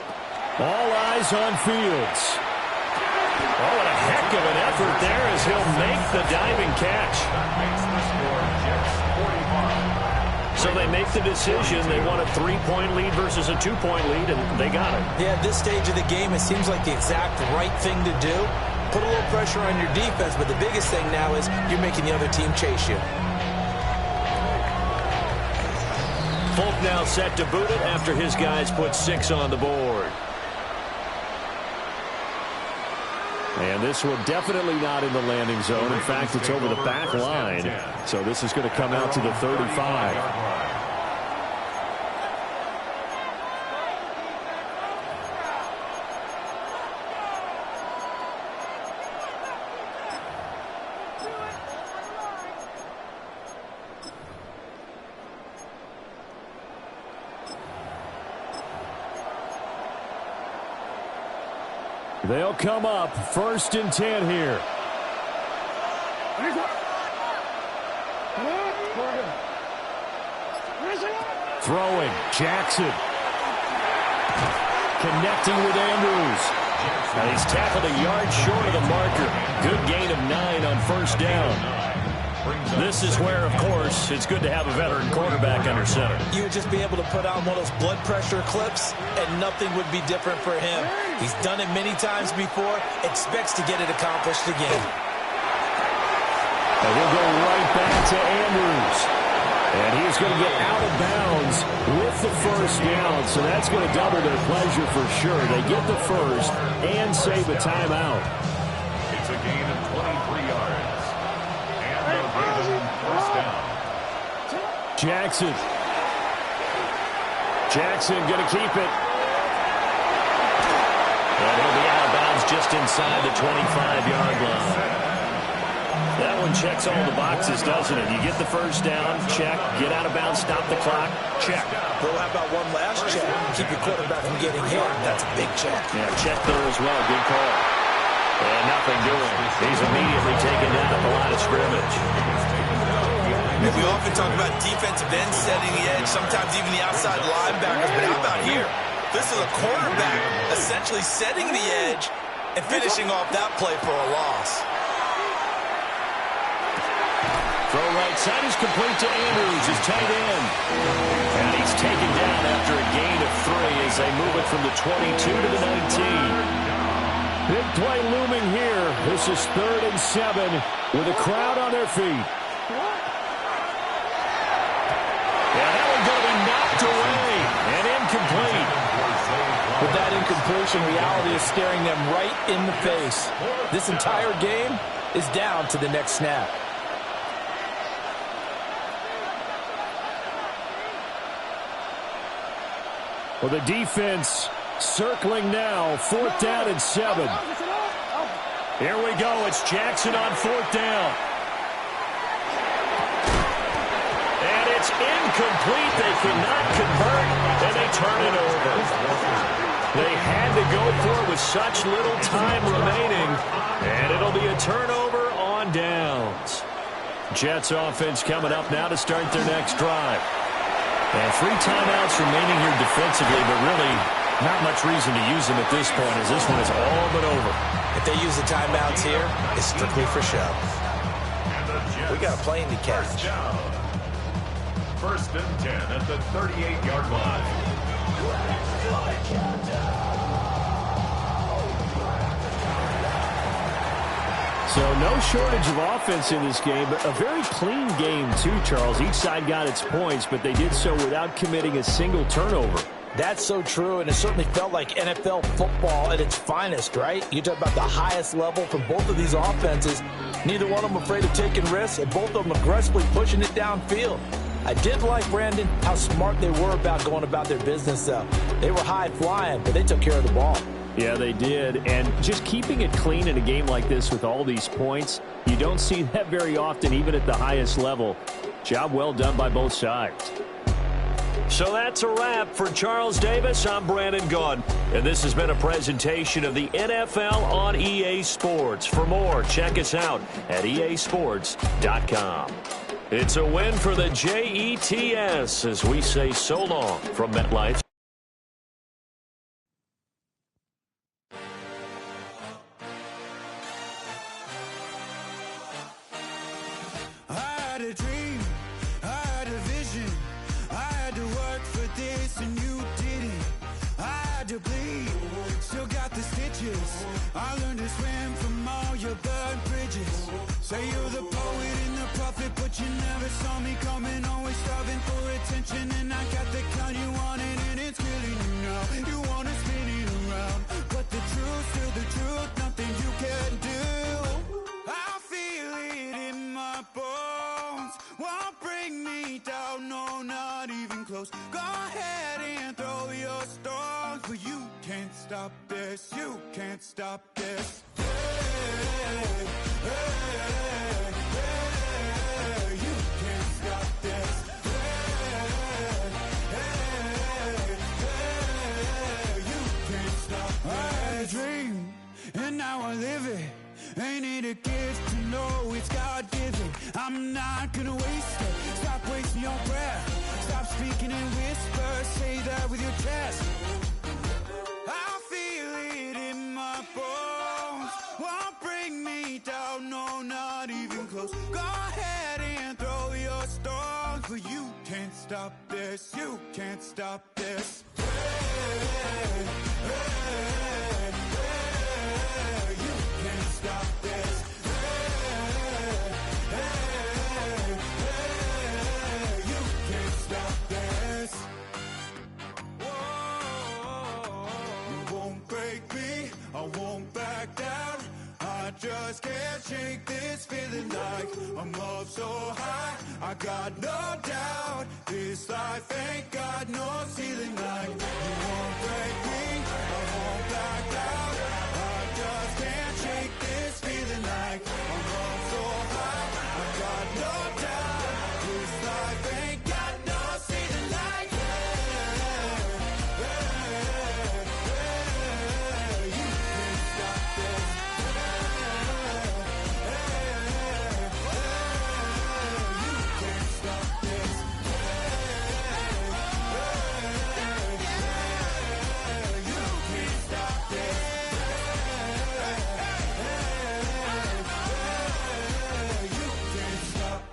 All eyes on Fields. Oh, what a heck of an effort there as he'll make the diving catch. That makes the score Jets 45. So they make the decision. They want a 3-point lead versus a 2-point lead, and they got it. Yeah, at this stage of the game, it seems like the exact right thing to do. Put a little pressure on your defense, but the biggest thing now is you're making the other team chase you. Folk now set to boot it after his guys put 6 on the board. And this will definitely not in the landing zone. In fact, it's over the back line. So this is going to come out to the 35. They'll come up 1st and 10 here. Throwing, Jackson. Connecting with Andrews. And he's tackled a yard short of the marker. Good gain of 9 on 1st down. This is where, of course, it's good to have a veteran quarterback under center. You would just be able to put on one of those blood pressure clips, and nothing would be different for him. He's done it many times before, expects to get it accomplished again. And he'll go right back to Andrews. And he's going to get out of bounds with the 1st down, so that's going to double their pleasure for sure. They get the 1st and save a timeout. It's a gain of 23 yards. And the Raven 1st down. Jackson. Jackson going to keep it. And he'll be out of bounds just inside the 25-yard line. That one checks all the boxes, doesn't it? You get the 1st down, check. Get out of bounds, stop the clock, check. Well, how about one last check? Keep your quarterback from getting hit. That's a big check. Yeah, check there as well. Good call. And nothing doing. He's immediately taken down at the line of scrimmage. And we often talk about defensive ends setting the edge, sometimes even the outside linebackers. But how about here? This is a cornerback essentially setting the edge and finishing off that play for a loss. Throw right side is complete to Andrews, his tight end. And he's taken down after a gain of 3 as they move it from the 22 to the 19. Big play looming here. This is 3rd and 7 with a crowd on their feet. And that one's going to be knocked away and incomplete. With that incompletion, reality is staring them right in the face. This entire game is down to the next snap. Well, the defense circling now. 4th down and 7. Here we go. It's Jackson on 4th down. And it's incomplete. They cannot convert, and they turn it over. They had to go for it with such little time remaining, and it'll be a turnover on downs. Jets offense coming up now to start their next drive. And 3 timeouts remaining here defensively, but really not much reason to use them at this point as this one is all but over. If they use the timeouts here, it's strictly for show. We got a plane to catch. 1st and 10 at the 38-yard line. So no shortage of offense in this game, but a very clean game too, Charles. Each side got its points, but they did so without committing a single turnover. That's so true, and it certainly felt like NFL football at its finest, right? You talk about the highest level from both of these offenses. Neither one of them afraid of taking risks, and both of them aggressively pushing it downfield. I did like, Brandon, how smart they were about going about their business, though. They were high-flying, but they took care of the ball. Yeah, they did. And just keeping it clean in a game like this with all these points, you don't see that very often, even at the highest level. Job well done by both sides. So that's a wrap. For Charles Davis, I'm Brandon Gaudin. And this has been a presentation of the NFL on EA Sports. For more, check us out at easports.com. It's a win for the Jets as we say so long from MetLife. I had a dream, I had a vision, I had to work for this and you didn't. I had to bleed, still got the stitches. I learned to swim from all your burned bridges. Say you're the poet and the prophet, but you never saw me coming. Always starving for attention, and I got the kind you wanted, and it's killing you now. You wanna spin it around, but the truth, still the truth, nothing you can do. I feel it in my bones, won't bring me down, no, not even close. Go ahead and throw your stones, but you can't stop this, you can't stop this. Hey, hey, hey, you can't stop this. Hey, hey, hey, you can't stop this. I had a dream, and now I live it. Ain't it a gift to know it's God-given? I'm not gonna waste it. Stop wasting your breath. Stop speaking in whispers. Say that with your chest. I feel it in my bones. Won't bring me down, no, not even close. Go ahead and throw your stones, but you can't stop this. You can't stop this. Hey, hey, hey, you can't stop this. Hey, hey, hey, you can't stop this. Whoa, you won't break me, I won't back down. I just can't shake this feeling like I'm up so high. I got no doubt this life ain't got no ceiling like. You won't break me, I won't back down. I just can't shake this feeling like I'm up so high. I got no doubt this life ain't got no ceiling like. Hey, hey, hey, you can't stop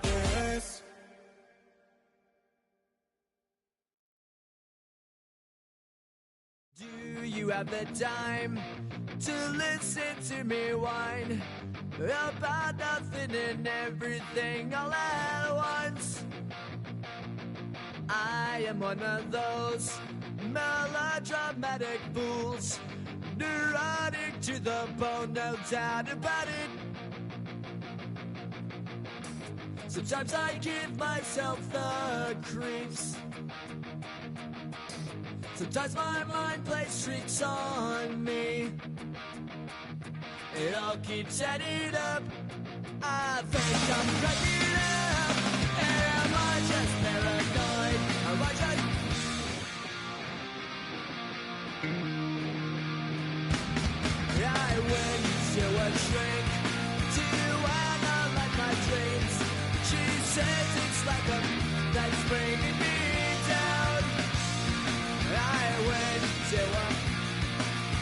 this. Do you have the time to listen to me whine about nothing and everything all at once? I am one of those melodramatic fools, neurotic to the bone, no doubt about it. Sometimes I give myself the creeps. Sometimes my mind plays tricks on me. It all keeps adding up. I think I'm cracking up. Am I just paranoid? Am I just... I went to a shrink to analyze my dreams. She says it's like a that's bringing me down. I went to a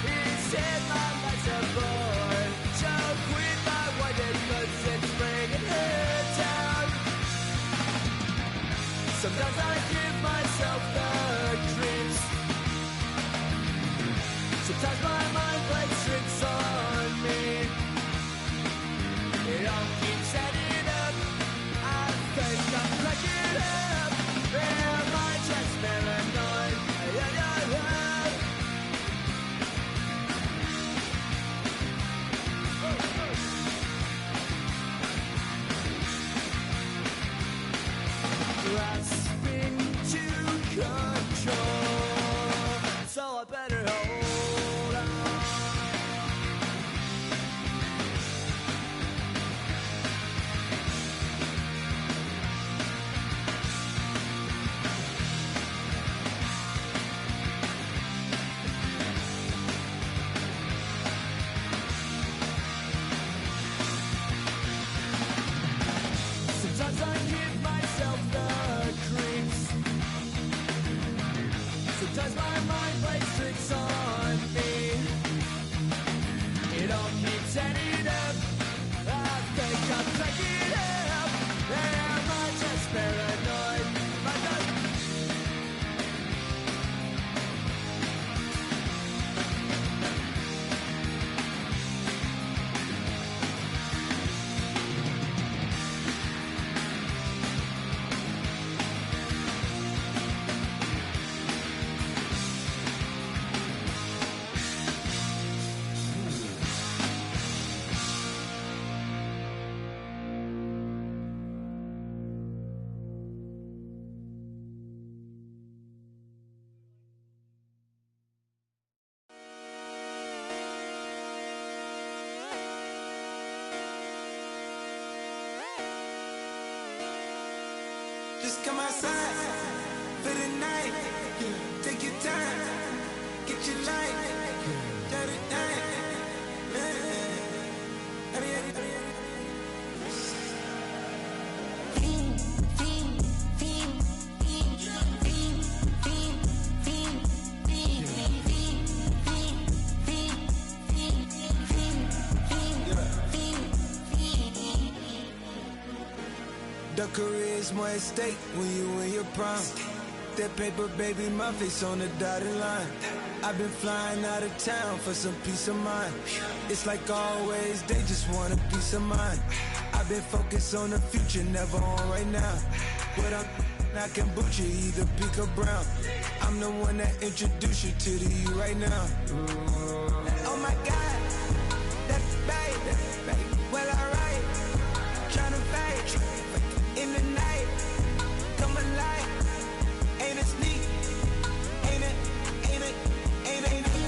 he said my life's a bore. Joke with my wife because it's bringing her down. Sometimes I give myself the creeps. Sometimes my mind plays tricks on me. It all keeps adding up. I think I'm cracking up. Am I just paranoid? Grasping to control, so I better hold on. Just come outside for the night. Take your time, get your light. Dirty night. The career's more at stake when you in your prime. That paper, baby, my face on the dotted line. I've been flying out of town for some peace of mind. It's like always, they just want a peace of mind. I've been focused on the future, never on right now. But I can boot you either pink or brown. I'm the one that introduced you to the you right now. Oh my God, that baby, well alright. Tryna fight in the night, come alive. Ain't it sneak? Ain't it? Ain't it? Ain't it? Ain't it?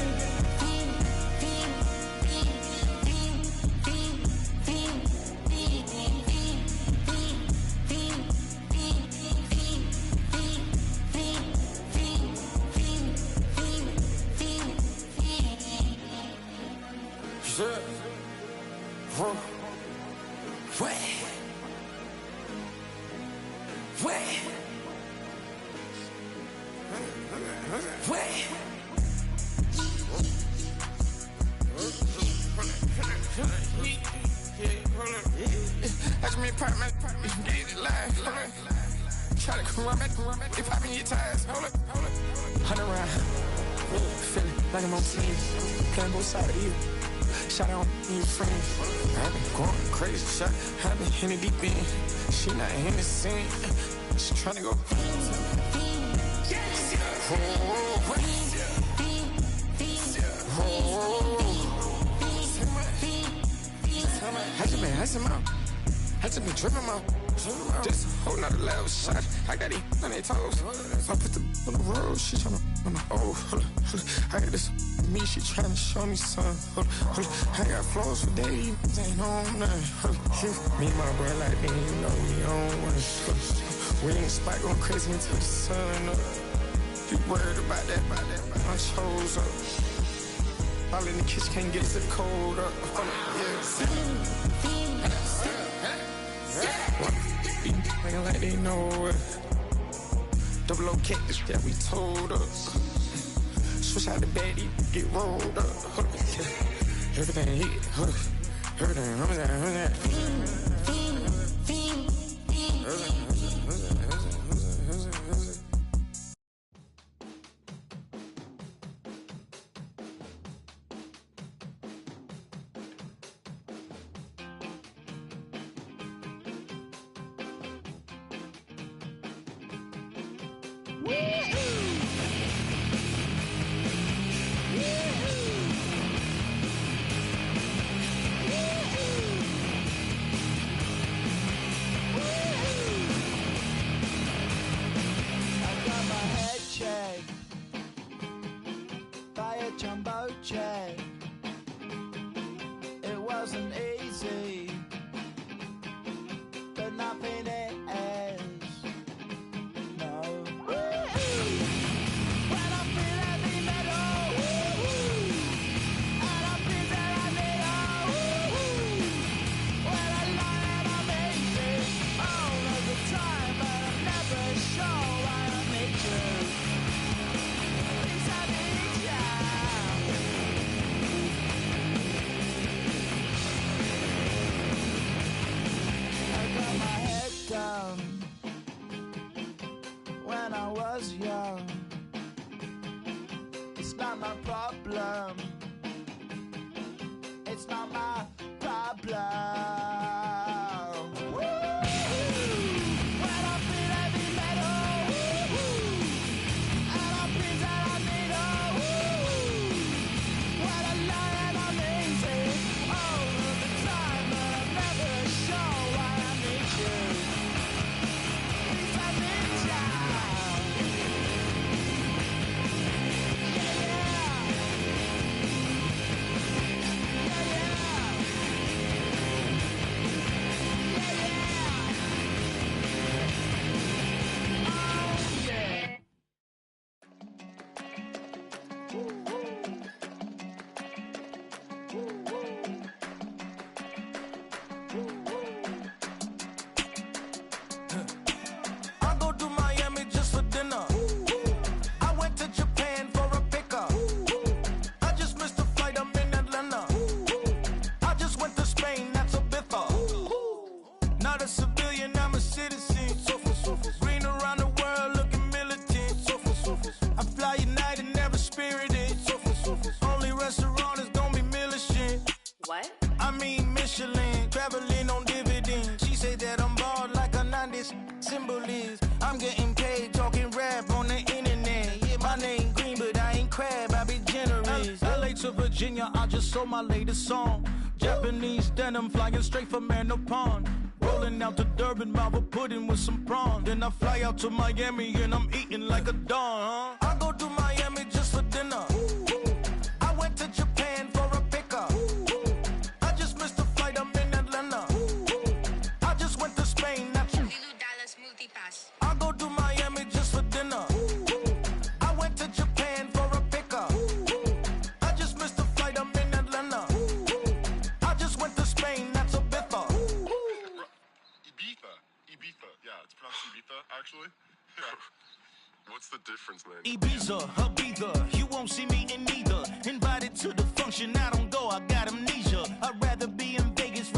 Watch me pop my get it live. Try to come run back, they popping your tires. Hold up. 100 round, feeling like I'm on team. Playing both sides of you. Shot on your friends. I've been going crazy. Shot, I've been hitting deep in. She not in the scene. She tryna go. I just been tripping out. Just holding out a loud shot. I got it on their toes. I put the on the road. She tryna, hold up. I got this me. She tryna show me something. Hold up. I got flows for days. Ain't on nothing. Me and my bro like, man, you know we on one. We in the spot going crazy until the sun up. You worried about that? My chose up. All in the kitchen can't get the cold up. Playing like they know it. Double O cactus that we told us. Switch out the baddie, get rolled up. Everything hit, everything, gambling on dividends. She said that I'm bald like a 90s symbol is. I'm getting paid talking rap on the internet. Yeah, my name green, but I ain't crab, I be generous. LA to Virginia, I just sold my latest song. Japanese denim flying straight from Manapon. Rolling out to Durban, Malva pudding with some prawn. Then I fly out to Miami and I'm eating like a don, huh? I go to Miami just for dinner. I went to Japan for a pickup. I just missed the flight, I'm in Atlanta. I just went to Spain, that's I go to Miami just for dinner. I went to Japan for a pickup. I just missed the flight, I'm in Atlanta. I just went to Spain, that's a biffa. Ibiza. Yeah, it's pronounced Ibiza, actually. Yeah. What's the difference, man? Ibiza, Ibiza, you won't see me in neither. Invited to the function, I don't go, I got amnesia. I'd rather be in Vegas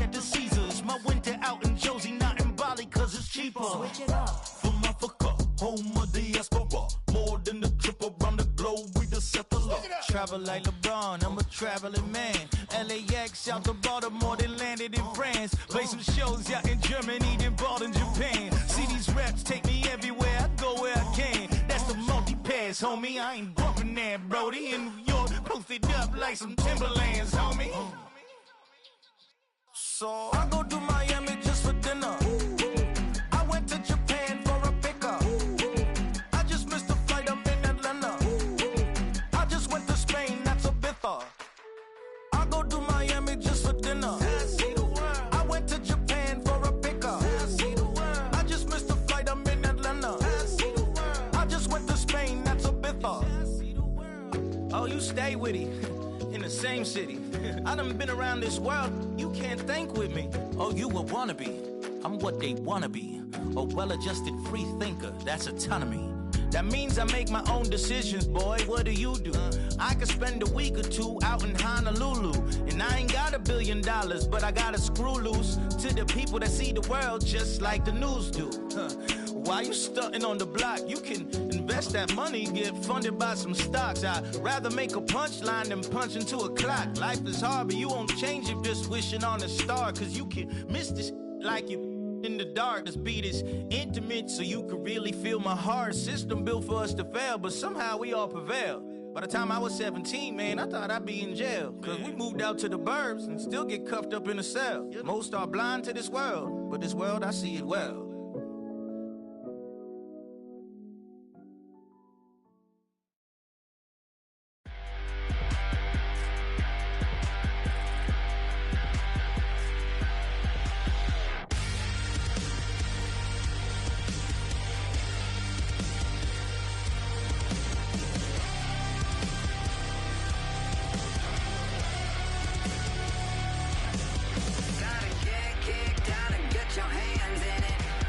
at the Caesars. My winter out in Josie, not in Bali, cause it's cheaper. Switch it up. From Africa, home of the diaspora. More than the trip around the globe, we the settler. Travel like LeBron, I'm a traveling man. LAX out to Baltimore, then landed in France. Play some shows out in Germany, then bought in Japan. See these raps take me everywhere, I go where I can. That's the multi-pass, homie, I ain't bumping that, brody. In New York, posted up like some Timberlands, homie. So I go to Miami just for dinner. I went to Japan for a pickup. I just missed the flight, I'm in Atlanta. I just went to Spain, that's a biffa. I go to Miami just for dinner. I went to Japan for a pickup. I just missed the flight, I'm in Atlanta. I just went to Spain, that's a biffa. Oh, you stay with it. In the same city. I done been around this world, you can't think with me. Oh, you a wannabe, I'm what they wanna be. A well-adjusted free thinker, that's autonomy. That means I make my own decisions, boy, what do you do? I could spend a week or two out in Honolulu. And I ain't got $1 billion, but I got a screw loose to the people that see the world just like the news do. While you stunting on the block, you can invest that money, get funded by some stocks. I'd rather make a punchline than punch into a clock. Life is hard, but you won't change it just wishing on a star. Cause you can miss this like you in the dark. This beat is intimate, so you can really feel my heart. System built for us to fail, but somehow we all prevail. By the time I was 17, man, I thought I'd be in jail. Cause we moved out to the burbs and still get cuffed up in a cell. Most are blind to this world, but this world, I see it well. Gotta get kicked out and get your hands in it.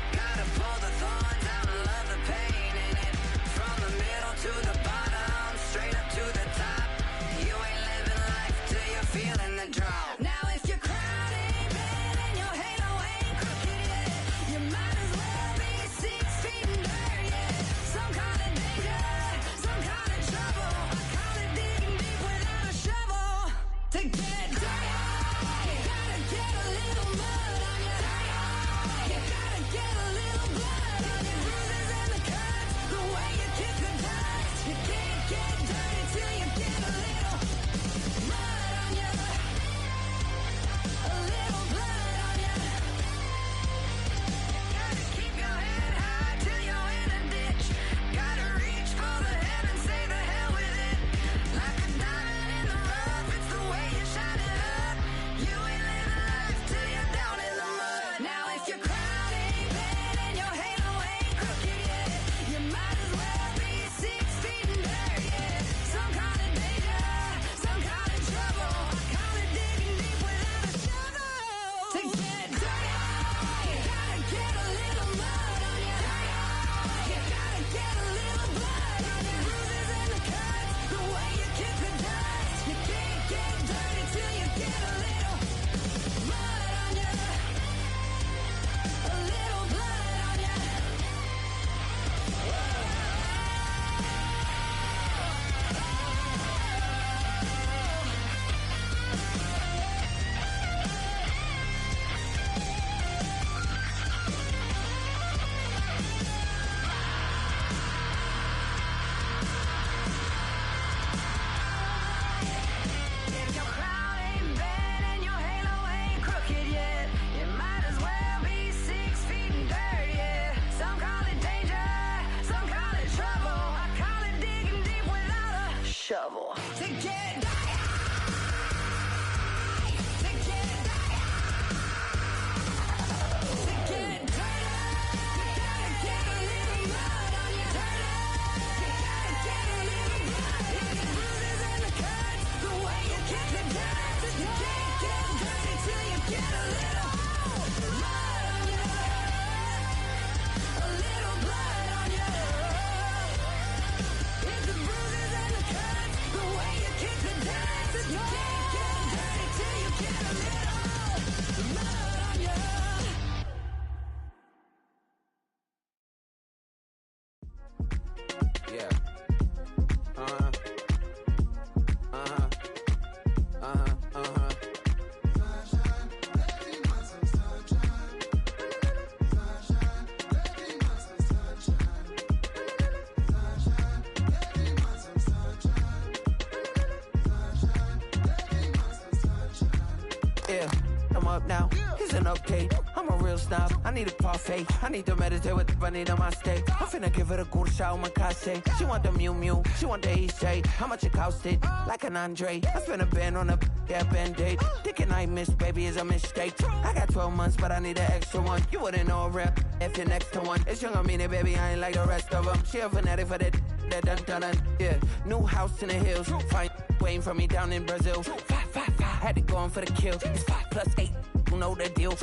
up now. Here's an update. I'm a real snob. I need a parfait. I need to meditate with the bunny on my stay. I'm finna give it a good shot with my case. She want the Mew Mew. She want the EJ. How much it costed? Like an Andre. I spent a band on a band-aid. Thinking I miss, baby, is a mistake. I got 12 months, but I need an extra one. You wouldn't know a rep if you're next to one. It's young, I mean it, baby, I ain't like the rest of them. She a fanatic for that dun. Yeah, new house in the hills. Fine, waiting for me down in Brazil. 5, had to go on for the kill. It's 5 + 8, you know the deal.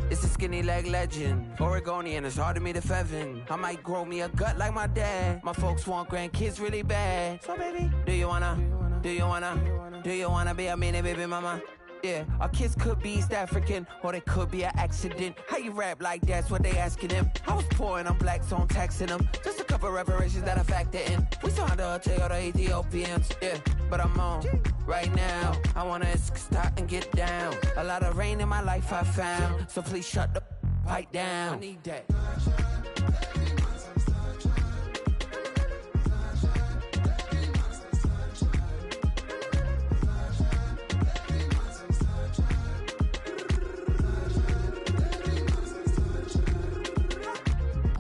It's a skinny leg legend. Oregonian, it's hard to meet a Fevin. I might grow me a gut like my dad. My folks want grandkids really bad. So baby, do you wanna be a mini baby mama? Yeah, our kids could be East African, or they could be an accident. How you rap like that's what they asking him? I was poor and I'm black, so I'm taxing them. Just a couple reparations that I factor in. We saw the other Ethiopians, yeah, but I'm on right now. I wanna stop and get down. A lot of rain in my life I found, so please shut the pipe down. I need that.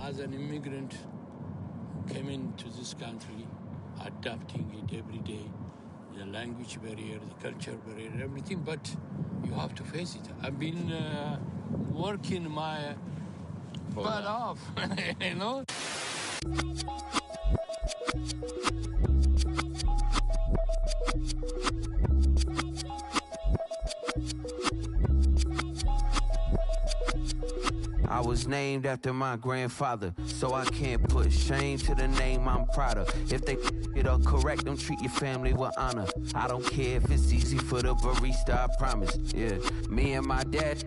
As an immigrant who came into this country, adapting it every day, the language barrier, the culture barrier, everything, but you have to face it. I've been working my butt off, you know? I was named after my grandfather, so I can't put shame to the name I'm proud of. If they it up correct, don't treat your family with honor. I don't care if it's easy for the barista, I promise. Yeah, me and my dad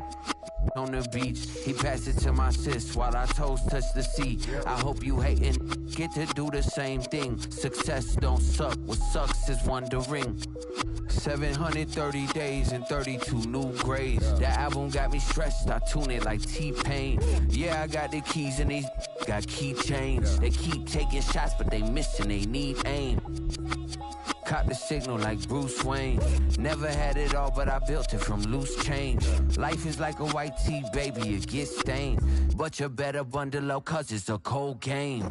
on the beach, he passed it to my sis while our toes touch the sea. I hope you hatin' get to do the same thing. Success don't suck, what sucks is wondering. 730 days and 32 new grades. That album got me stressed, I tune it like T-Pain. Yeah, I got the keys and these got keychains. They keep taking shots, but they missing, they need aim. Caught the signal like Bruce Wayne. Never had it all, but I built it from loose change. Life is like a white tee, baby, it gets stained. But you better bundle up, cause it's a cold game.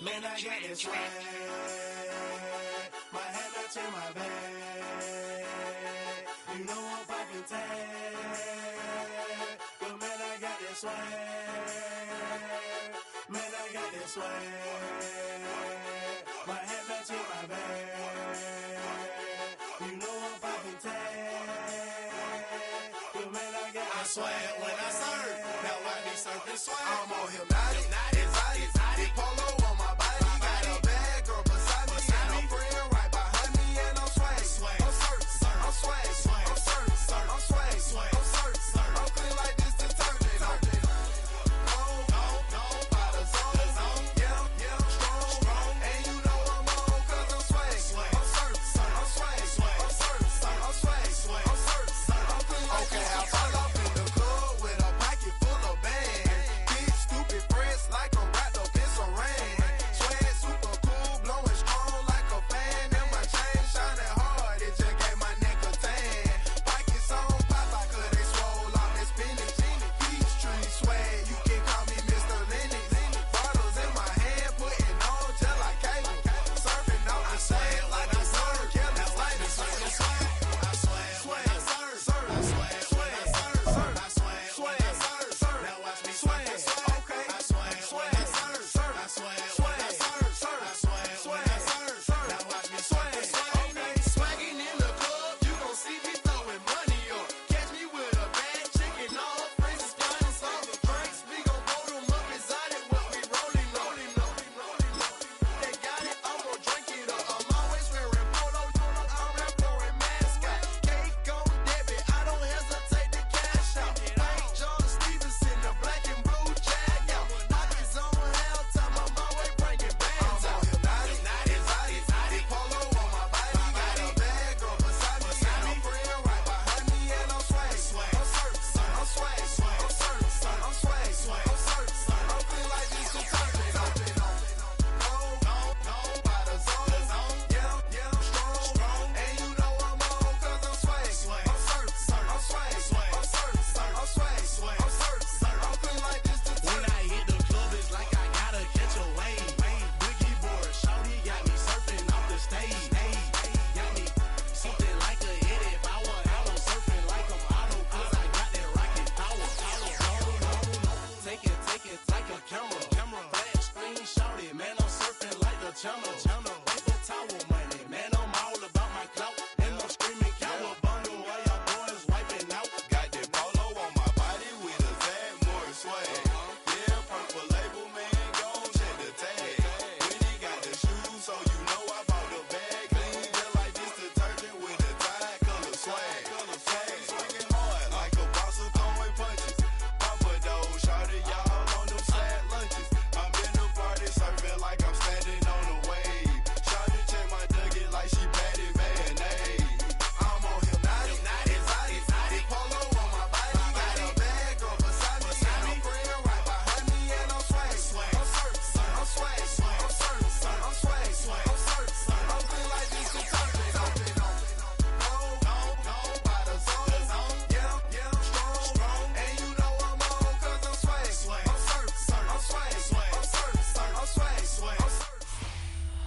Man, I got this swag. My head up to my bag. You know I'm poppin' tag. But man, I got this swag. Man, I got this swag. My head up to my bag. You know I'm poppin' tag. But man, I got this swag. When I serve, now I be surfing swag. I'm on hypnotic, exotic, polo on my body. Got a bad girl beside me, and a friend right behind me, and I'm swag. I'm surf, I'm swag, I'm surf, I'm swag, I'm surf, I'm clean like this detergent. No, by the zone, yeah, strong, and you know I'm on 'cause I'm swag. I'm surf, I'm swag, I'm surf, I'm swag, I'm surf, I'm clean like this. Okay, I fall off in the club with a pocket full of bands.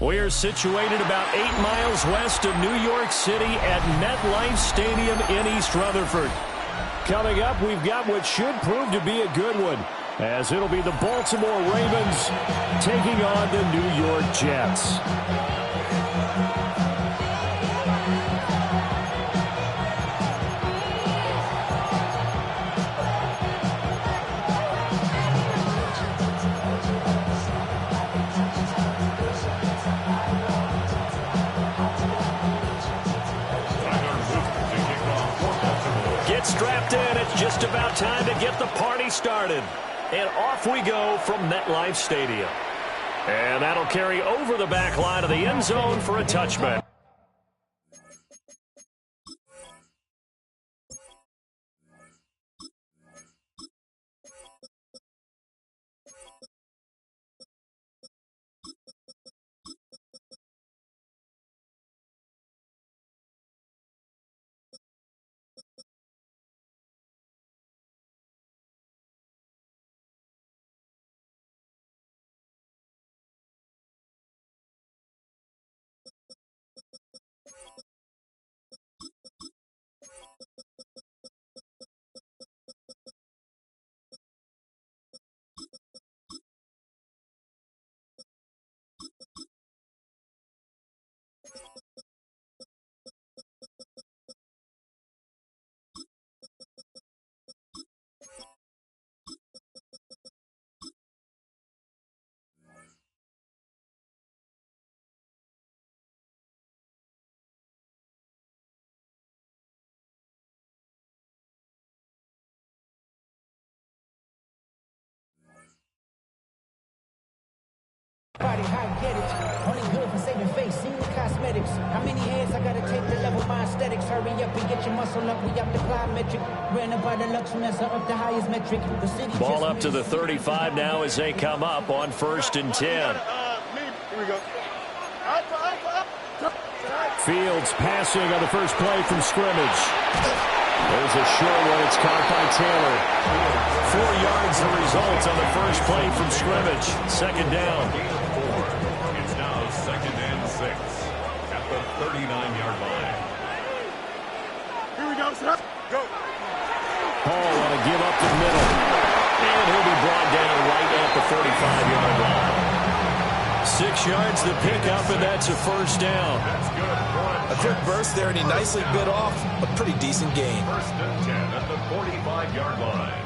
We're situated about 8 miles west of New York City at MetLife Stadium in East Rutherford. Coming up, we've got what should prove to be a good one, as it'll be the Baltimore Ravens taking on the New York Jets. Strapped in, it's just about time to get the party started. And off we go from MetLife Stadium. And that'll carry over the back line of the end zone for a touchback. Body, how I get it. Only good for saving face, see the cosmetics. How many hands I gotta take to level my aesthetics? Hurry up and get your muscle up. We up the plyometric. Ran up by the Luxemess up the highest metric. The city ball up to the 35 now as they come up on 1st and 10. Here we go. Fields passing on the first play from scrimmage. There's a short one. It's caught by Taylor. 4 yards the result on the first play from scrimmage. Second down. It's now 2nd and 6 at the 39-yard line. Here we go, sir. Go. Paul want to give up the middle. And he'll be brought down right at the 45-yard line. 6 yards to pick up, and that's a first down. That's good. A quick burst there, and he nicely bit off a pretty decent gain. 1st and 10 at the 45-yard line.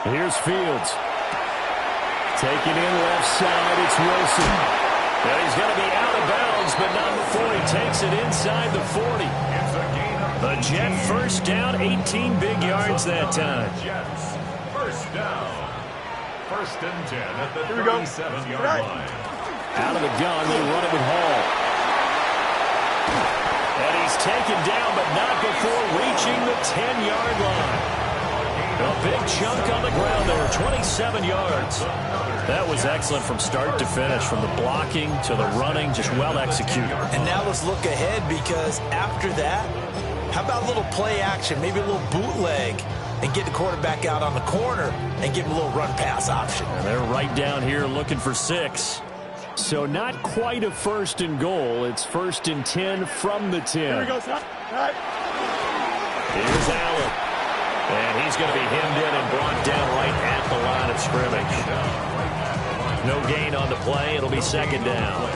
Here's Fields. Taking in left side, it's Wilson. And he's going to be out of bounds, but not before he takes it inside the 40. The Jet first down, 18 big yards that time. Jets first down. 1st and 10 at the 37-yard line. Out of the gun, they run it with Hall. And he's taken down, but not before reaching the 10-yard line. A big chunk on the ground there, 27 yards. That was excellent from start to finish, from the blocking to the running, just well executed. And now let's look ahead, because after that, how about a little play action, maybe a little bootleg, and get the quarterback out on the corner and give him a little run-pass option. And they're right down here looking for 6. So not quite a 1st and goal. It's 1st and 10 from the 10. Here we go, sir. Here's Allen. And he's going to be hemmed in and brought down right at the line of scrimmage. No gain on the play. It'll be 2nd down.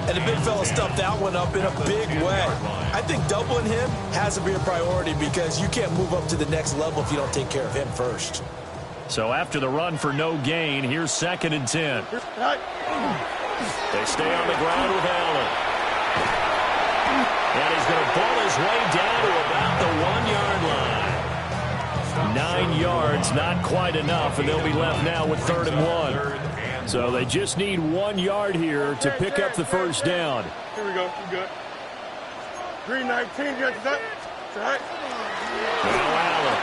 And the big fella stuffed that one up in a big way. I think doubling him has to be a priority, because you can't move up to the next level if you don't take care of him first. So after the run for no gain, here's 2nd and 10. They stay on the ground with Allen. And he's going to ball his way down to about the 1-yard line. 9 yards, not quite enough, and they'll be left now with 3rd and 1. So they just need 1 yard here to pick up the first down. Here we go. You good. 319. Get that. Right. Now Allen.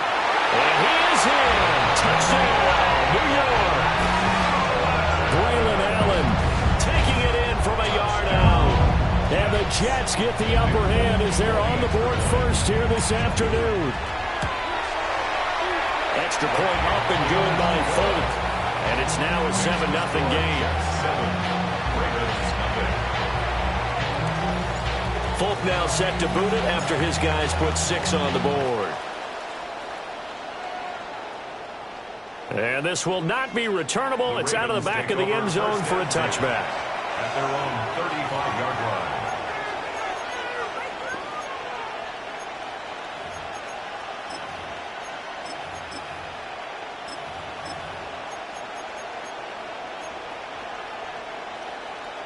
And he is in. Touchdown, New York. Braylon Allen taking it in from a yard out. And the Jets get the upper hand as they're on the board first here this afternoon. Extra point up and good by Folk. And it's now a 7-0 game. Folk now set to boot it after his guys put 6 on the board. And this will not be returnable. It's out of the back of the end zone for a touchback. At their own 35-yard line.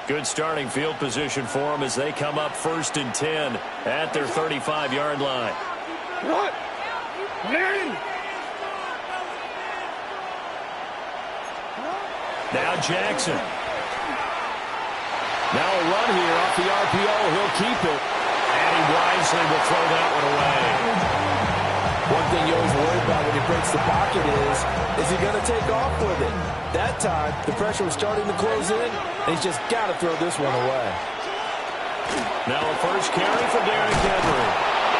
Good starting field position for them as they come up 1st and 10 at their 35-yard line. What? Now Jackson. Now a run here off the RPO. He'll keep it. And he wisely will throw that one away. One thing you always worry about when he breaks the pocket is he going to take off with it? That time, the pressure was starting to close in, and he's just got to throw this one away. Now a first carry for Derrick Henry.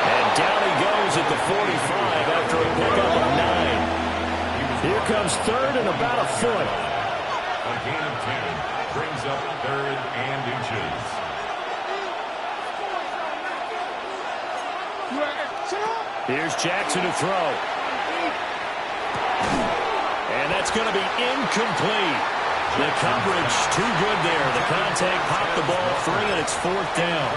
And down he goes at the 45 after a pickup of 9. Here comes 3rd and about a foot. A gain of 10 brings up 3rd and inches. Here's Jackson to throw. And that's going to be incomplete. The coverage too good there. The contact popped the ball free, and it's 4th down.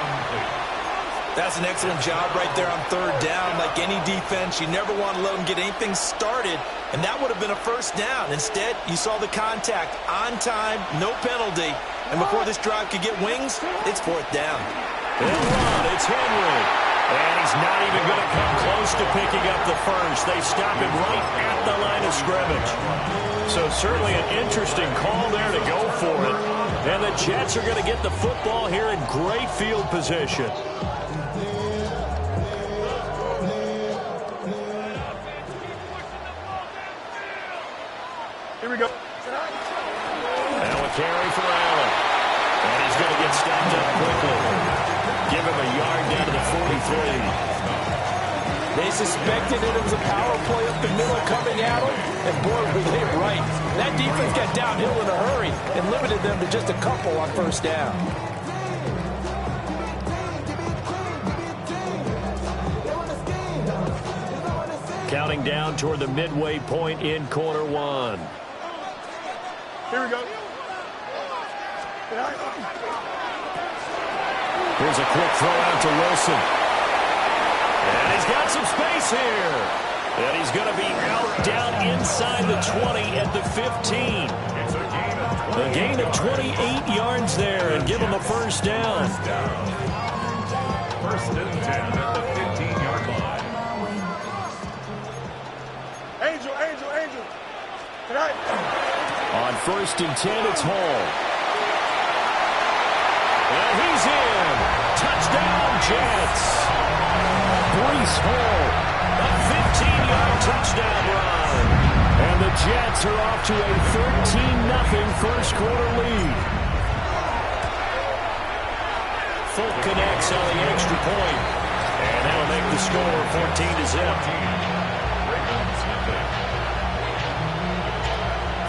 That's an excellent job right there on 3rd down. Like any defense, you never want to let them get anything started, and that would have been a 1st down. Instead, you saw the contact on time, no penalty, and before this drive could get wings, it's 4th down. It's Henry. And he's not even going to come close to picking up the first. They stop him right at the line of scrimmage. So certainly an interesting call there to go for it. And the Jets are going to get the football here in great field position. Here we go. Now a carry for Allen. And he's going to get stopped up quickly. Give him a yard down to the 43. They suspected it was a power play up the middle coming at them, and boy, were they right. That defense got downhill in a hurry and limited them to just a couple on 1st down. Counting down toward the midway point in quarter 1. Here we go. Here's a quick throw out to Wilson. And he's got some space here. And he's going to be out down inside the 20 at the 15. A gain of 28 yards there and give him a 1st down. 1st and 10 at the 15-yard line. Angel. Tonight. On 1st and 10, it's Hall. And he's in. Touchdown, Jets. Breece Hall, a 15-yard touchdown run. And the Jets are off to a 13-0 first quarter lead. Folk connects on the extra point. And that'll make the score 14-0.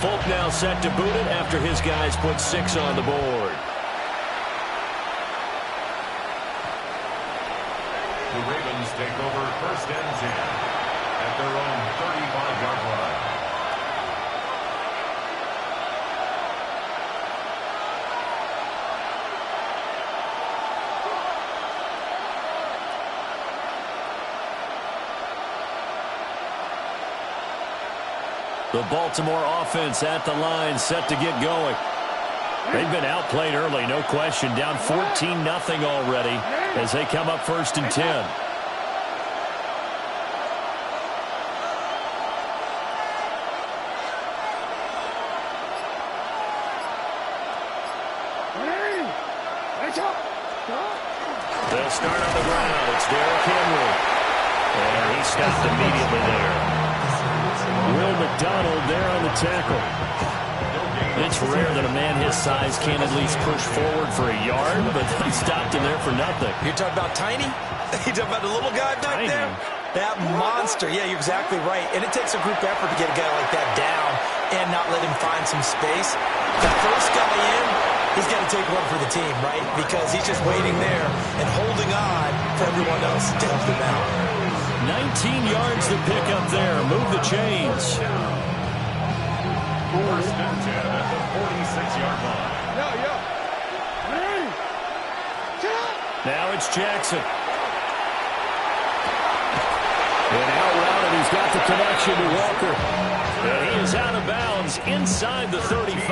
Folk now set to boot it after his guys put 6 on the board. The Ravens take over 1st and 10 at their own 35-yard line. The Baltimore offense at the line, set to get going. They've been outplayed early, no question. Down 14-0 already as they come up 1st and 10. They'll start on the ground. It's Derrick Henry. And he stopped immediately there. Will McDonald there on the tackle. It's rare that a man his size can't at least push forward for a yard, but he stopped him there for nothing. You're talking about tiny? You talking about the little guy back there? That monster. Yeah, you're exactly right. And it takes a group effort to get a guy like that down and not let him find some space. The first guy in, he's got to take one for the team, right? Because he's just waiting there and holding on for everyone else to help him out. 19 yards to pick up there. Move the chains. First and 10 at the 46-yard line. Now it's Jackson. And out route, and he's got the connection to Walker. And he is out of bounds inside the 35.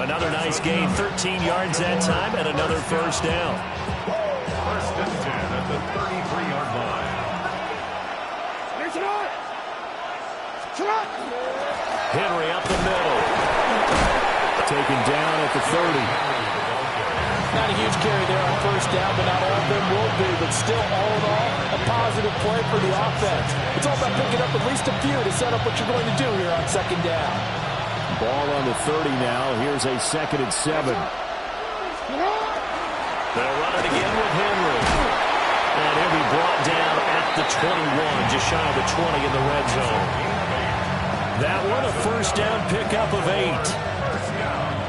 Another nice gain, 13 yards that time, and another first down. First and 10 at the 33-yard line. Henry up the middle. Taken down at the 30. Not a huge carry there on first down, but not all of them will be. But still, all in all, a positive play for the offense. It's all about picking up at least a few to set up what you're going to do here on second down. Ball on the 30 now. Here's a 2nd and 7. They'll run it again with Henry. And he'll be brought down at the 21, just shy of the 20 in the red zone. That one, a first down pickup of 8.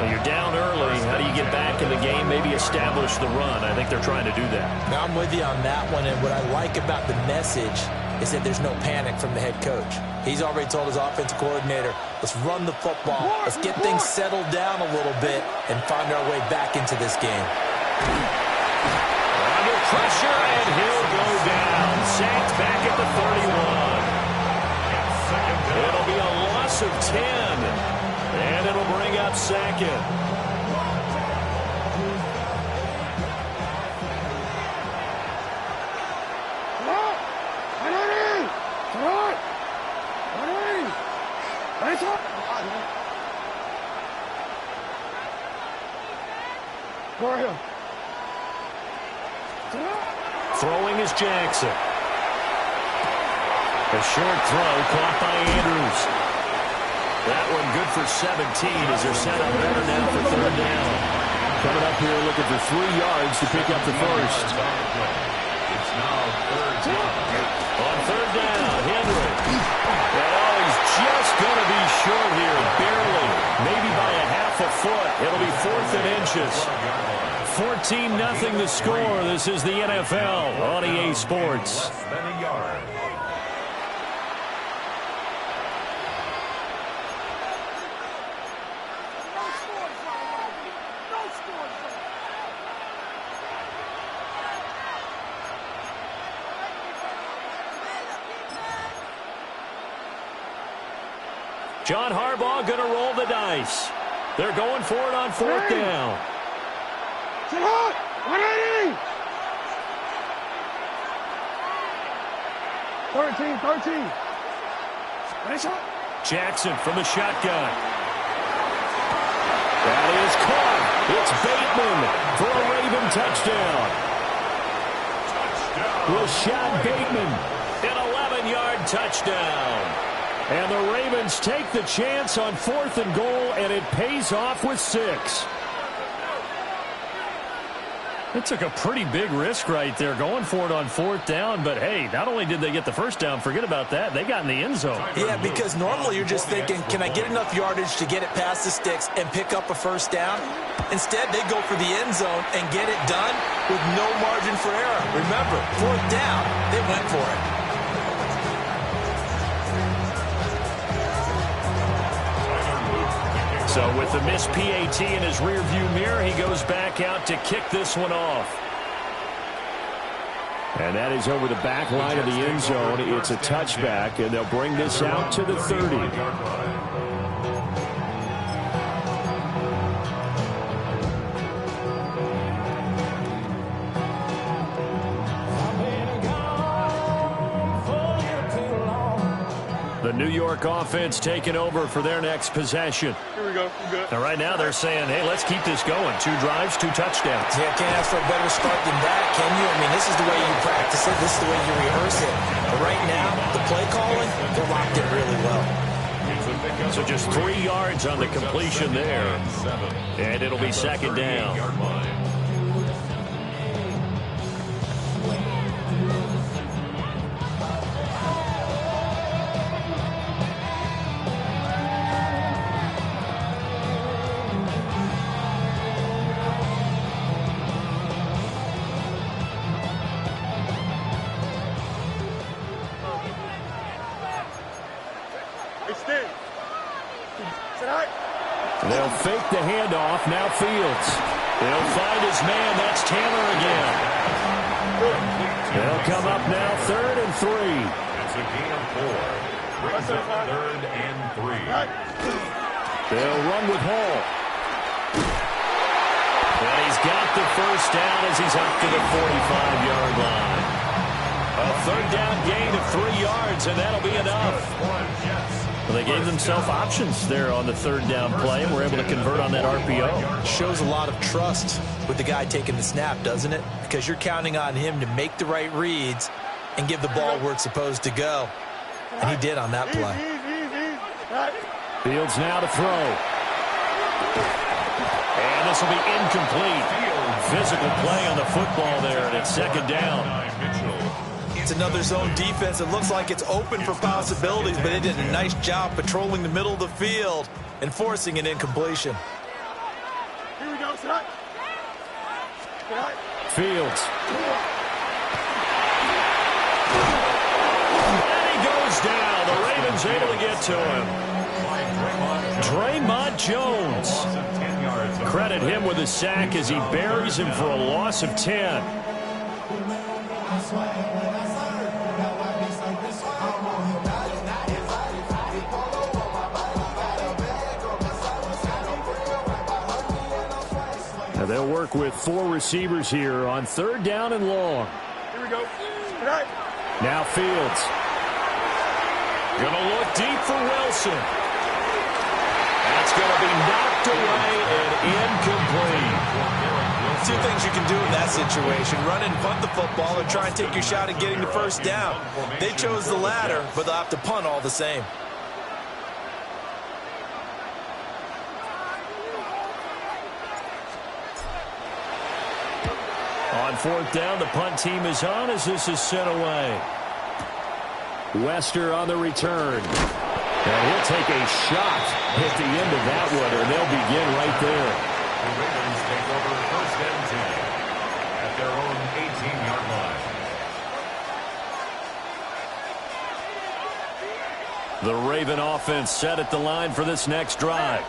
Well, you're down early. How do you get back in the game? Maybe establish the run. I think they're trying to do that. Now, I'm with you on that one, and what I like about the message is that there's no panic from the head coach. He's already told his offensive coordinator, let's run the football. Let's get things settled down a little bit and find our way back into this game. Under pressure, and he'll go down. Sacked back at the 31. It'll be a loss of 10. And it'll bring up 2nd. Throwing is Jackson. A short throw caught by Andrews. That one good for 17 as they're set up better now for 3rd down. Coming up here looking for 3 yards to pick up the first. It's now 3rd down. On 3rd down, Henry. Oh, he's just going to be short here, barely. Maybe by a half a foot. It'll be 4th and inches. 14-0 the score. This is the NFL on EA Sports. John Harbaugh going to roll the dice. They're going for it on 4th down. 180! 13. Jackson from the shotgun. That is caught. It's Bateman for a Raven touchdown. Rashad Bateman, an 11-yard touchdown. And the Ravens take the chance on 4th and goal, and it pays off with 6. It took a pretty big risk right there going for it on 4th down. But, hey, not only did they get the first down, forget about that, they got in the end zone. Yeah, because normally you're just thinking, can I get enough yardage to get it past the sticks and pick up a first down? Instead, they go for the end zone and get it done with no margin for error. Remember, 4th down, they went for it. So with the missed PAT in his rearview mirror, he goes back out to kick this one off. And that is over the back line of the end zone. It's a touchback, and they'll bring this out to the 30. The New York offense taking over for their next possession. Here we go. We're good. And right now they're saying, hey, let's keep this going. 2 drives, 2 touchdowns. Yeah, can't ask for a better start than that, can you? I mean, this is the way you practice it. This is the way you rehearse it. But right now, the play calling, they're locked in really well. So just 3 yards on the completion there. And it'll be 2nd down. They'll fake the handoff. Now Fields. They'll find his man. That's Taylor again. They'll come up now 3rd and 3. It's a gain of 4. Brings up 3rd and 3. They'll run with Hall. And he's got the first down as he's up to the 45-yard line. A 3rd down gain of 3 yards, and that'll be enough. Well, they gave themselves options there on the 3rd down play, and were able to convert on that RPO. Shows a lot of trust with the guy taking the snap, doesn't it? Because you're counting on him to make the right reads and give the ball where it's supposed to go. And he did on that play. Fields now to throw. And this will be incomplete. Physical play on the football there, and it's 2nd down. It's another zone defense. It looks like it's open for possibilities, but they did a nice job patrolling the middle of the field and forcing an incompletion. Here we go, Fields. And he goes down. The Ravens able to get to him. Draymond Jones. Credit him with a sack as he buries him for a loss of 10. Now they'll work with 4 receivers here on 3rd down and long. Here we go. Now Fields. Gonna look deep for Wilson. That's going to be knocked away and incomplete. 2 things you can do in that situation: run and punt the football, or try and take your shot at getting the first down. They chose the latter, but they'll have to punt all the same. On 4th down, the punt team is on as this is sent away. Wester on the return. And he'll take a shot at the end of that one, and they'll begin right there. The Ravens take over 1st and 10 at their own 18-yard line. The Raven offense set at the line for this next drive.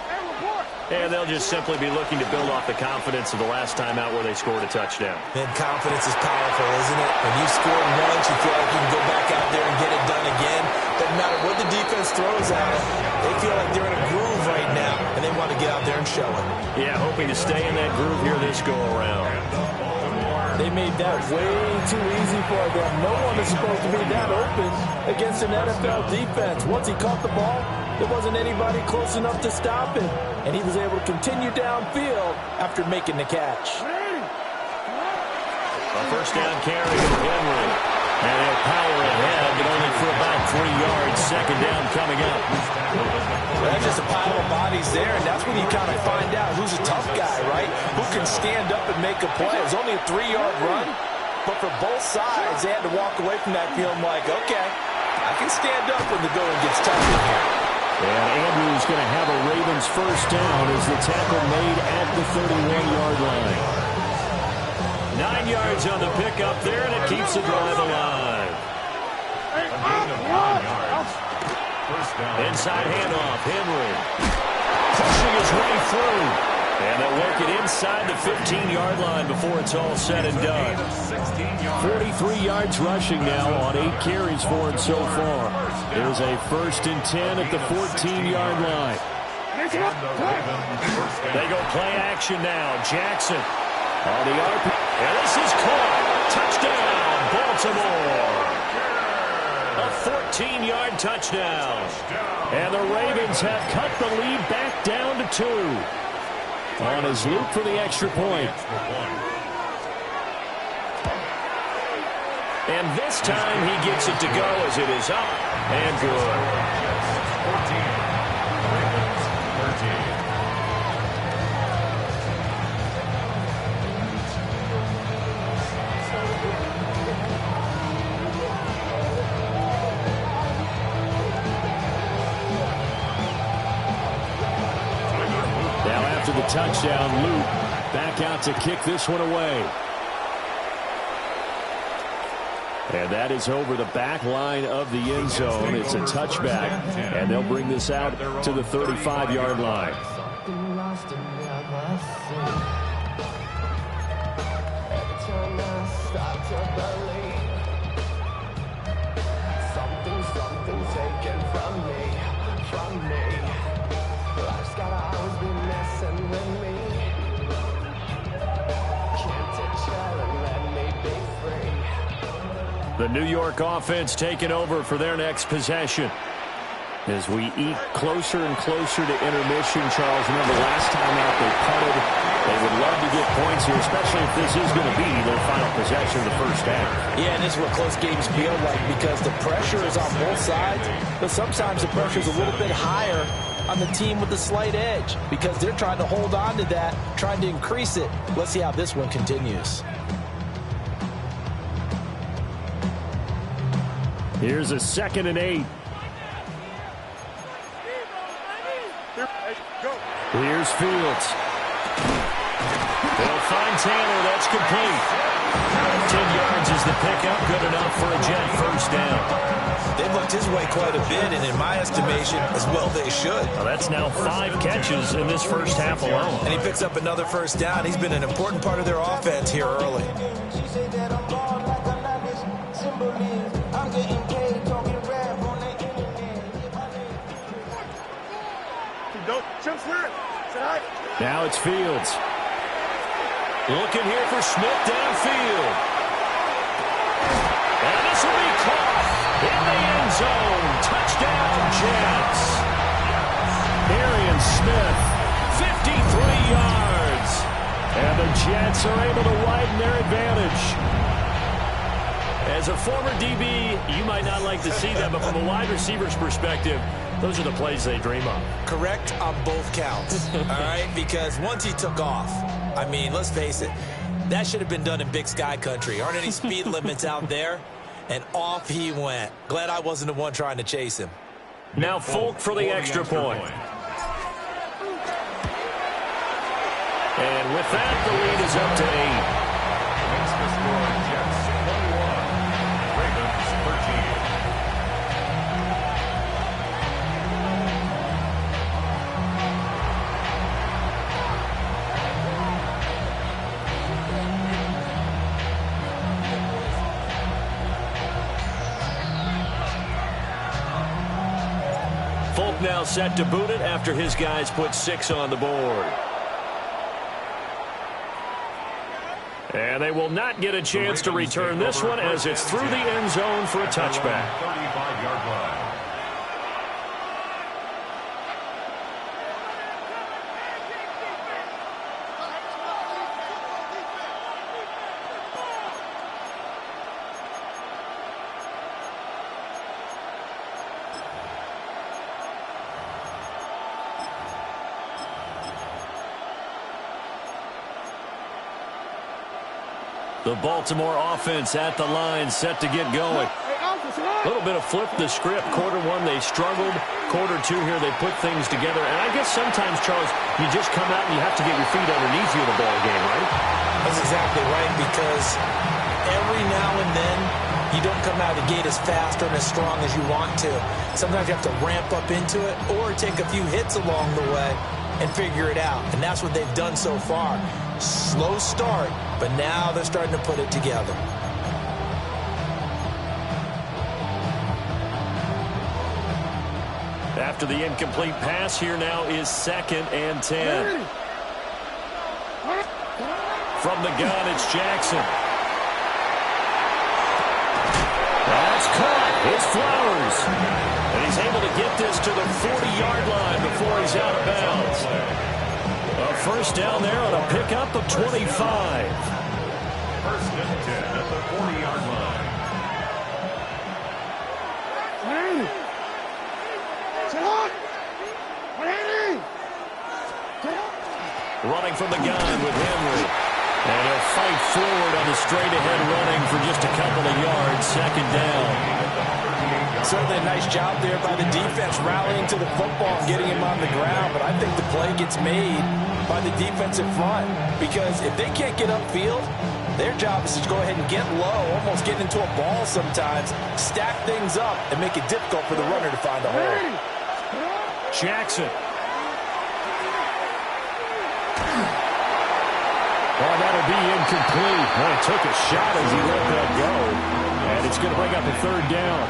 And they'll just simply be looking to build off the confidence of the last time out where they scored a touchdown. Man, confidence is powerful, isn't it? When you've scored once, you feel like you can go back out there and get it done again. Doesn't matter what the defense throws at it. They feel like they're in a groove right now, and they want to get out there and show it. Yeah, hoping to stay in that groove here this go-around. They made that way too easy for them. No one is supposed to be that open against an NFL defense. Once he caught the ball, there wasn't anybody close enough to stop him, and he was able to continue downfield after making the catch. A 1st down carry for Henry. And he'll power ahead, but only for about 3 yards. 2nd down coming up. That's just a pile of bodies there, and that's when you kind of find out who's a tough guy, right? Who can stand up and make a play. It was only a 3-yard run, but for both sides, they had to walk away from that feeling like, okay, I can stand up when the going gets tough in here. And Andrews going to have a Ravens 1st down as the tackle made at the 31-yard line. 9 yards on the pickup there, and it keeps the drive alive. A gain of 9 yards. 1st down. Inside handoff, Henry. Pushing his way through. And they'll work it inside the 15-yard line before it's all said and done. 43 yards rushing now on 8 carries for him so far. There's a 1st and 10 at the 14-yard line. They go play action now. Jackson on the RP. And this is caught. Touchdown, Baltimore. A 14-yard touchdown. And the Ravens have cut the lead back down to 2. On his loop for the extra point. And this time he gets it to go as it is up and good. 14. Ravens 13. After the touchdown, Luke back out to kick this one away. And that is over the back line of the end zone. It's a touchback, and they'll bring this out to the 35-yard line. Something taken from me. Life's gotta always be messing with me. Can't it chill and let me be free. The New York offense taking over for their next possession. As we eat closer and closer to intermission, Charles, remember last time out they punted. They would love to get points here, especially if this is going to be their final possession of the first half. Yeah, and this is what close games feel like because the pressure is on both sides, but sometimes the pressure is a little bit higher on the team with the slight edge because they're trying to hold on to that, trying to increase it. Let's see how this one continues. Here's a 2nd and 8. Here's Fields. They'll find Taylor. That's complete. 10 yards is the pickup. Good enough for a Jet first down. They've looked his way quite a bit, and in my estimation, as well they should. Well, that's now 5 catches in this first half alone. And he picks up another first down. He's been an important part of their offense here early. Now it's Fields. Looking here for Smith downfield. And this will be caught in the end zone. Touchdown, Jets. Arian Smith, 53 yards. And the Jets are able to widen their advantage. As a former DB, you might not like to see that, but from a wide receiver's perspective, those are the plays they dream of. Correct on both counts, all right? Because once he took off, I mean, let's face it, that should have been done in Big Sky country. Aren't any speed limits out there? And off he went. Glad I wasn't the one trying to chase him. Now Folk for the extra point. And with that, the lead is up to 8. Makes the score Jets 21, Ravens 13. Folk now set to boot it after his guys put 6 on the board. And they will not get a chance to return this one as it's through the end zone for a touchback. 35-yard line. The Baltimore offense at the line, set to get going. A little bit of flip the script. Quarter 1, they struggled. Quarter 2 here, they put things together. And I guess sometimes, Charles, you just come out and you have to get your feet underneath you in the ball game, right? That's exactly right, because every now and then, you don't come out of the gate as fast or as strong as you want to. Sometimes you have to ramp up into it or take a few hits along the way and figure it out. And that's what they've done so far. Slow start, but now they're starting to put it together. After the incomplete pass, here now is 2nd and 10. From the gun, it's Jackson. That's caught. It's Flowers. And he's able to get this to the 40-yard line before he's out of bounds. A first down there on a pickup of 25. 1st and 10 at the 40-yard line. Running from the gun with Henry. And he'll fight forward on the straight-ahead running for just a couple of yards. 2nd down. Certainly a nice job there by the defense rallying to the football and getting him on the ground. But I think the play gets made by the defensive front because if they can't get upfield, Their job is to go ahead and get low, almost get into a ball sometimes, stack things up, and make it difficult for the runner to find a hole. Jackson. Oh, that'll be incomplete. Well, he took a shot as he let that go. And it's going to bring up a third down.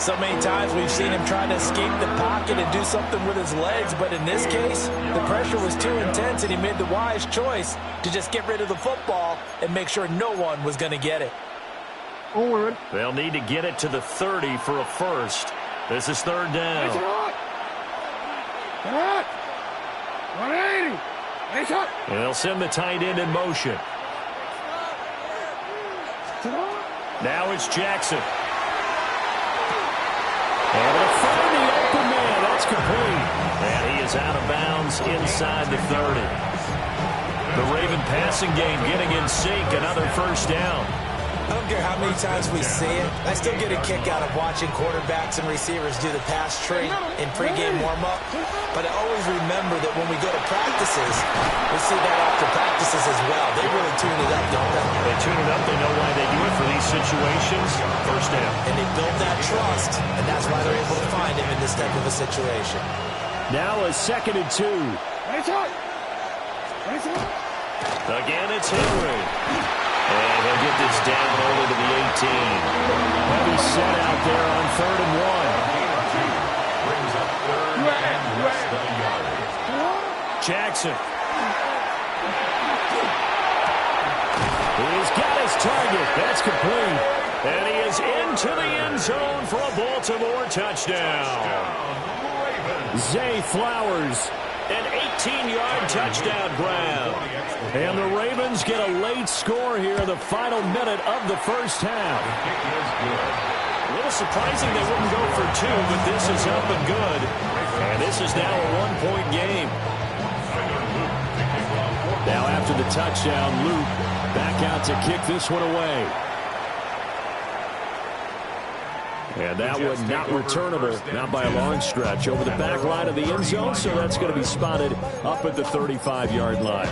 So many times we've seen him trying to escape the pocket and do something with his legs, but in this case, the pressure was too intense and he made the wise choice to just get rid of the football and make sure no one was going to get it. They'll need to get it to the 30 for a first. This is third down. And they'll send the tight end in motion. Now it's Jackson. And they'll find the open man. That's complete. And he is out of bounds inside the 30. The Raven passing game getting in sync. Another first down. I don't care how many times we see it. I still get a kick out of watching quarterbacks and receivers do the pass tree in pregame warm-up. But I always remember that when we go to practices, we see that after practices as well. They really tune it up, don't they? They tune it up. They know why they do it for these situations. First down. And they build that trust, and that's why they're able to find him in this type of a situation. Now a 2nd and 2. Again, it's Henry. And he'll get this down over to the 18. Heavy set out there on 3rd and 1. Jackson. He's got his target. That's complete. And he is into the end zone for a Baltimore touchdown. Zay Flowers. An 18-yard touchdown grab. And the Ravens get a late score here in the final minute of the first half. A little surprising they wouldn't go for 2, but this is up and good. And this is now a 1-point game. Now after the touchdown, Luke back out to kick this one away. And that one not returnable, not by a long stretch, over the back line of the end zone, so that's going to be spotted up at the 35-yard line.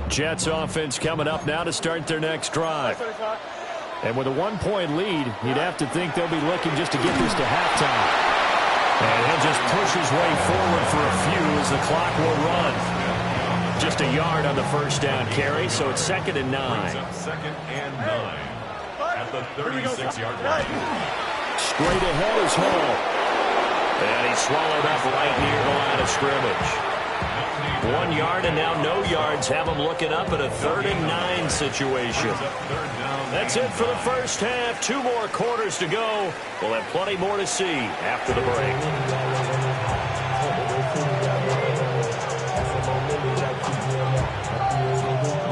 Jets offense coming up now to start their next drive. And with a 1-point lead, you'd have to think they'll be looking just to get this to halftime. And he'll just push his way forward for a few as the clock will run. Just a yard on the first down carry, so it's 2nd and 9. 2nd and 9 at the 36-yard line. Straight ahead is Hall. And he's swallowed up right near the line of scrimmage. 1 yard and now no yards have him looking up at a 3rd and 9 situation. That's it for the first half. 2 more quarters to go. We'll have plenty more to see after the break.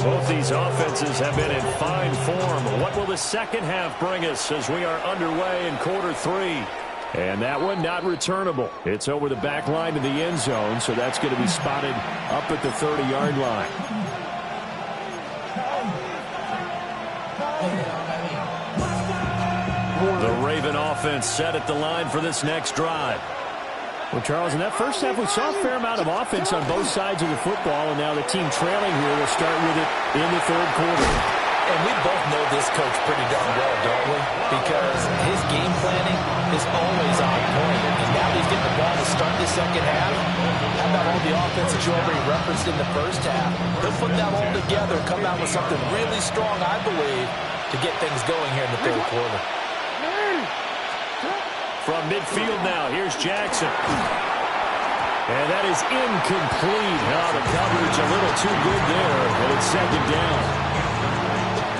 Both these offenses have been in fine form. What will the second half bring us as we are underway in quarter 3? And that one not returnable. It's over the back line to the end zone, so that's going to be spotted up at the 30-yard line. The Raven offense set at the line for this next drive. Well, Charles, in that first half, we saw a fair amount of offense on both sides of the football, and now the team trailing here will start with it in the 3rd quarter. And we both know this coach pretty darn well, don't we? Because his game planning is always on point. And now he's getting the ball to start the second half. How about all the offense that you already referenced in the first half? He'll put that all together, come out with something really strong, I believe, to get things going here in the 3rd quarter. From midfield now, here's Jackson. And that is incomplete. Now the coverage a little too good there, and it's 2nd down.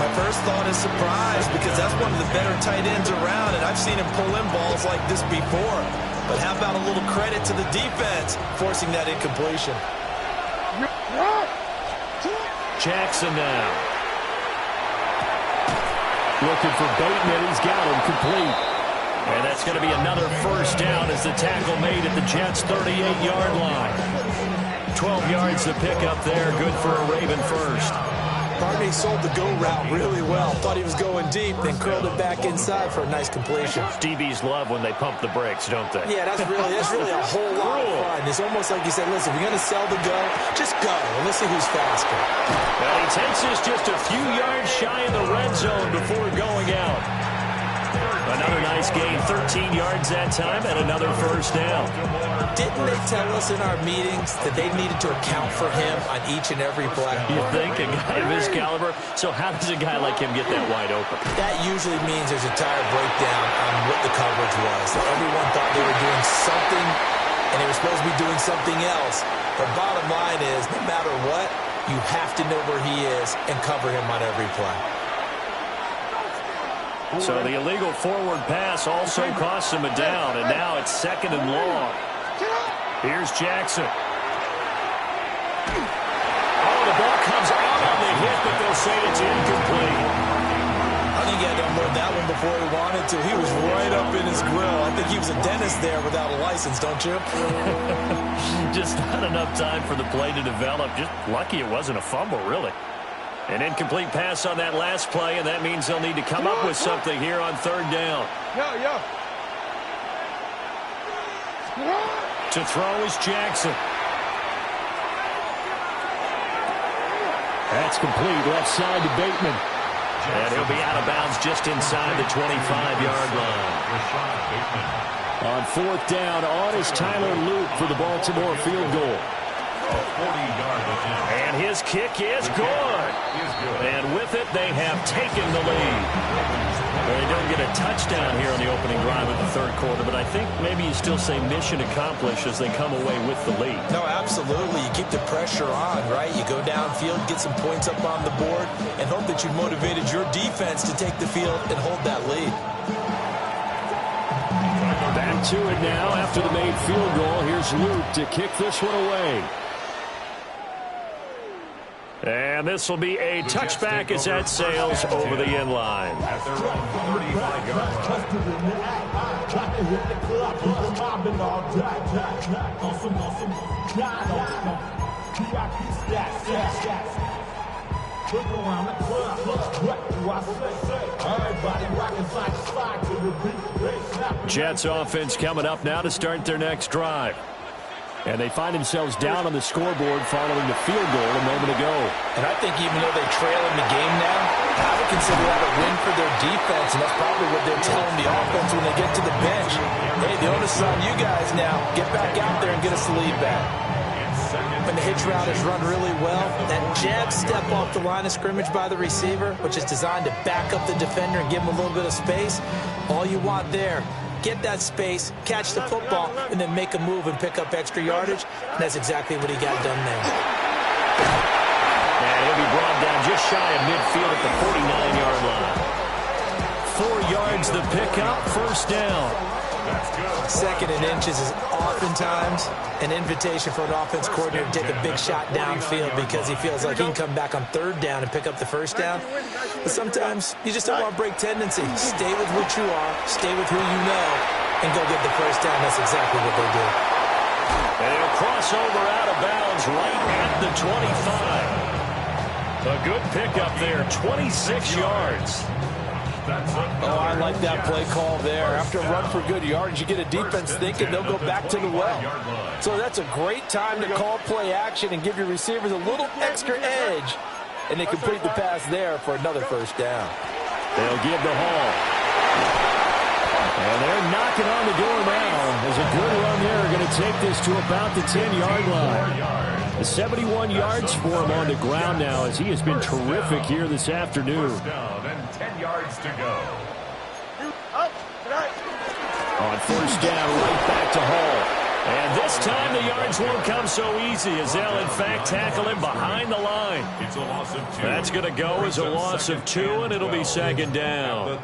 My first thought is surprise, because that's one of the better tight ends around, and I've seen him pull in balls like this before. But how about a little credit to the defense forcing that incompletion? Jackson now. Looking for Bateman, and he's got him complete. And that's going to be another first down as the tackle made at the Jets' 38-yard line. 12 yards to pick up there, good for a Raven first. Pardon me, sold the go route really well. Thought he was going deep, then curled it back inside for a nice completion. DBs love when they pump the brakes, don't they? Yeah, that's really a whole lot of fun. It's almost like he said, listen, if you're going to sell the go, just go, and let's see who's faster. Well, he takes this just a few yards shy in the red zone before going out. Another nice gain, 13 yards that time, and another first down. Didn't they tell us in our meetings that they needed to account for him on each and every play? You think? A guy of his caliber? So how does a guy like him get that wide open? That usually means there's a tire breakdown on what the coverage was. Everyone thought they were doing something, and they were supposed to be doing something else. But bottom line is, no matter what, you have to know where he is and cover him on every play. So the illegal forward pass also costs him a down, and now it's 2nd and long. Here's Jackson. Oh, the ball comes out on the hit, but they'll say it's incomplete. I think he had to unload that one before he wanted to. He was right up in his grill. I think he was a dentist there without a license, don't you? Just not enough time for the play to develop. Just lucky it wasn't a fumble, really. An incomplete pass on that last play, and that means they'll need to come up with something here on 3rd down. To throw is Jackson. That's complete, left side to Bateman. And he'll be out of bounds just inside the 25-yard line. On 4th down, on is Tyler Luke for the Baltimore field goal. And his kick is good. And with it, they have taken the lead. They don't get a touchdown here on the opening drive of the 3rd quarter, but I think maybe you still say mission accomplished as they come away with the lead. No, absolutely. You keep the pressure on, right? You go downfield, get some points up on the board, and hope that you've motivated your defense to take the field and hold that lead. Back to it now after the made field goal. Here's Luke to kick this one away. And this will be a touchback as that sails over the end line. At their own 35-yard line. Jets offense coming up now to start their next drive. And they find themselves down on the scoreboard following the field goal a moment ago. And I think even though they trail in the game now, I would consider that a win for their defense, and that's probably what they're telling the offense when they get to the bench. Hey, the onus is on you guys now. Get back out there and get us the lead back. When the hitch route is run really well, that jab step off the line of scrimmage by the receiver, which is designed to back up the defender and give him a little bit of space, all you want there. Get that space, catch the football, and then make a move and pick up extra yardage. And that's exactly what he got done there. And he'll be brought down just shy of midfield at the 49-yard line. 4 yards the pickup, 1st down. 2nd and inches is oftentimes an invitation for an offense coordinator to take a big shot downfield because he feels like he can come back on 3rd down and pick up the 1st down. But sometimes you just don't want to break tendency. Stay with what you are, stay with who you know, and go get the 1st down. That's exactly what they did. And he'll cross over out of bounds right at the 25. A good pickup there, 26 yards. Oh, I like that play call there. After a run for good yardage, you get a defense thinking they'll go back to the well. So that's a great time to call play action and give your receivers a little extra edge. And they complete the pass there for another 1st down. They'll give the haul. And they're knocking on the door now. There's a good run there. Going to take this to about the 10-yard line. 71 yards for him on the ground now as he has been terrific here this afternoon. 1st down and 10 yards to go. On 1st down, right back to Hall. And this time the yards won't come so easy as they'll in fact tackle him behind the line. It's a loss of 2. That's going to go as a loss of 2, and it'll be 2nd down.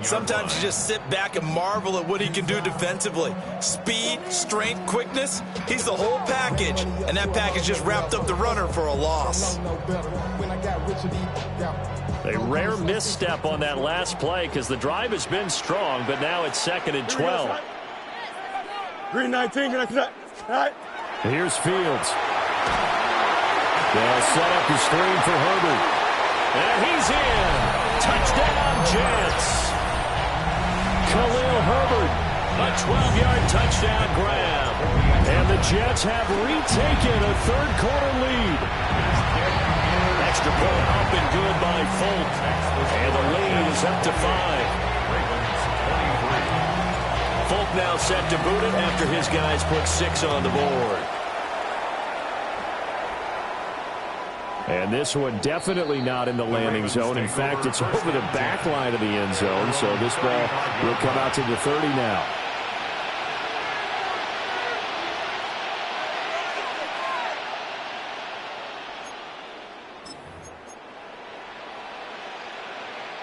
Sometimes you just sit back and marvel at what he can do defensively. Speed, strength, quickness, he's the whole package. And that package just wrapped up the runner for a loss. A rare misstep on that last play because the drive has been strong, but now it's 2nd and 12. Green 19, all right. Here's Fields. They'll set up the screen for Herbert. And he's in. Touchdown, Jets. Khalil Herbert, a 12-yard touchdown grab. And the Jets have retaken a third-quarter lead. Extra point up and good by Folk. And the lead is up to 5. Folk now set to boot it after his guys put 6 on the board. And this one definitely not in the landing zone. In fact, it's over the back line of the end zone, so this ball will come out to the 30 now.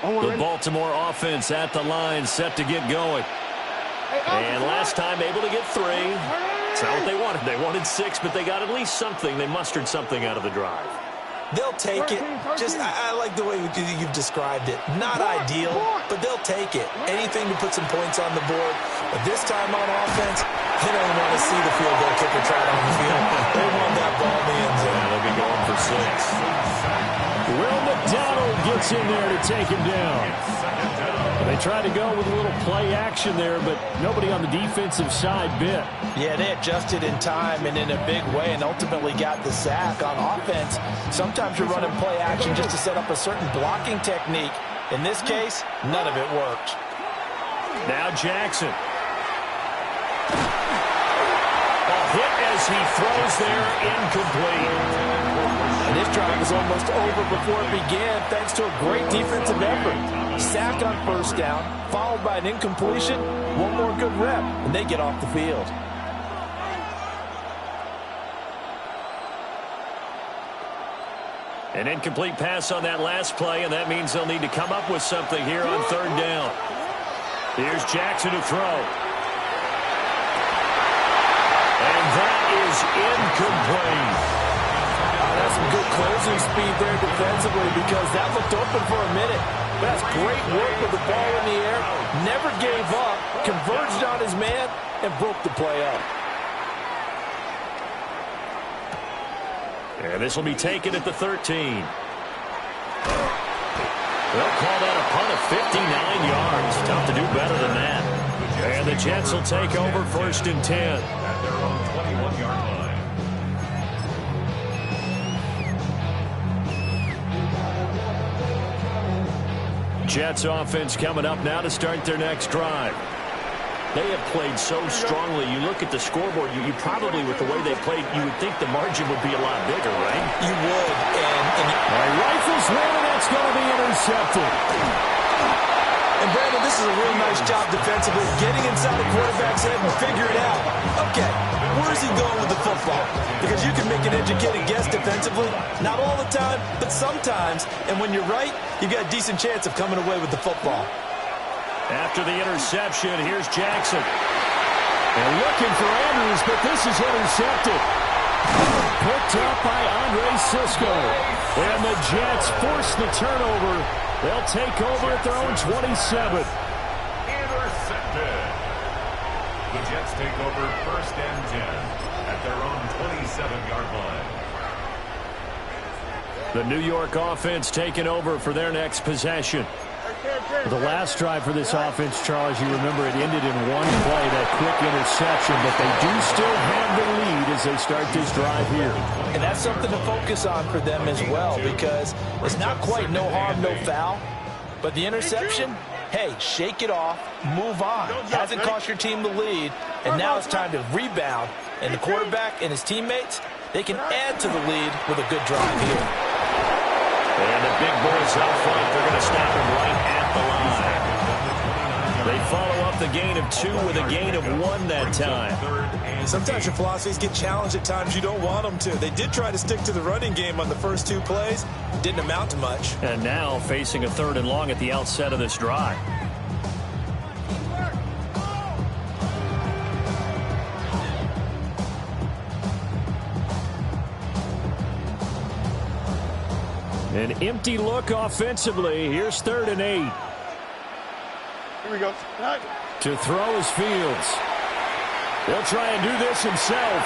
The Baltimore offense at the line, set to get going. And last time able to get 3. It's not what they wanted. They wanted 6, but they got at least something. They mustered something out of the drive. They'll take it. I like the way you've described it. Not ideal, but they'll take it. Anything to put some points on the board. But this time on offense, they don't want to see the field goal kicker try it on the field. They want that ball in the end zone. They'll be going for 6. Will McDonald gets in there to take him down. They tried to go with a little play action there, but nobody on the defensive side bit. Yeah, they adjusted in time and in a big way and ultimately got the sack. On offense, sometimes you're running play action just to set up a certain blocking technique. In this case, none of it worked. Now Jackson. A hit as he throws there, incomplete. And this drive is almost over before it began thanks to a great defensive effort. Sack on first down, followed by an incompletion. One more good rep, and they get off the field. An incomplete pass on that last play, and that means they'll need to come up with something here on third down. Here's Jackson to throw. And that is incomplete. That's some good closing speed there defensively because that looked open for a minute. But that's great work with the ball in the air. Never gave up, converged on his man, and broke the play up. And this will be taken at the 13. They'll call that a punt of 59 yards. Tough to do better than that. And the Jets will take over first and 10. At their own 21-yard line. Jets offense coming up now to start their next drive. They have played so strongly. You look at the scoreboard, you probably, with the way they played, you would think the margin would be a lot bigger, right? You would. And rifles one, and that's going to be intercepted. And Brandon, this is a real nice job defensively, getting inside the quarterback's head and figure it out. Okay, where is he going with the football? Because you can make an educated guess defensively. Not all the time, but sometimes. And when you're right, you've got a decent chance of coming away with the football. After the interception, here's Jackson. And looking for Andrews, but this is intercepted. Picked up by Andre Cisco. And the Jets force the turnover. They'll take over at their own 27. Intercepted. The Jets take over first and 10 at their own 27-yard line. The New York offense taking over for their next possession. The last drive for this offense, Charles, you remember it ended in one play, that quick interception, but they do still have the lead as they start this drive here. And that's something to focus on for them as well, because it's not quite no harm, no foul, but the interception, hey, shake it off, move on. Hasn't cost your team the lead, and now it's time to rebound. And the quarterback and his teammates, they can add to the lead with a good drive here. And the big boys up front, they're going to stop him right at the line. They follow up the gain of 2 with a gain of 1 that time. Sometimes your philosophies get challenged at times you don't want them to. They did try to stick to the running game on the first 2 plays. Didn't amount to much. And now facing a 3rd and long at the outset of this drive. An empty look offensively. Here's 3rd and 8. Here we go. To throw is Fields. He'll try and do this himself.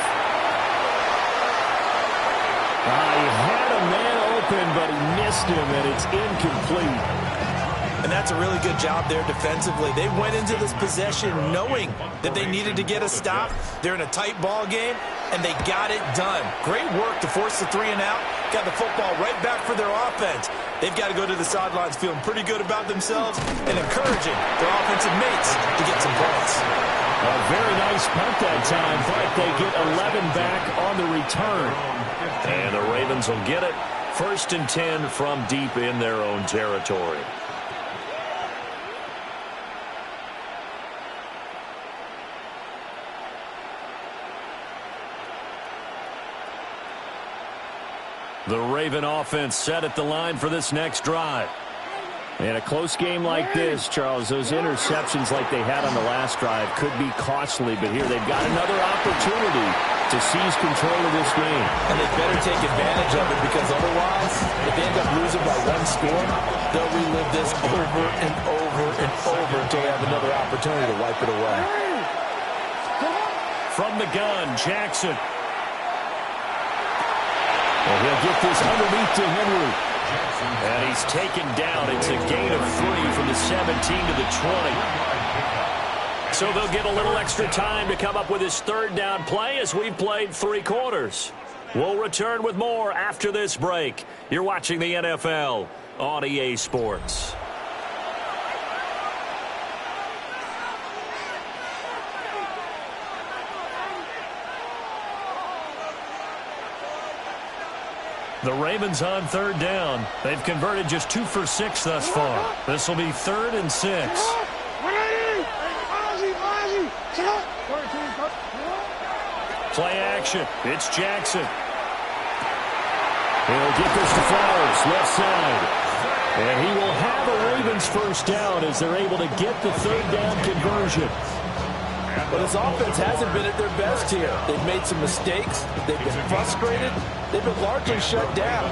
He had a man open, but he missed him, and it's incomplete. And that's a really good job there defensively. They went into this possession knowing that they needed to get a stop. They're in a tight ball game, and they got it done. Great work to force the 3 and out. Got the football right back for their offense. They've got to go to the sidelines feeling pretty good about themselves and encouraging their offensive mates to get some points. A very nice punt that time, but they get 11 back on the return. And the Ravens will get it. 1st and 10 from deep in their own territory. The Raven offense set at the line for this next drive. In a close game like this, Charles, those interceptions like they had on the last drive could be costly, but here they've got another opportunity to seize control of this game. And they better take advantage of it, because otherwise, if they end up losing by 1 score, they'll relive this over and over and over until they have another opportunity to wipe it away. From the gun, Jackson. And he'll get this underneath to Henry. And he's taken down. It's a gain of 3 from the 17 to the 20. So they'll get a little extra time to come up with his 3rd down play as we've played 3 quarters. We'll return with more after this break. You're watching the NFL on EA Sports. The Ravens on 3rd down. They've converted just 2 for 6 thus far. This will be 3rd and 6. Play action. It's Jackson. He'll get this to Flowers, left side. And he will have a Ravens 1st down as they're able to get the 3rd down conversion. But his offense hasn't been at their best here. They've made some mistakes. They've been frustrated. They've been largely shut down.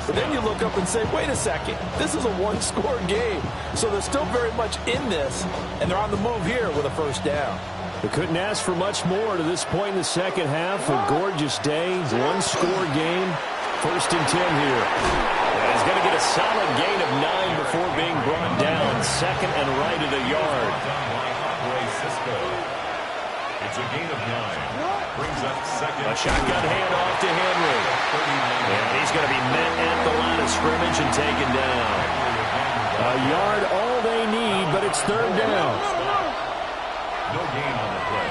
But then you look up and say, wait a second, this is a 1-score game. So they're still very much in this, and they're on the move here with a 1st down. They couldn't ask for much more to this point in the second half. A gorgeous day, 1-score game. 1st and 10 here. And he's going to get a solid gain of 9 before being brought down. 2nd and right at a yard. It's a gain of 9. Brings up 2nd. A shotgun handoff to Henry. And he's going to be met at the line of scrimmage and taken down. A yard all they need, but it's 3rd down. No gain on the play.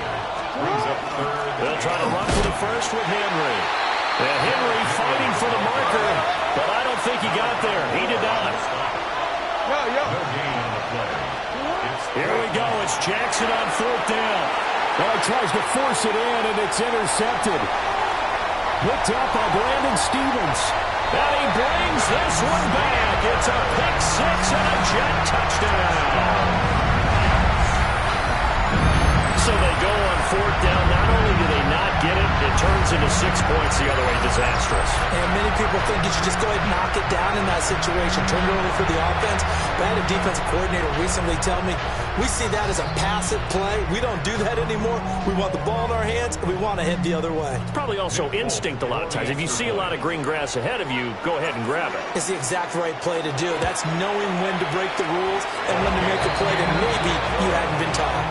Brings up 3rd. They'll try to run for the 1st with Henry. And Henry fighting for the marker, but I don't think he got there. He did not. No gain on the play. Here we go. It's Jackson on 4th down. Well, he tries to force it in, and it's intercepted. Picked up by Brandon Stevens. And he brings this one back. It's a pick 6 and a Jet touchdown. So they go on 4th down. Not only do they not get it, it turns into 6 points the other way. Disastrous. And many people think you should just go ahead and knock it down in that situation. Turn it over for the offense. But I had a defensive coordinator recently tell me, we see that as a passive play. We don't do that anymore. We want the ball in our hands, and we want to head the other way. It's probably also instinct a lot of times. If you see a lot of green grass ahead of you, go ahead and grab it. It's the exact right play to do. That's knowing when to break the rules and when to make a play that maybe you hadn't been taught.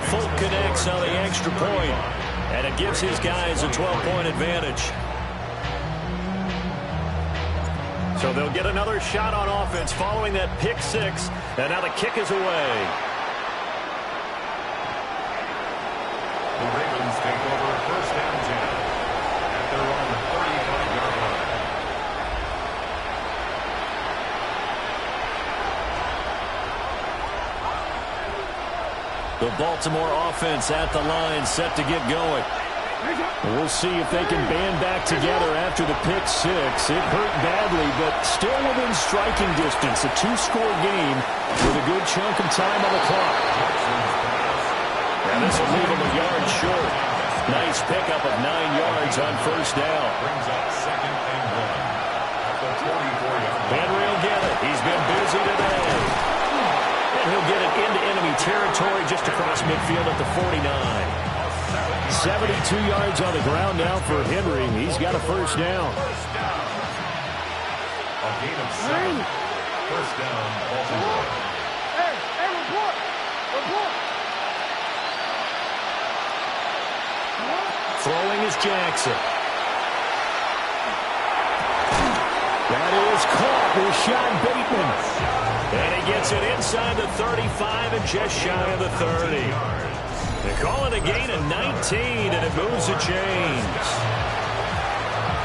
Folk connects on the extra point, and it gives his guys a 12-point advantage. So they'll get another shot on offense following that pick 6, and now the kick is away. The Ravens take over 1st and 10 at their own 35-yard line. The Baltimore offense at the line, set to get going. We'll see if they can band back together after the pick 6. It hurt badly, but still within striking distance. A 2-score game with a good chunk of time on the clock. And this will leave them a yard short. Nice pickup of 9 yards on 1st down. Brings up 2nd and 1 at the 24-yard line. Henry will get it. He's been busy today. And he'll get it into enemy territory just across midfield at the 49. 72 yards on the ground now for Henry. He's got a 1st down. A gain of 7. First down, Baltimore. Hey, report! Report! Throwing is Jackson. That is caught. Rashad Bateman. And he gets it inside the 35 and just shy of the 30. They call it a gain of 19, and it moves the chains.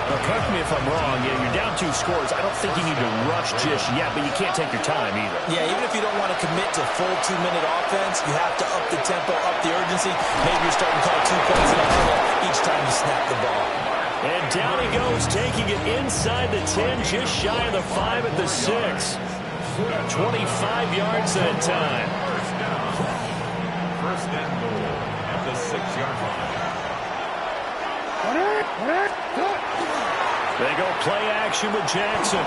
Now, correct me if I'm wrong. Yeah, you're down 2 scores. I don't think you need to rush just yet, but you can't take your time either. Yeah, even if you don't want to commit to full 2-minute offense, you have to up the tempo, up the urgency. Maybe you're starting to call 2 plays in a huddle each time you snap the ball. And down he goes, taking it inside the 10, just shy of the 5 at the 6. 25 yards that time. First and goal at the 6-yard line. They go play action with Jackson.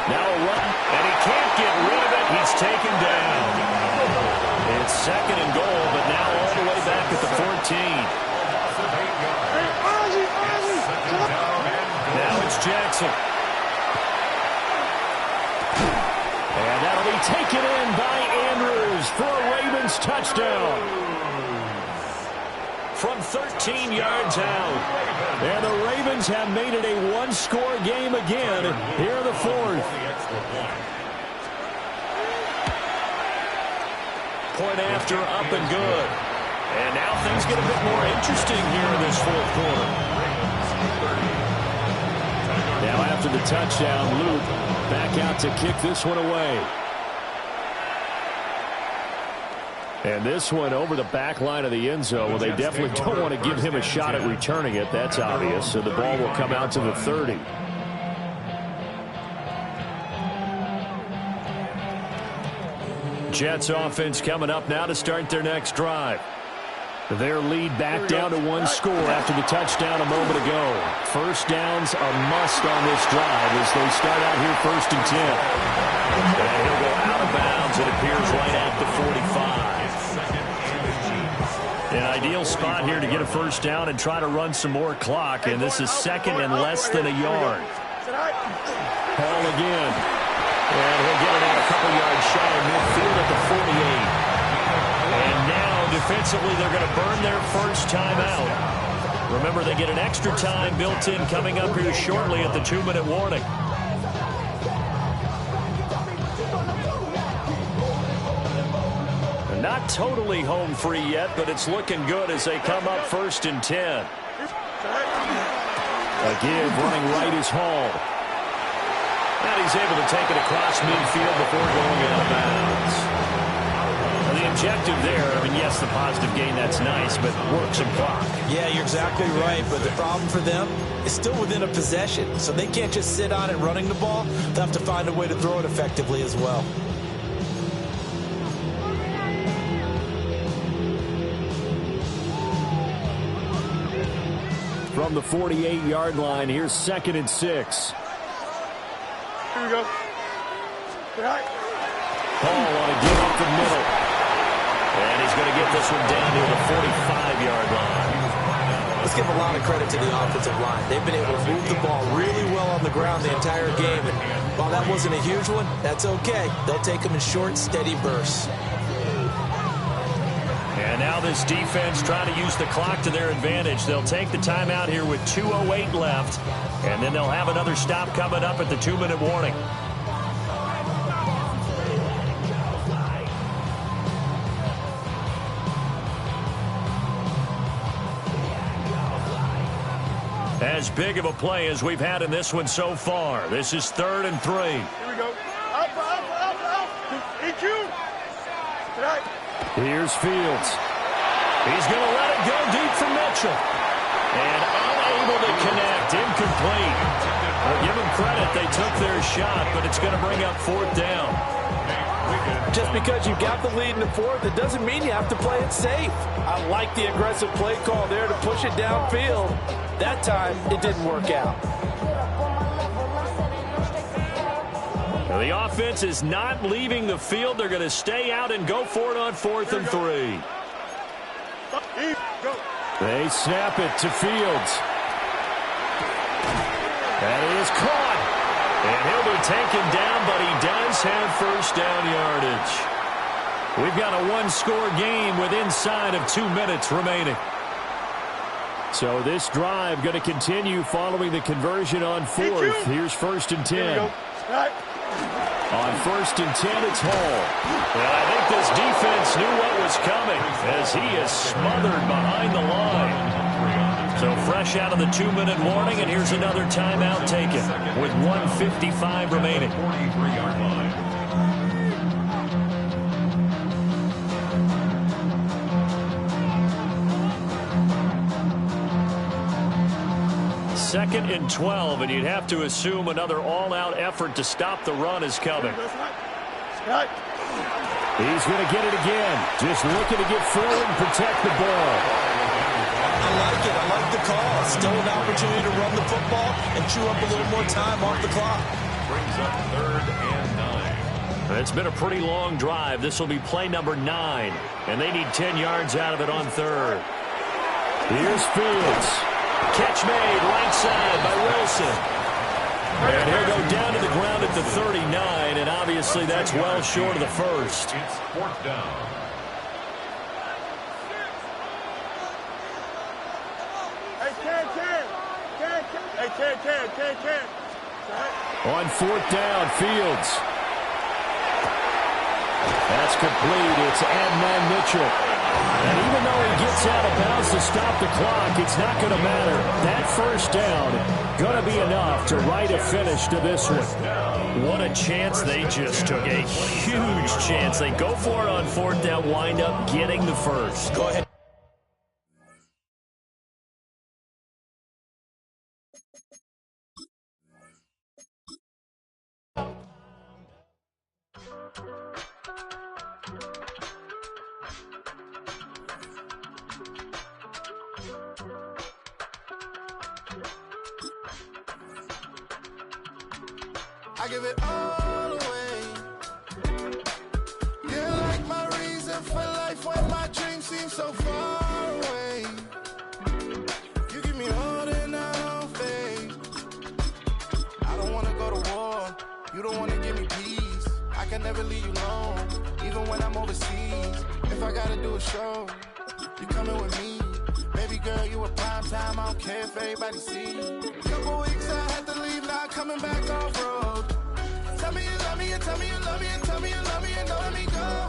Now a run, and he can't get rid of it. He's taken down. It's second and goal, but now all the way back at the 14. Now it's Jackson. And that'll be taken in by Andrews for a Ravens touchdown. From 13 yards out. And the Ravens have made it a 1-score game again here in the 4th. Point after, up and good. And now things get a bit more interesting here in this 4th quarter. Now after the touchdown, Luke back out to kick this one away. And this one over the back line of the end zone. Well, they definitely don't want to give him a shot at returning it. That's obvious. So the ball will come out to the 30. Jets offense coming up now to start their next drive. Their lead back down to 1 score after the touchdown a moment ago. First downs a must on this drive as they start out here 1st and 10. And he'll go out of bounds, it appears, right at the 45. An ideal spot here to get a first down and try to run some more clock, and this is 2nd and less than a yard. Hall again. And he'll get it out a couple yards shy of midfield at the 48. And now, defensively, they're going to burn their first timeout. Remember, they get an extra time built in coming up here shortly at the 2-minute warning. Not totally home free yet, but it's looking good as they come up 1st and 10. A give running right is Hall. And he's able to take it across midfield before going out of bounds. The objective there, I mean, yes, the positive gain, that's nice, but work some clock. Yeah, you're exactly right, but the problem for them is still within a possession, so they can't just sit on it running the ball. They'll have to find a way to throw it effectively as well. From the 48-yard line, here's 2nd and 6. Here we go. Hall on a give up the middle. And he's going to get this one down to the 45-yard line. Let's give a lot of credit to the offensive line. They've been able to move the ball really well on the ground the entire game. And while that wasn't a huge one, that's okay. They'll take them in short, steady bursts. And now this defense trying to use the clock to their advantage. They'll take the timeout here with 2:08 left. And then they'll have another stop coming up at the 2-minute warning. As big of a play as we've had in this one so far. This is 3rd and 3. Here we go. Out. EQ. Here's Fields. He's going to let it go deep for Mitchell. And unable to connect. Incomplete. Well, give them credit. They took their shot, but it's going to bring up 4th down. Just because you got the lead in the 4th, it doesn't mean you have to play it safe. I like the aggressive play call there to push it downfield. That time, it didn't work out. Now the offense is not leaving the field. They're going to stay out and go for it on 4th and 3. They snap it to Fields. That is caught. And he'll be taken down, but he does have first down yardage. We've got a one-score game with inside of 2 minutes remaining. So this drive going to continue following the conversion on fourth. Here's 1st and 10. On 1st and 10, it's Hall. And I think this defense knew what was coming as he is smothered behind the line. So fresh out of the 2-minute warning, and here's another timeout taken with 1:55 remaining. 43-yard line. Second and 12, and you'd have to assume another all-out effort to stop the run is coming. He's going to get it again. Just looking to get forward and protect the ball. I like it. I like the call. Still an opportunity to run the football and chew up a little more time off the clock. Brings up 3rd and 9. It's been a pretty long drive. This will be play number 9, and they need 10 yards out of it on 3rd. Here's Fields. Catch made right side by Wilson. And he'll go down to the ground at the 39, and obviously that's well short of the first. It's 4th down. On 4th down, Fields. That's complete. It's Adnan Mitchell. And even though he gets out of bounds to stop the clock, it's not going to matter. That first down going to be enough to write a finish to this one. What a chance they just took. A huge chance. They go for it on 4th down, wind up getting the first. Go ahead. I give it all away. You're like my reason for life when my dreams seem so far away. You give me all that I don't fade. I don't wanna go to war. You don't wanna give me peace. I can never leave you alone, even when I'm overseas. If I gotta do a show, you coming with me. Baby girl, you a prime time. I don't care if everybody see. Couple weeks I had to leave, now coming back off road. Tell me you love me and tell me you love me and tell me you love me and don't let me go.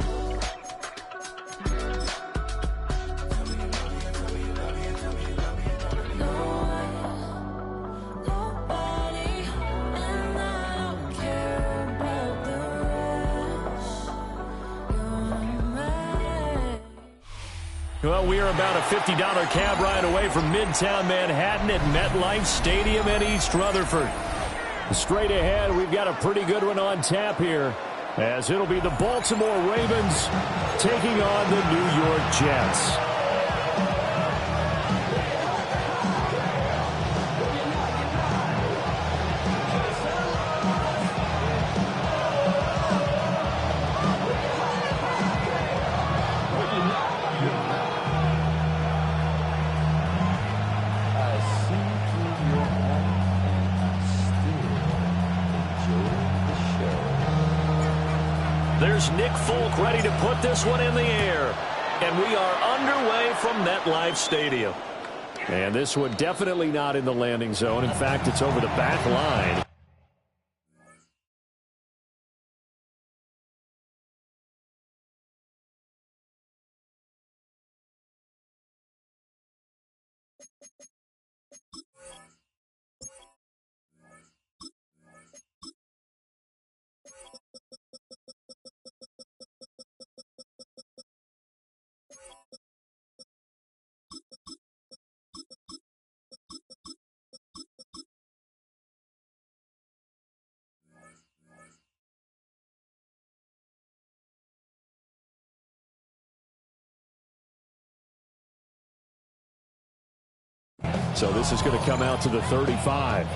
Well, we are about a $50 cab ride away from Midtown Manhattan at MetLife Stadium in East Rutherford. Straight ahead, we've got a pretty good one on tap here, as it'll be the Baltimore Ravens taking on the New York Jets. There's Nick Folk ready to put this one in the air. And we are underway from MetLife Stadium. And this one definitely not in the landing zone. In fact, it's over the back line. So this is going to come out to the 35.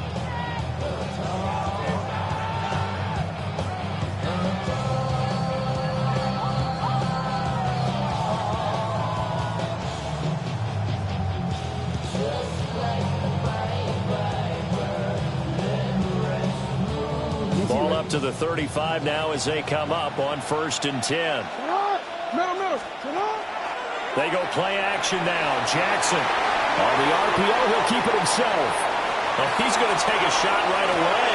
Ball up to the 35 now as they come up on 1st and 10. They go play action now. Jackson on the RPO. He'll keep it himself. Oh, he's going to take a shot right away.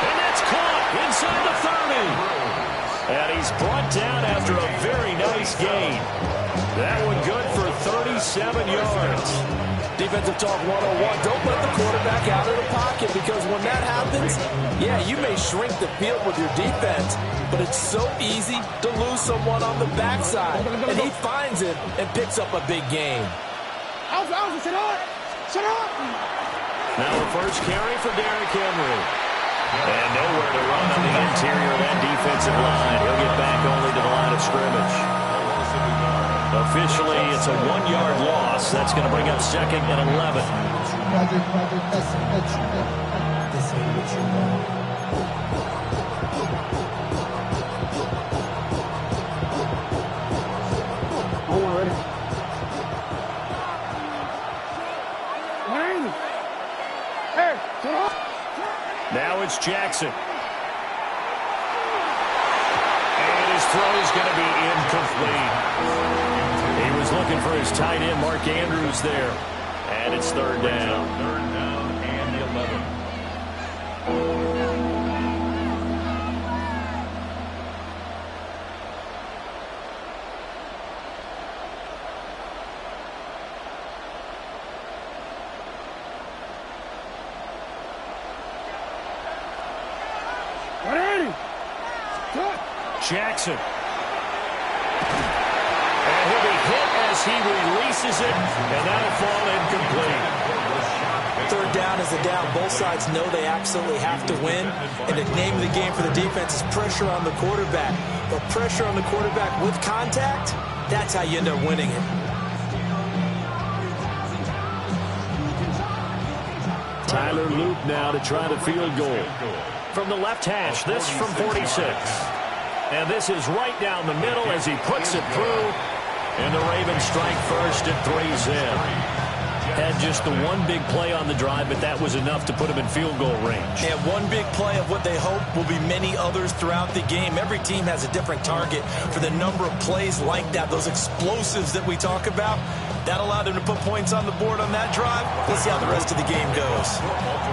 And that's caught inside the 30. And he's brought down after a very nice gain. That one good for 37 yards. Defensive talk 101. Don't let the quarterback out of the pocket, because when that happens, yeah, you may shrink the field with your defense, but it's so easy to lose someone on the backside. And he finds it and picks up a big gain. Now the first carry for Derrick Henry. And nowhere to run on the interior of that defensive line. He'll get back only to the line of scrimmage. Officially, it's a 1-yard loss. That's going to bring up 2nd and 11. Now it's Jackson. And his throw is going to be incomplete. He was looking for his tight end, Mark Andrews, there. And it's 3rd down. 3rd down and 11. Jackson. And he'll be hit as he releases it, and that'll fall incomplete. 3rd down is a down. Both sides know they absolutely have to win, and the name of the game for the defense is pressure on the quarterback. But pressure on the quarterback with contact, that's how you end up winning it. Tyler Loop now to try the field goal. From the left hash, this from 46. And this is right down the middle as he puts it through. And the Ravens strike first at 3-zip. Had just the one big play on the drive, but that was enough to put him in field goal range. And one big play of what they hope will be many others throughout the game. Every team has a different target for the number of plays like that, those explosives that we talk about. That allowed them to put points on the board on that drive. Let's see how the rest of the game goes.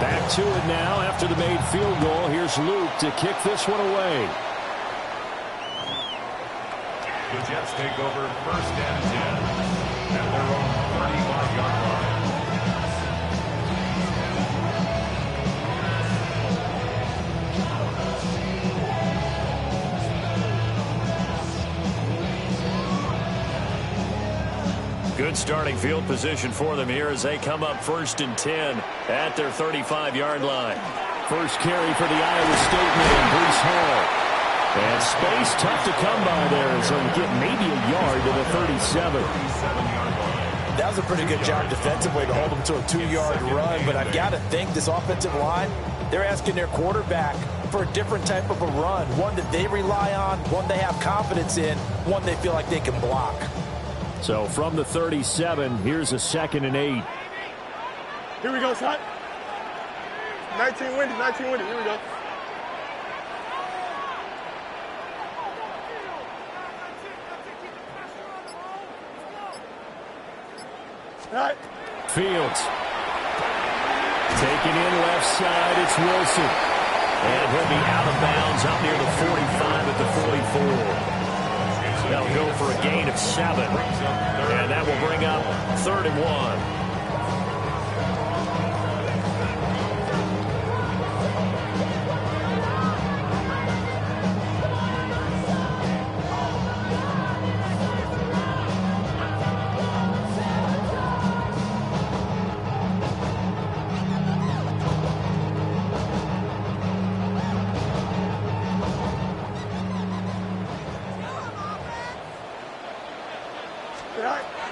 Back to it now after the made field goal. Here's Luke to kick this one away. The Jets take over 1st and 10 at their own 35-yard line. Good starting field position for them here as they come up 1st and 10 at their 35-yard line. First carry for the Iowa State man, Breece Hall. And space tough to come by there as he'll get maybe a yard to the 37. That was a pretty good job defensively to hold him to a 2-yard run, but I've got to think this offensive line, they're asking their quarterback for a different type of a run, one that they rely on, one they have confidence in, one they feel like they can block. So from the 37, here's a 2nd and 8. Here we go, son. 19 windy, here we go. Right. Fields. Taken in left side, it's Wilson. And he'll be out of bounds up near the 45 at the 44. That'll go for a gain of 7. And that will bring up 3rd and 1.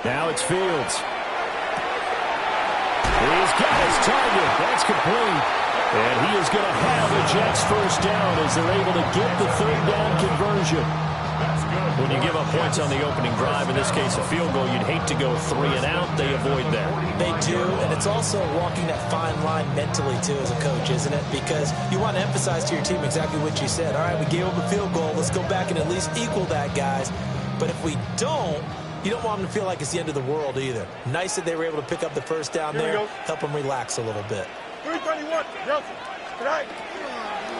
Now it's Fields. He's got his target. That's complete. And he is going to have the Jets first down as they're able to get the 3rd down conversion. When you give up points on the opening drive, in this case a field goal, you'd hate to go 3 and out. They avoid that. They do, and it's also walking that fine line mentally, too, as a coach, isn't it? Because you want to emphasize to your team exactly what you said. All right, we gave up a field goal. Let's go back and at least equal that, guys. But if we don't, you don't want them to feel like it's the end of the world either. Nice that they were able to pick up the first down there, help them relax a little bit. 321, Nelson. Right.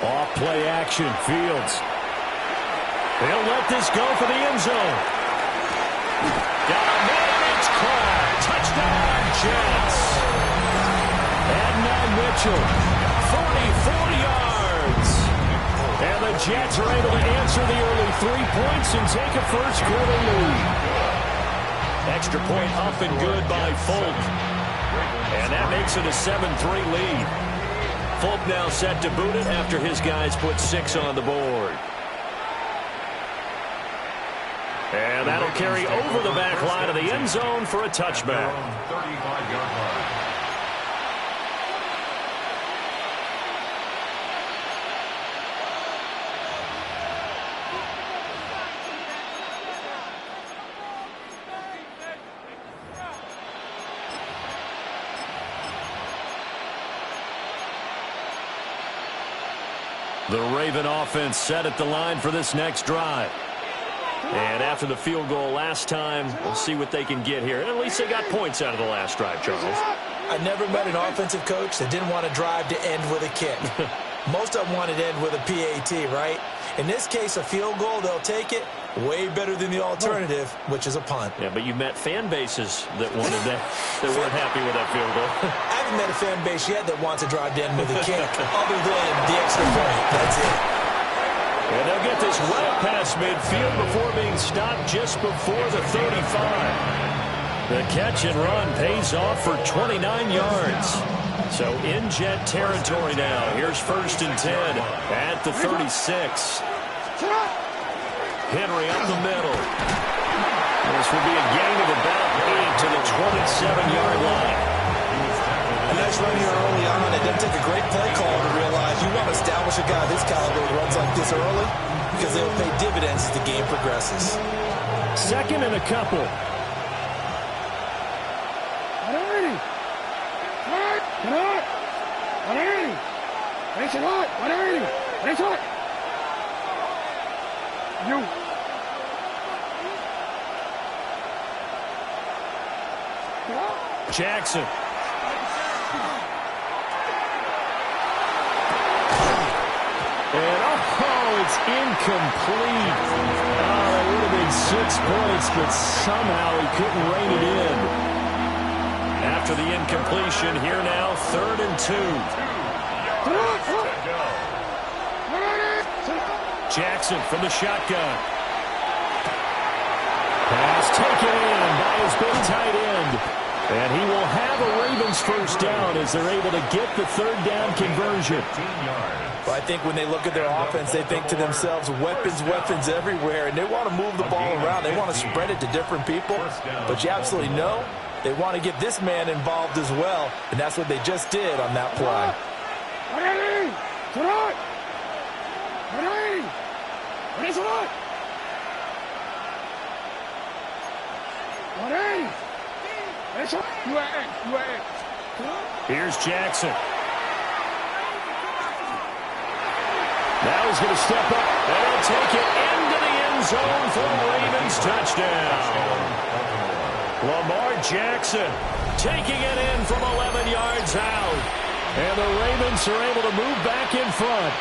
Off play action, Fields. They'll let this go for the end zone. Down there, it's caught. Touchdown, Jets. And now Mitchell, 44 yards. And the Jets are able to answer the early 3 points and take a first quarter lead. Extra point up and good by Folk. And that makes it a 7-3 lead. Folk now set to boot it after his guys put 6 on the board. And that'll carry over the back line of the end zone for a touchback. 35-yard line. The Raven offense set at the line for this next drive. And after the field goal last time, we'll see what they can get here. And at least they got points out of the last drive, Charles. I never met an offensive coach that didn't want to drive to end with a kick. Most of them wanted to end with a PAT, right? In this case, a field goal, they'll take it. Way better than the alternative, which is a punt. Yeah, but you met fan bases that wanted that, that weren't happy with that field goal. I haven't met a fan base yet that wants to drive to end with a kick, other than the extra point. That's it. And they'll get this well past midfield before being stopped just before the 35. The catch and run pays off for 29 yards. So in Jet territory now. Here's 1st and 10 at the 36. Henry up the middle. This will be a gain of about 8 to the 27-yard line. A nice run here early on. It doesn't take a great play call to realize you want to establish a guy this caliber who runs like this early because they'll pay dividends as the game progresses. 2nd and a couple. Jackson. And it's incomplete. That would have been 6 points, but somehow he couldn't rein it in. After the incompletion, here now, 3rd and 2. Jackson from the shotgun. Pass taken in by his big tight end. And he will have a Ravens first down as they're able to get the 3rd down conversion. Well, I think when they look at their offense, they think to themselves, weapons everywhere, and they want to move the ball around. They want to spread it to different people, but you absolutely know they want to get this man involved as well, and that's what they just did on that play. Here's Jackson. Now he's going to step up and take it into the end zone for a Ravens touchdown. Lamar Jackson taking it in from 11 yards out. And the Ravens are able to move back in front.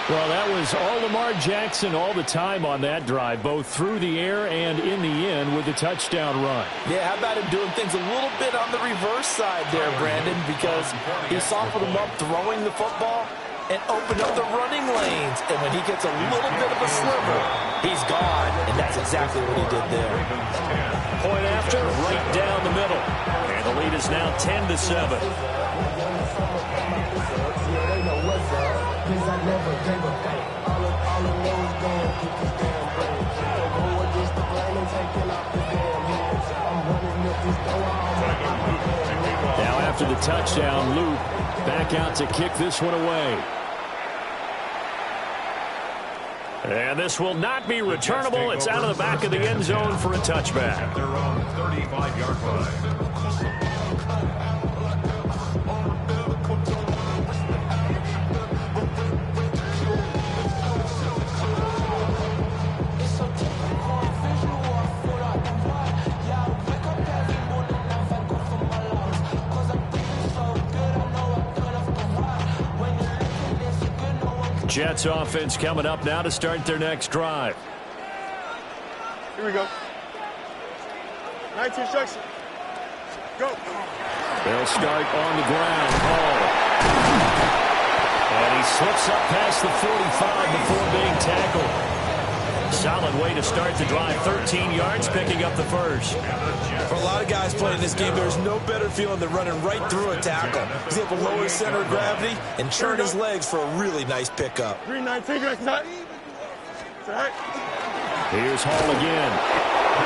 Well, that was all Lamar Jackson all the time on that drive, both through the air and in the end with the touchdown run. Yeah, how about him doing things a little bit on the reverse side there, Brandon, because he softened him up throwing the football and opened up the running lanes. And when he gets a little bit of a sliver, he's gone. And that's exactly what he did there. Point after, right down the middle. And the lead is now 10-7. Now after the touchdown, Luke back out to kick this one away. And this will not be returnable. It's out of the back of the end zone for a touchback. At their own 35-yard line. Jets offense coming up now to start their next drive. Here we go. 19 instruction. Go. They'll start on the ground. Hall. And he slips up past the 45 before being tackled. Solid way to start the drive. 13 yards, picking up the first. For a lot of guys playing this game, there's no better feeling than running right through a tackle. He's able to lower his center of gravity and churn his legs for a really nice pickup. 319, that's Here's Hall again.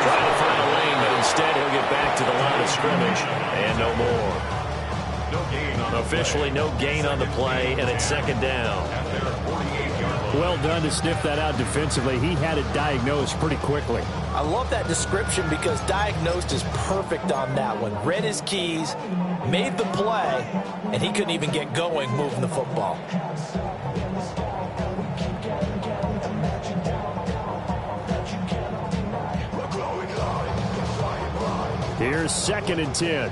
Trying to find a lane, but instead he'll get back to the line of scrimmage. And no more. Officially no gain on the play, and it's second down. Well done to sniff that out defensively. He had it diagnosed pretty quickly. I love that description because diagnosed is perfect on that one. Read his keys, made the play, and he couldn't even get going moving the football. Here's 2nd and 10.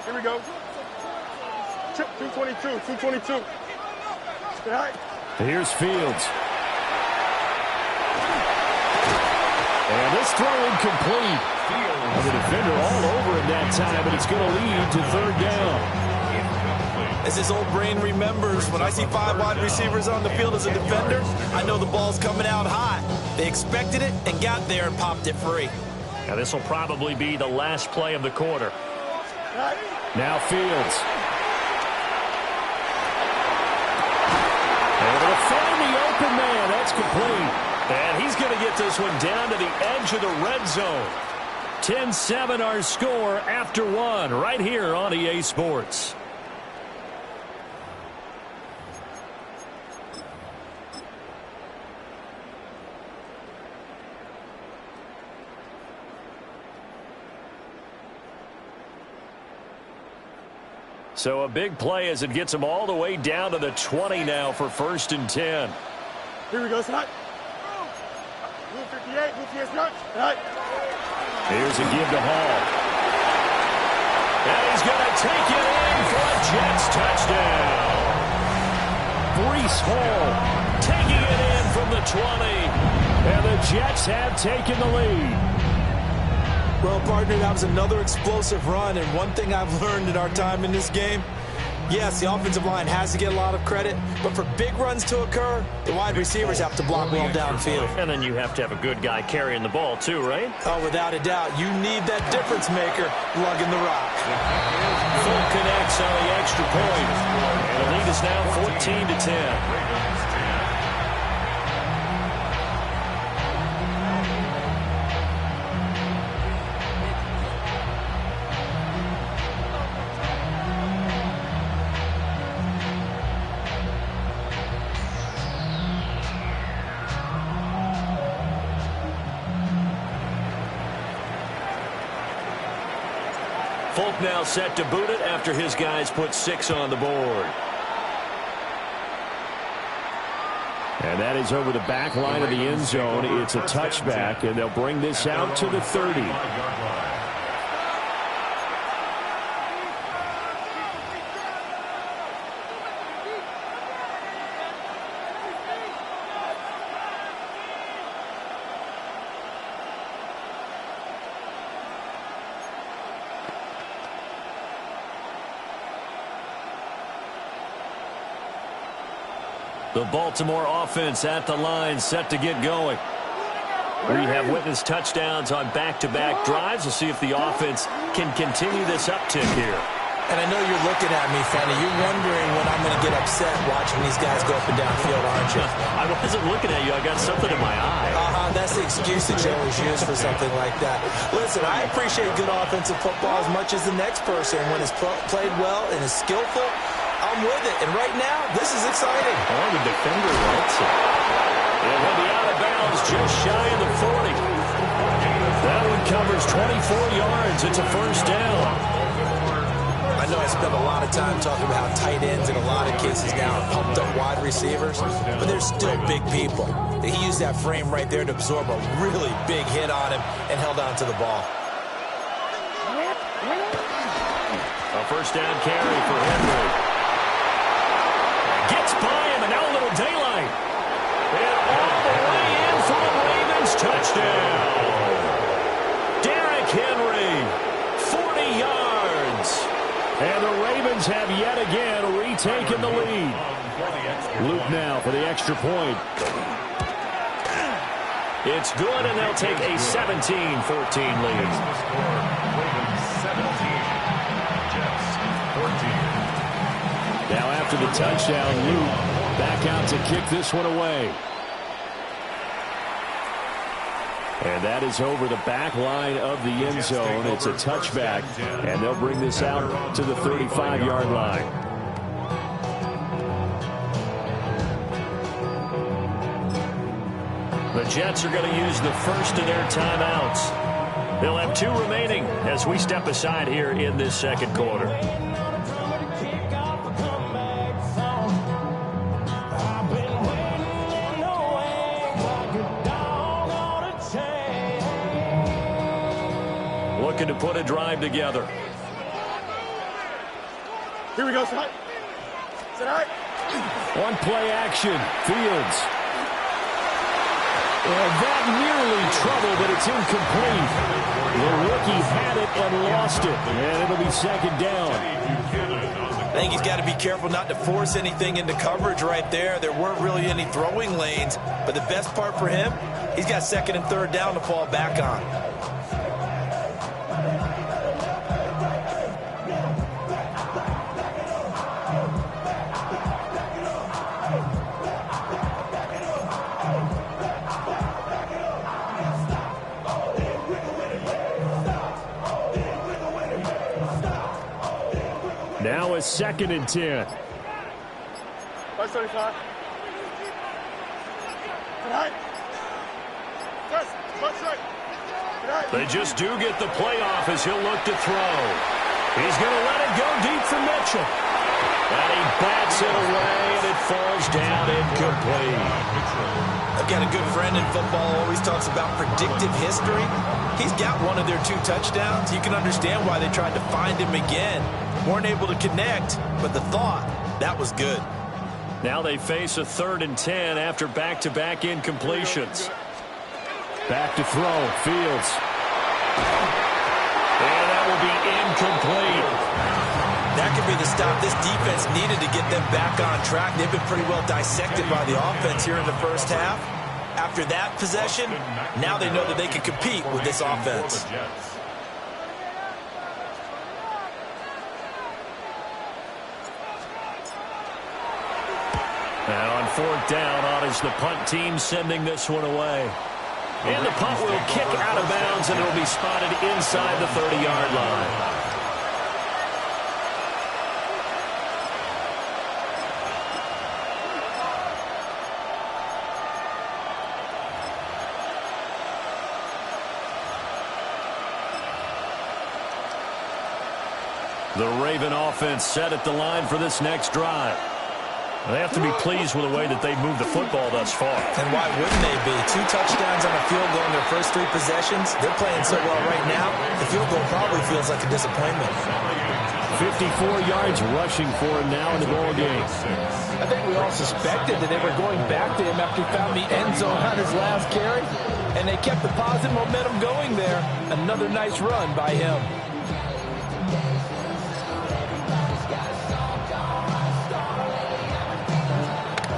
Here we go. Chip 222. Here's Fields. And this throw incomplete. And the defender all over him that time, but it's going to lead to 3rd down. As his old brain remembers, when I see 5 wide receivers on the field as a defender, I know the ball's coming out hot. They expected it and got there and popped it free. Now this will probably be the last play of the quarter. Now Fields. Able to find the open man. That's complete. And he's going to get this one down to the edge of the red zone. 10-7 our score after 1 right here on EA Sports. So a big play as it gets them all the way down to the 20 now for 1st and 10. Here we go, Snot. Blue 58, blue 58, Snot. Here's a give to Hall. And he's going to take it in for a Jets touchdown. Breece Hall taking it in from the 20. And the Jets have taken the lead. Well, partner, that was another explosive run, and one thing I've learned in our time in this game, yes, the offensive line has to get a lot of credit, but for big runs to occur, the wide receivers have to block well downfield. And then you have to have a good guy carrying the ball, too, right? Oh, without a doubt. You need that difference maker lugging the rock. Full connects on the extra point. And the lead is now 14-10. Folk now set to boot it after his guys put 6 on the board. And that is over the back line of the end zone. It's a touchback, and they'll bring this out to the 30. The Baltimore offense at the line, set to get going. We have witnessed touchdowns on back-to-back drives. We'll see if the offense can continue this uptick here. And I know you're looking at me, Fanny. You're wondering when I'm going to get upset watching these guys go up and down field, aren't you? I wasn't looking at you. I got something in my eye. That's the excuse that you always use for something like that. Listen, I appreciate good offensive football as much as the next person. When it's played well and is skillful, I'll run with it. And right now, this is exciting. Oh, the defender likes it. And he'll be out of bounds just shy of the 40. That one covers 24 yards. It's a first down. I know I spent a lot of time talking about how tight ends in a lot of cases now are pumped up wide receivers, but they're still big people. He used that frame right there to absorb a really big hit on him and held on to the ball. A first down carry for Henry. Gets by him, and now a little daylight. And all the way in for the Ravens. Touchdown. Derrick Henry, 40 yards. And the Ravens have yet again retaken the lead. Luke now for the extra point. It's good, and they'll take a 17-14 lead. Now after the touchdown, Luke back out to kick this one away. And that is over the back line of the end zone. It's a touchback, and they'll bring this out to the 35-yard line. The Jets are going to use the first of their timeouts. They'll have 2 remaining as we step aside here in this second quarter. Looking to put a drive together. Here we go, Side. Side. One play action. Fields. And that nearly trouble, but it's incomplete. The rookie had it and lost it. And it'll be second down. I think he's got to be careful not to force anything into coverage right there. There weren't really any throwing lanes. But the best part for him, he's got second and third down to fall back on. Now a second and 10. 575. They just do get the playoff as he'll look to throw. He's going to let it go deep for Mitchell. And he bats it away, and it falls down incomplete. I've got a good friend in football, always talks about predictive history. He's got one of their 2 touchdowns. You can understand why they tried to find him again. Weren't able to connect, but the thought, that was good. Now they face a 3rd and 10 after back-to-back incompletions. Back to throw, Fields. And that will be incomplete. That could be the stop this defense needed to get them back on track. They've been pretty well dissected by the offense here in the first half. After that possession, now they know that they can compete with this offense. And on 4th down, on is the punt team sending this one away. And the punt will kick out of bounds, and it'll be spotted inside the 30-yard line. The Raven offense set at the line for this next drive. They have to be pleased with the way that they've moved the football thus far. And why wouldn't they be? 2 touchdowns on a field goal in their first 3 possessions. They're playing so well right now, the field goal probably feels like a disappointment. 54 yards rushing for him now in the ball game. I think we all suspected that they were going back to him after he found the end zone on his last carry, and they kept the positive momentum going there. Another nice run by him.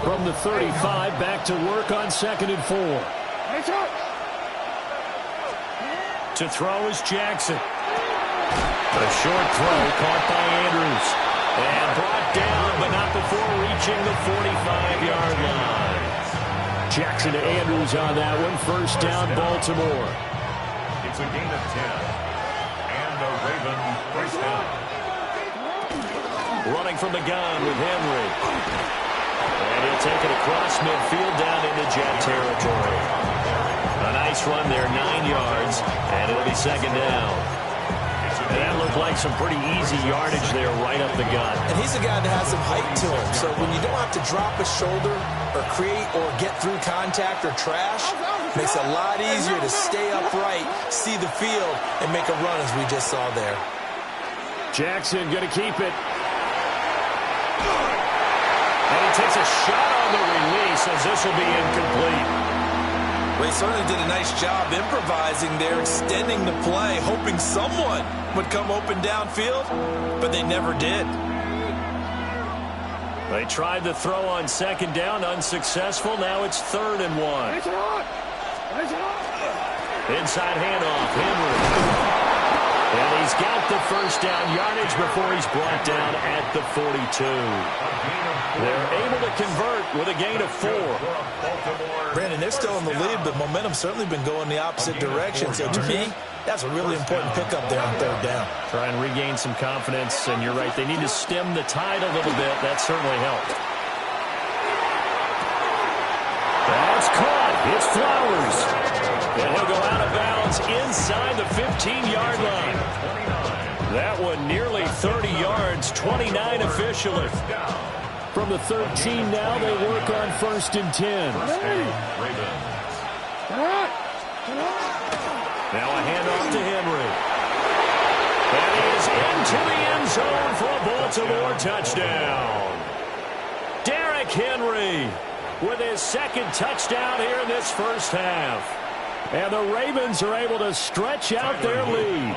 From the 35, back to work on 2nd and 4. To throw is Jackson. A short throw caught by Andrews. And brought down, but not before reaching the 45-yard line. Jackson to Andrews on that one. First down, Baltimore. It's a gain of 10. And a Raven first down. running from the gun with Henry. And he'll take it across midfield down into Jet territory. A nice run there, 9 yards, and it'll be second down. And that looked like some pretty easy yardage there right up the gut. And he's a guy that has some height to him. So when you don't have to drop a shoulder or create or get through contact or trash, it makes it a lot easier to stay upright, see the field, and make a run as we just saw there. Jackson going to keep it. And he takes a shot on the release as this will be incomplete. Well, he certainly did a nice job improvising there, extending the play, hoping someone would come open downfield, but they never did. They tried the throw on second down, unsuccessful. Now it's 3rd and 1. Inside handoff, Henry. And he's got the first down yardage before he's brought down at the 42. They're able to convert with a gain of 4. Brandon, they're still in the lead, but momentum's certainly been going the opposite direction. So to me, that's a really important pickup there on 3rd down. Try and regain some confidence, and you're right. They need to stem the tide a little bit. That certainly helped. That's caught. It's Flowers. And he'll go out of bounds inside the 15-yard line. That one nearly 30 yards, 29 officially. From the 13 now, they work on 1st and 10. Now a handoff to Henry. And he is into the end zone for a Baltimore touchdown. Derrick Henry with his 2nd touchdown here in this first half. And the Ravens are able to stretch out their lead.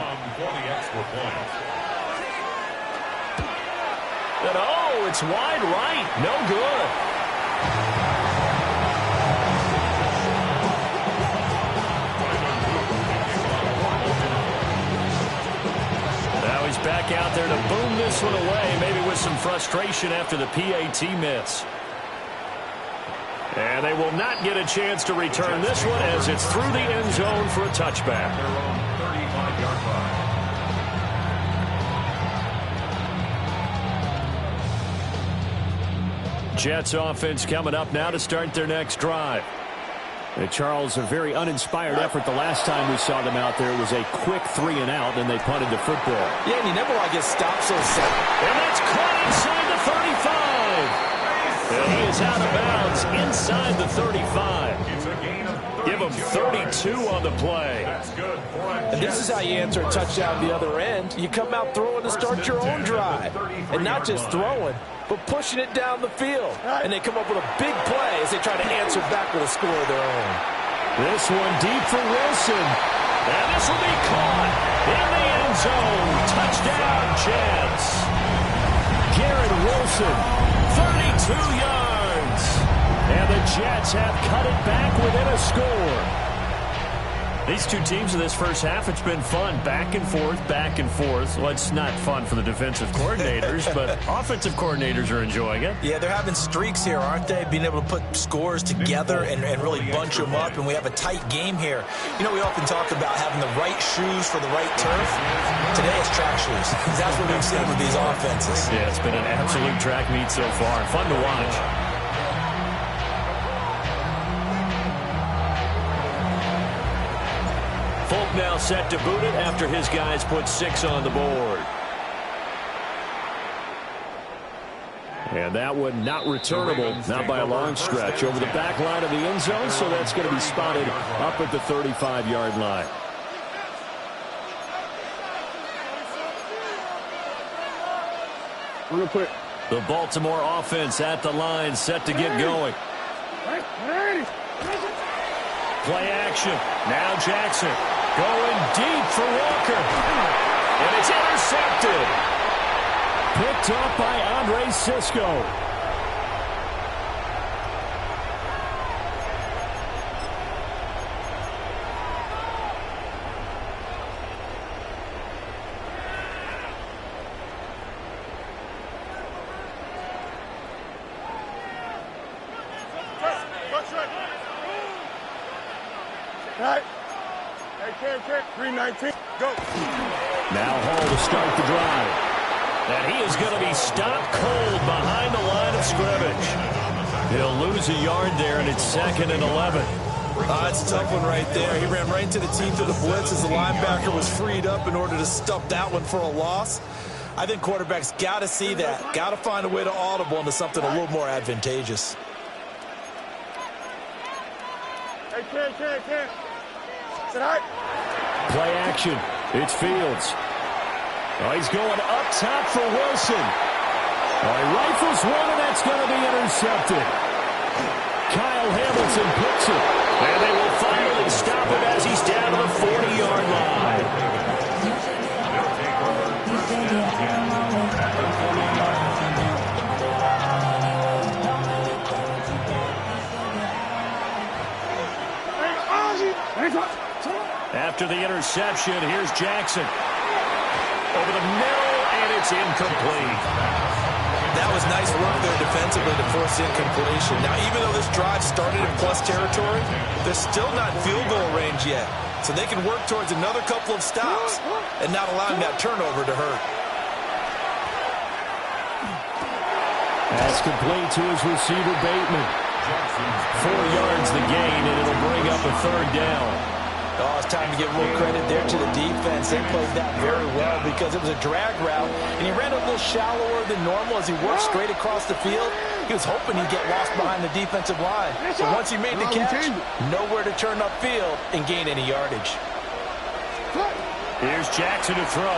And oh, it's wide right. No good. Now he's back out there to boom this one away, maybe with some frustration after the PAT miss. And they will not get a chance to return this one as it's through the end zone for a touchback. Jets offense coming up now to start their next drive. And Charles, a very uninspired effort the last time we saw them out there. It was a quick 3 and out, and they punted the football. Yeah, and you never want to get stopped so soon. And that's caught inside the 35. And he is out of bounds inside the 35. Give him 32 on the play. And this is how you answer a touchdown the other end. You come out throwing to start your own drive. And not just throwing, but pushing it down the field. And they come up with a big play as they try to answer back with a score of their own. This one deep for Wilson. And this will be caught in the end zone. Touchdown, Jets. Garrett Wilson, 32 yards. And the Jets have cut it back within a score. These two teams in this first half, it's been fun. Back and forth, back and forth. Well, it's not fun for the defensive coordinators, but offensive coordinators are enjoying it. Yeah, they're having streaks here, aren't they? Being able to put scores together and really bunch them up, and we have a tight game here. You know, we often talk about having the right shoes for the right turf. Today it's track shoes. That's what we've seen with these offenses. Yeah, it's been an absolute track meet so far. Fun to watch. Folk now set to boot it after his guys put 6 on the board. And that one not returnable, not by a long stretch, over the back line of the end zone, so that's going to be spotted up at the 35-yard line. The Baltimore offense at the line, set to get going. Play action. Now Jackson going deep for Walker. And it's intercepted. Picked up by Andre Cisco. Hey, 319, go. Now Hall to start the drive. And he is going to be stopped cold behind the line of scrimmage. He'll lose a yard there, and it's 2nd and 11. It's a tough one right there. He ran right into the teeth of the blitz as the linebacker was freed up in order to stuff that one for a loss. I think quarterbacks got to see that. Got to find a way to audible into something a little more advantageous. Hey, Ken. Sit high. Play action. It's Fields. Oh, he's going up top for Wilson. Oh, he rifles one, and that's going to be intercepted. Kyle Hamilton picks it. And they will finally stop him as he's down to the 40-yard line. After the interception, here's Jackson. Over the middle, and it's incomplete. That was nice work there defensively to force incompletion. Now, even though this drive started in plus territory, they're still not field goal range yet. So they can work towards another couple of stops and not allowing that turnover to hurt. That's complete to his receiver, Bateman. 4 yards the gain, and it'll bring up a 3rd down. Oh, it's time to give a little credit there to the defense. They played that very well because it was a drag route, and he ran a little shallower than normal as he worked straight across the field. He was hoping he'd get lost behind the defensive line. So once he made the catch, nowhere to turn upfield and gain any yardage. Here's Jackson to throw.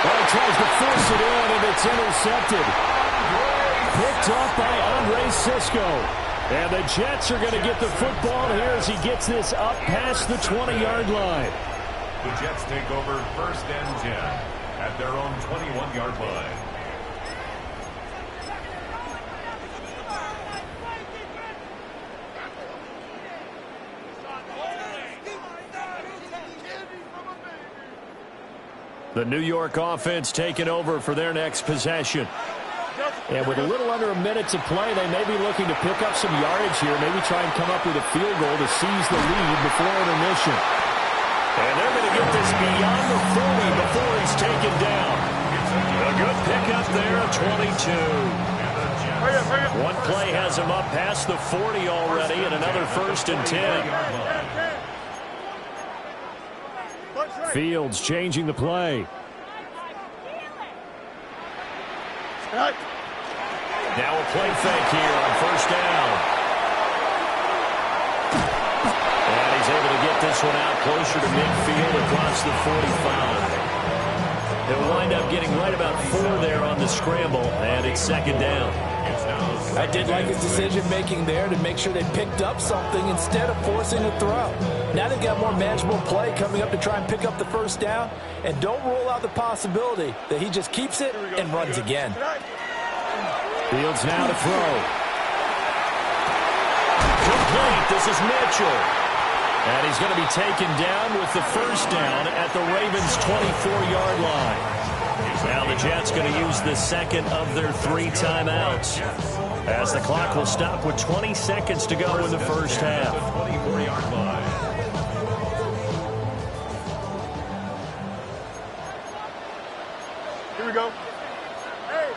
Well, he tries to force it in, and it's intercepted. Picked off by Andre Cisco. And the Jets are going to get the football here as he gets this up past the 20-yard line. The Jets take over 1st and 10 at their own 21-yard line. The New York offense taking over for their next possession. And with a little under a minute to play, they may be looking to pick up some yardage here, maybe try and come up with a field goal to seize the lead before intermission. And they're going to get this beyond the 40 before he's taken down. A good pickup there, 22. One play has him up past the 40 already, and another 1st and 10. Fields changing the play. Now a play fake here on 1st down. And he's able to get this one out closer to midfield across the 45. He'll wind up getting right about 4 there on the scramble, and it's 2nd down. I did like his decision-making there to make sure they picked up something instead of forcing a throw. Now they've got more manageable play coming up to try and pick up the 1st down, and don't rule out the possibility that he just keeps it and runs again. Fields now to throw. Complete. This is Mitchell. And he's going to be taken down with the 1st down at the Ravens' 24-yard line. Now the Jets going to use the 2nd of their 3 timeouts, as the clock will stop with 20 seconds to go in the 1st half. 24-yard line. Here we go. Hey,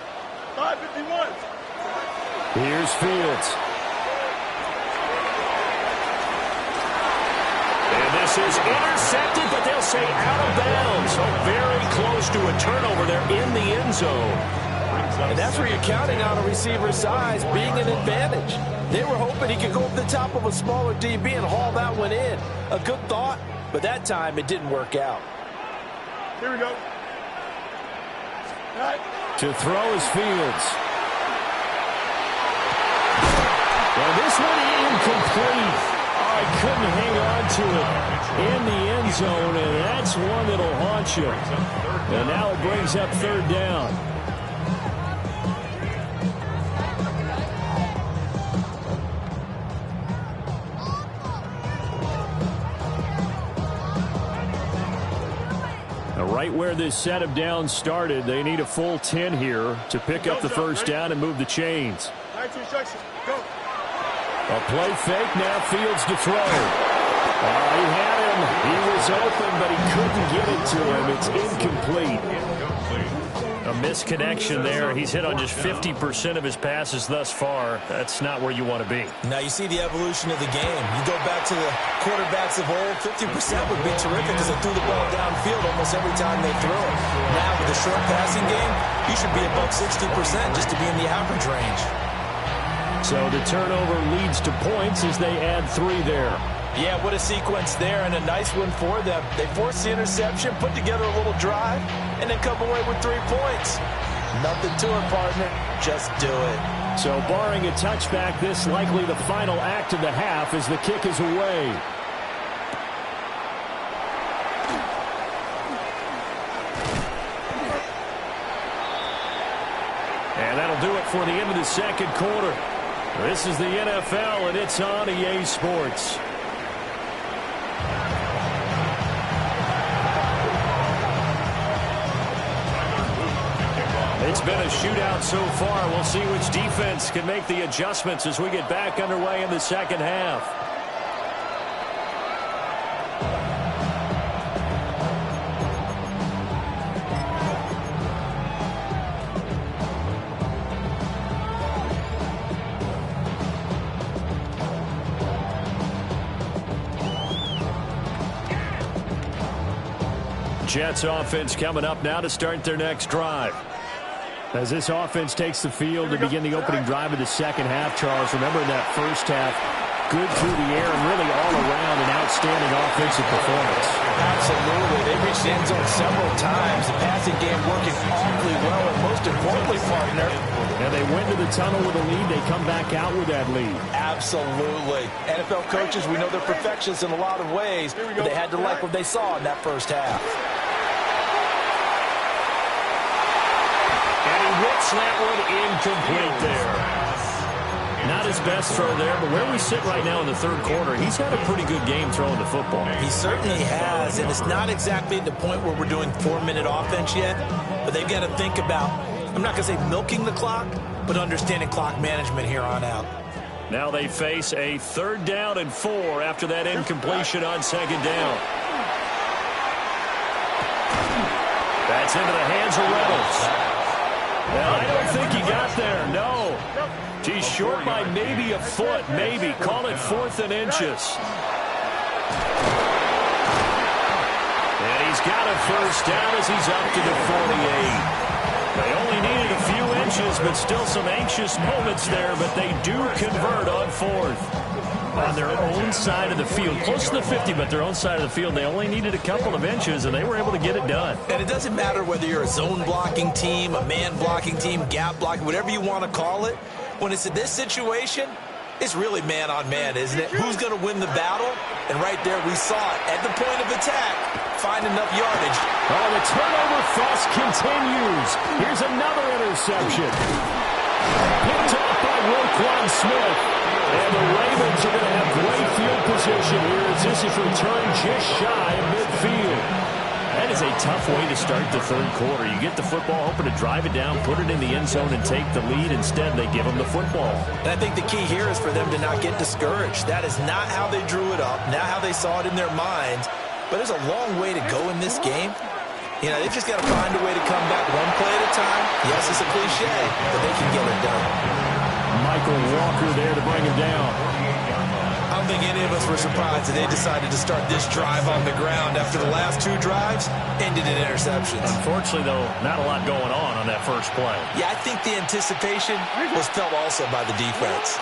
5:51. Here's Fields. And this is intercepted, but they'll say out of bounds. So very close to a turnover there in the end zone. And that's where you're counting on a receiver's size being an advantage. They were hoping he could go over the top of a smaller DB and haul that one in. A good thought, but that time it didn't work out. Here we go. To throw is Fields. Well, this one incomplete. Oh, I couldn't hang on to it in the end zone, and that's one that'll haunt you. And now it brings up 3rd down. Right where this set of downs started, they need a full 10 here to pick up the 1st down and move the chains. A play fake, now Fields to throw. He had him. He was open, but he couldn't get it to him. It's incomplete. A misconnection there. He's hit on just 50% of his passes thus far. That's not where you want to be. Now you see the evolution of the game. You go back to the quarterbacks of old, 50% would be terrific because they threw the ball downfield almost every time they threw it. Now with the short passing game, you should be above 60% just to be in the average range. So the turnover leads to points as they add 3 there. Yeah, what a sequence there, and a nice one for them. They forced the interception, put together a little drive, and then come away with 3 points. Nothing to it, partner. Just do it. So barring a touchback, this likely the final act of the half as the kick is away. And that'll do it for the end of the second quarter. This is the NFL, and it's on EA Sports. It's been a shootout so far. We'll see which defense can make the adjustments as we get back underway in the second half. Jets offense coming up now to start their next drive. As this offense takes the field to begin the opening drive of the second half, Charles, remember in that first half, good through the air and really all around an outstanding offensive performance. Absolutely. They reached the end zone several times. The passing game working awfully well, and most importantly, partner. And they went to the tunnel with a lead. They come back out with that lead. Absolutely. NFL coaches, we know they're perfectionists in a lot of ways, but they had to like what they saw in that first half. Whips that one incomplete there. Not his best throw there, but where we sit right now in the third quarter, he's had a pretty good game throwing the football. He certainly has, and it's not exactly at the point where we're doing 4-minute offense yet, but they've got to think about, I'm not going to say milking the clock, but understanding clock management here on out. Now they face a 3rd down and 4 after that incompletion on 2nd down. That's into the hands of Reynolds. Well, I don't think he got there, no. He's short by maybe a foot, maybe. Call it 4th and inches. And he's got a first down as he's up to the 48. They only needed a few inches, but still some anxious moments there, but they do convert on 4th. On their own side of the field, close to the 50, but their own side of the field, they only needed a couple of inches, and they were able to get it done. And it doesn't matter whether you're a zone blocking team, a man blocking team, gap blocking, whatever you want to call it. When it's in this situation, it's really man on man, isn't it? Who's going to win the battle? And right there, we saw it. At the point of attack, find enough yardage. Oh, the turnover fuss continues. Here's another interception. Picked off by Roquan Smith. And the Ravens are going to have great field position here as this is returned just shy of midfield. That is a tough way to start the third quarter. You get the football, hoping to drive it down, put it in the end zone, and take the lead. Instead, they give them the football. And I think the key here is for them to not get discouraged. That is not how they drew it up, not how they saw it in their minds. But there's a long way to go in this game. You know, they've just got to find a way to come back one play at a time. Yes, it's a cliche, but they can get it done. Michael Walker there to bring him down. I don't think any of us were surprised that they decided to start this drive on the ground after the last 2 drives ended in interceptions. Unfortunately, though, not a lot going on that first play. Yeah, I think the anticipation was felt also by the defense.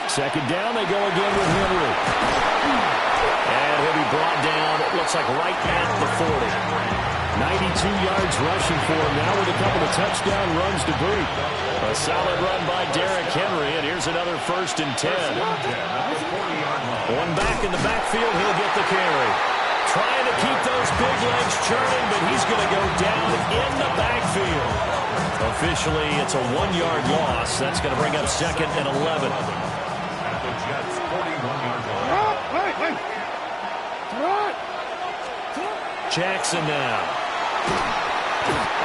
2nd down, they go again with Henry. And he'll be brought down, it looks like right at the 40. 92 yards rushing for him now with a couple of touchdown runs to boot. A solid run by Derrick Henry, and here's another 1st and 10. One back in the backfield, he'll get the carry. Trying to keep those big legs churning, but he's going to go down in the backfield. Officially, it's a 1-yard loss. That's going to bring up 2nd and 11. Jackson now.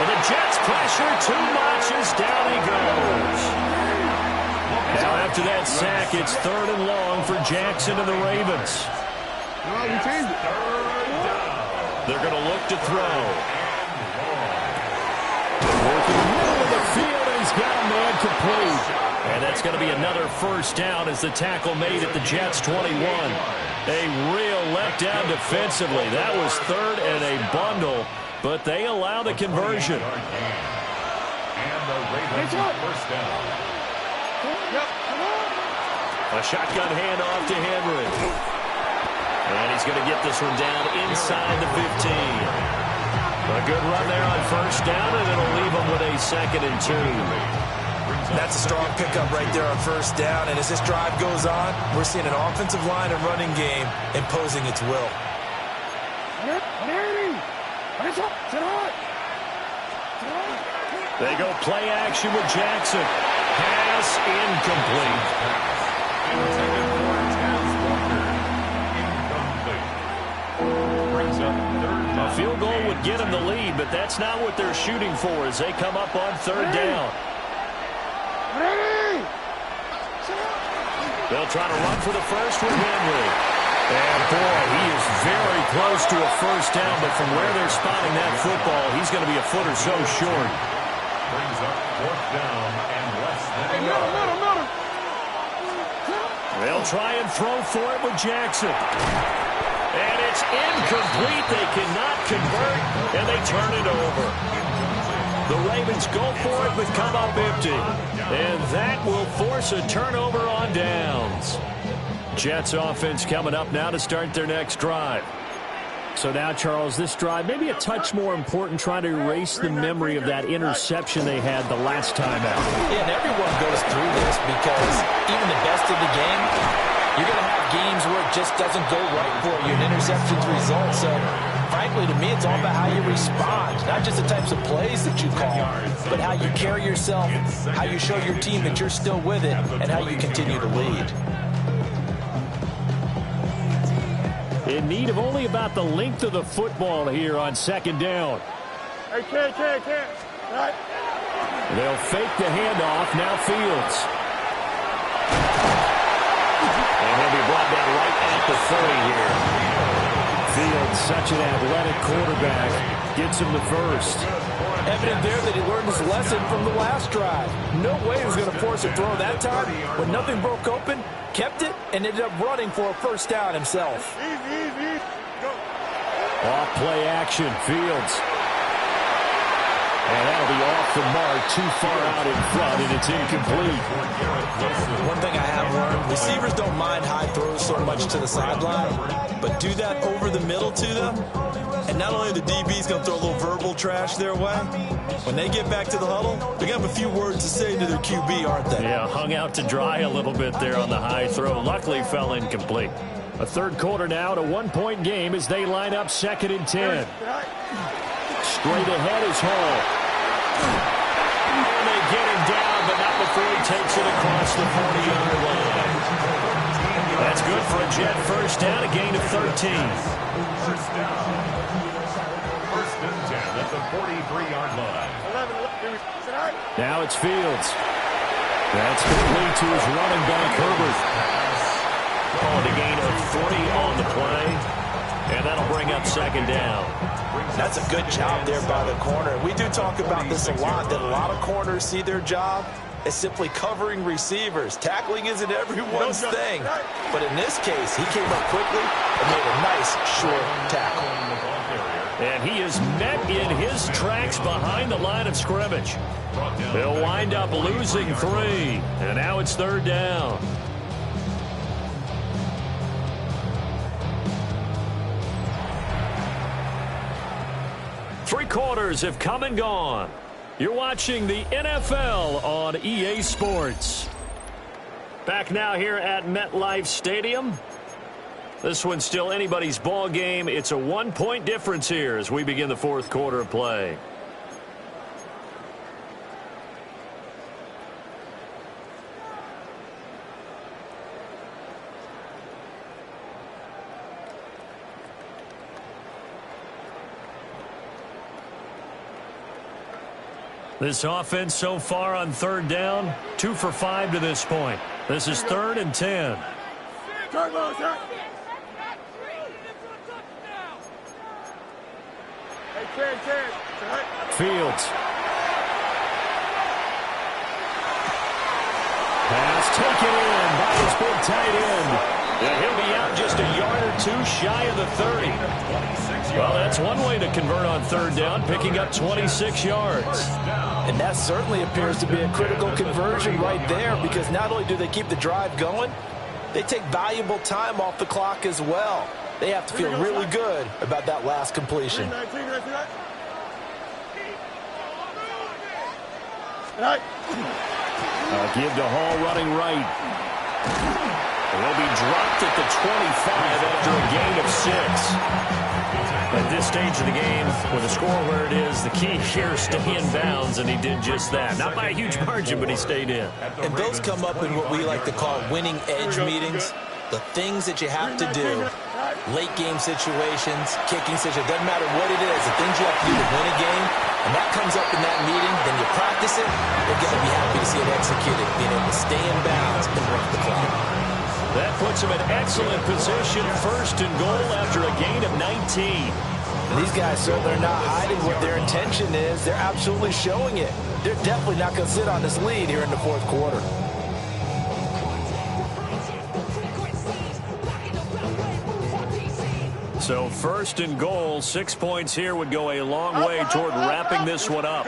And the Jets pressure too much as down he goes. Now after that sack, it's 3rd and long for Jackson and the Ravens. They're going to look to throw. Working incomplete. And that's going to be another first down as the tackle made at the Jets' 21. A real letdown defensively. That was third and a bundle, but they allow the conversion. And the Ravens first down. A shotgun handoff to Henry. And he's going to get this one down inside the 15. A good run there on first down, and it'll leave him with a 2nd and 2. That's a strong pickup right there on first down. And as this drive goes on, we're seeing an offensive line and running game imposing its will. They go play action with Jackson. Pass incomplete. A field goal would get them the lead, but that's not what they're shooting for as they come up on third down. They'll try to run for the first with Henry. And boy, he is very close to a first down, but from where they're spotting that football, he's going to be a foot or so short. Brings up 4th down and less than a yard. They'll try and throw for it with Jackson. And it's incomplete. They cannot convert, and they turn it over. The Ravens go for it, but come up empty. And that will force a turnover on downs. Jets offense coming up now to start their next drive. So now, Charles, this drive maybe a touch more important, trying to erase the memory of that interception they had the last time out. Yeah, and everyone goes through this because even the best of the game, you're going to have games where it just doesn't go right for you, and interceptions result. So, frankly, to me, it's all about how you respond, not just the types of plays that you call, but how you carry yourself, how you show your team that you're still with it, and how you continue to lead. In need of only about the length of the football here on 2nd down. Hey, can't. Right. They'll fake the handoff. Now Fields. And he'll be brought down right at the 30 here. Fields, such an athletic quarterback, gets him the first. Evident there that he learned his lesson from the last drive. No way he was going to force a throw that time. When nothing broke open, kept it, and ended up running for a first down himself. Easy. Go. Off play action, Fields. And that'll be off the mark, too far out in front, and it's incomplete. One thing I have learned, receivers don't mind high throws so much to the sideline, but do that over the middle to them, and not only are the DBs going to throw a little verbal trash their way, when they get back to the huddle, they're going to have a few words to say to their QB, aren't they? Yeah, hung out to dry a little bit there on the high throw. Luckily, fell incomplete. A third quarter now, a one-point game as they line up 2nd and 10. Straight ahead is Hall. And they get him down, but not before he takes it across the 40-yard line. That's good for a Jet first down, a gain of 13. First down. 1st and 10 at the 43-yard line. Now it's Fields. That's complete to his running back, Herbert. Oh, the gain of 40 on the play. And that'll bring up 2nd down. That's a good job there by the corner. We do talk about this a lot, that a lot of corners see their job as simply covering receivers. Tackling isn't everyone's thing. But in this case, he came up quickly and made a nice short tackle. And he is met in his tracks behind the line of scrimmage. They'll wind up losing 3. And now it's 3rd down. Three quarters have come and gone. You're watching the NFL on EA Sports. Back now here at MetLife Stadium. This one's still anybody's ball game. It's a 1-point difference here as we begin the 4th quarter of play. This offense so far on 3rd down, 2 for 5 to this point. This is 3rd and 10. Fields. taken in by his big tight end. And he'll be out just a yard or two shy of the 30. Well, that's one way to convert on third down, picking up 26 yards. And that certainly appears to be a critical conversion right there, because not only do they keep the drive going, they take valuable time off the clock as well. They have to feel really good about that last completion. Give to Hall running right. He'll be dropped at the 25 after a gain of 6. At this stage of the game, with a score where it is, the key here is stay in bounds, and he did just that. Not by a huge margin, but he stayed in. And those come up in what we like to call winning edge meetings. The things that you have to do, late game situations, kicking situations, doesn't matter what it is, the things you have to do to win a game, and that comes up in that meeting, then you practice it, you're going to be happy to see it executed, being able to stay in bounds and work the clock. That puts him in excellent position, first and goal after a gain of 19. And these guys certainly are not hiding what their intention is. They're absolutely showing it. They're definitely not going to sit on this lead here in the fourth quarter. So first and goal, 6 points here would go a long way toward wrapping this one up.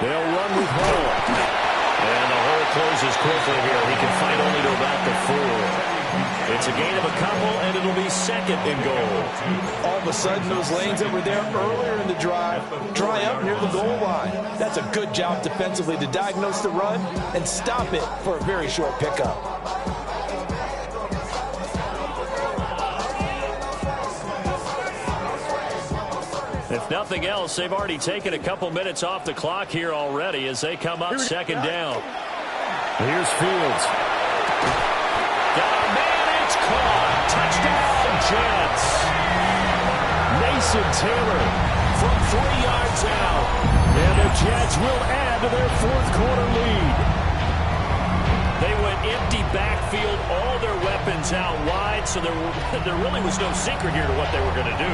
They'll run with Hall. And the hole closes quickly here. He can fight only to about the 4. It's a gain of a couple, and it'll be second and goal. All of a sudden, those lanes that were there earlier in the drive dry up near the goal line. That's a good job defensively to diagnose the run and stop it for a very short pickup. If nothing else, they've already taken a couple minutes off the clock here already as they come up second down. Here's Fields. Got a man, it's caught. Touchdown, Jets. Mason Taylor from 3 yards out. And the Jets will add to their fourth quarter lead. They went empty backfield, all their weapons out wide, so there really was no secret here to what they were going to do.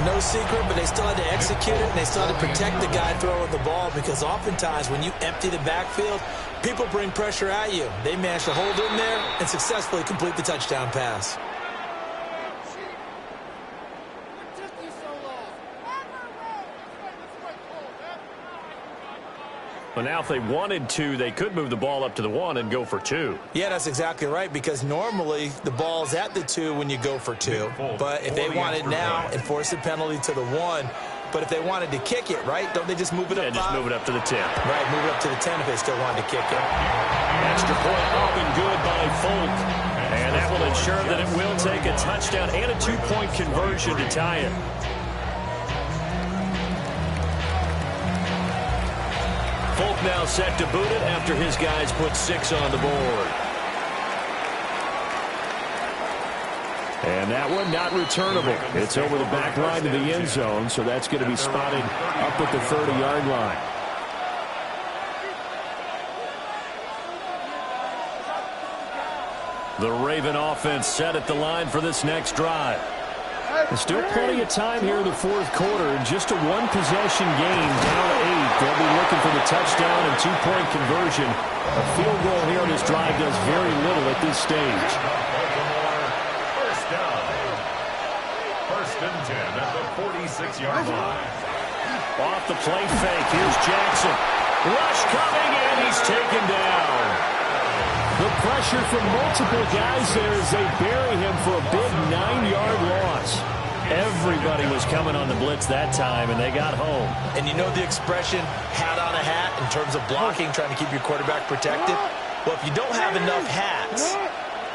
No secret, but they still had to execute it, and they still had to protect the guy throwing the ball, because oftentimes when you empty the backfield, people bring pressure at you. They managed to hold in there and successfully complete the touchdown pass. But now if they wanted to, they could move the ball up to the 1 and go for 2. Yeah, that's exactly right, because normally the ball's at the 2 when you go for 2. But if they wanted now, enforce the penalty to the 1. But if they wanted to kick it, right, don't they just move it up 5? Just move it up to the 10. Right, move it up to the 10 if they still wanted to kick it. Extra point up and good by Folk. And that will ensure that it will take a touchdown and a 2-point conversion to tie it. Folk now set to boot it after his guys put 6 on the board. And that one not returnable. It's over the back line to the end zone, so that's going to be spotted up at the 30-yard line. The Raven offense set at the line for this next drive. There's still plenty of time here in the fourth quarter. Just a one-possession game, down 8. They'll be looking for the touchdown and 2-point conversion. A field goal here on this drive does very little at this stage. First down. First and 10 at the 46-yard line. Off the play fake. Here's Jackson. Rush coming, and he's taken down. The pressure from multiple guys there as they bury him for a big 9-yard loss. Everybody was coming on the blitz that time, and they got home. And you know the expression, hat on a hat, in terms of blocking, trying to keep your quarterback protected? Well, if you don't have enough hats,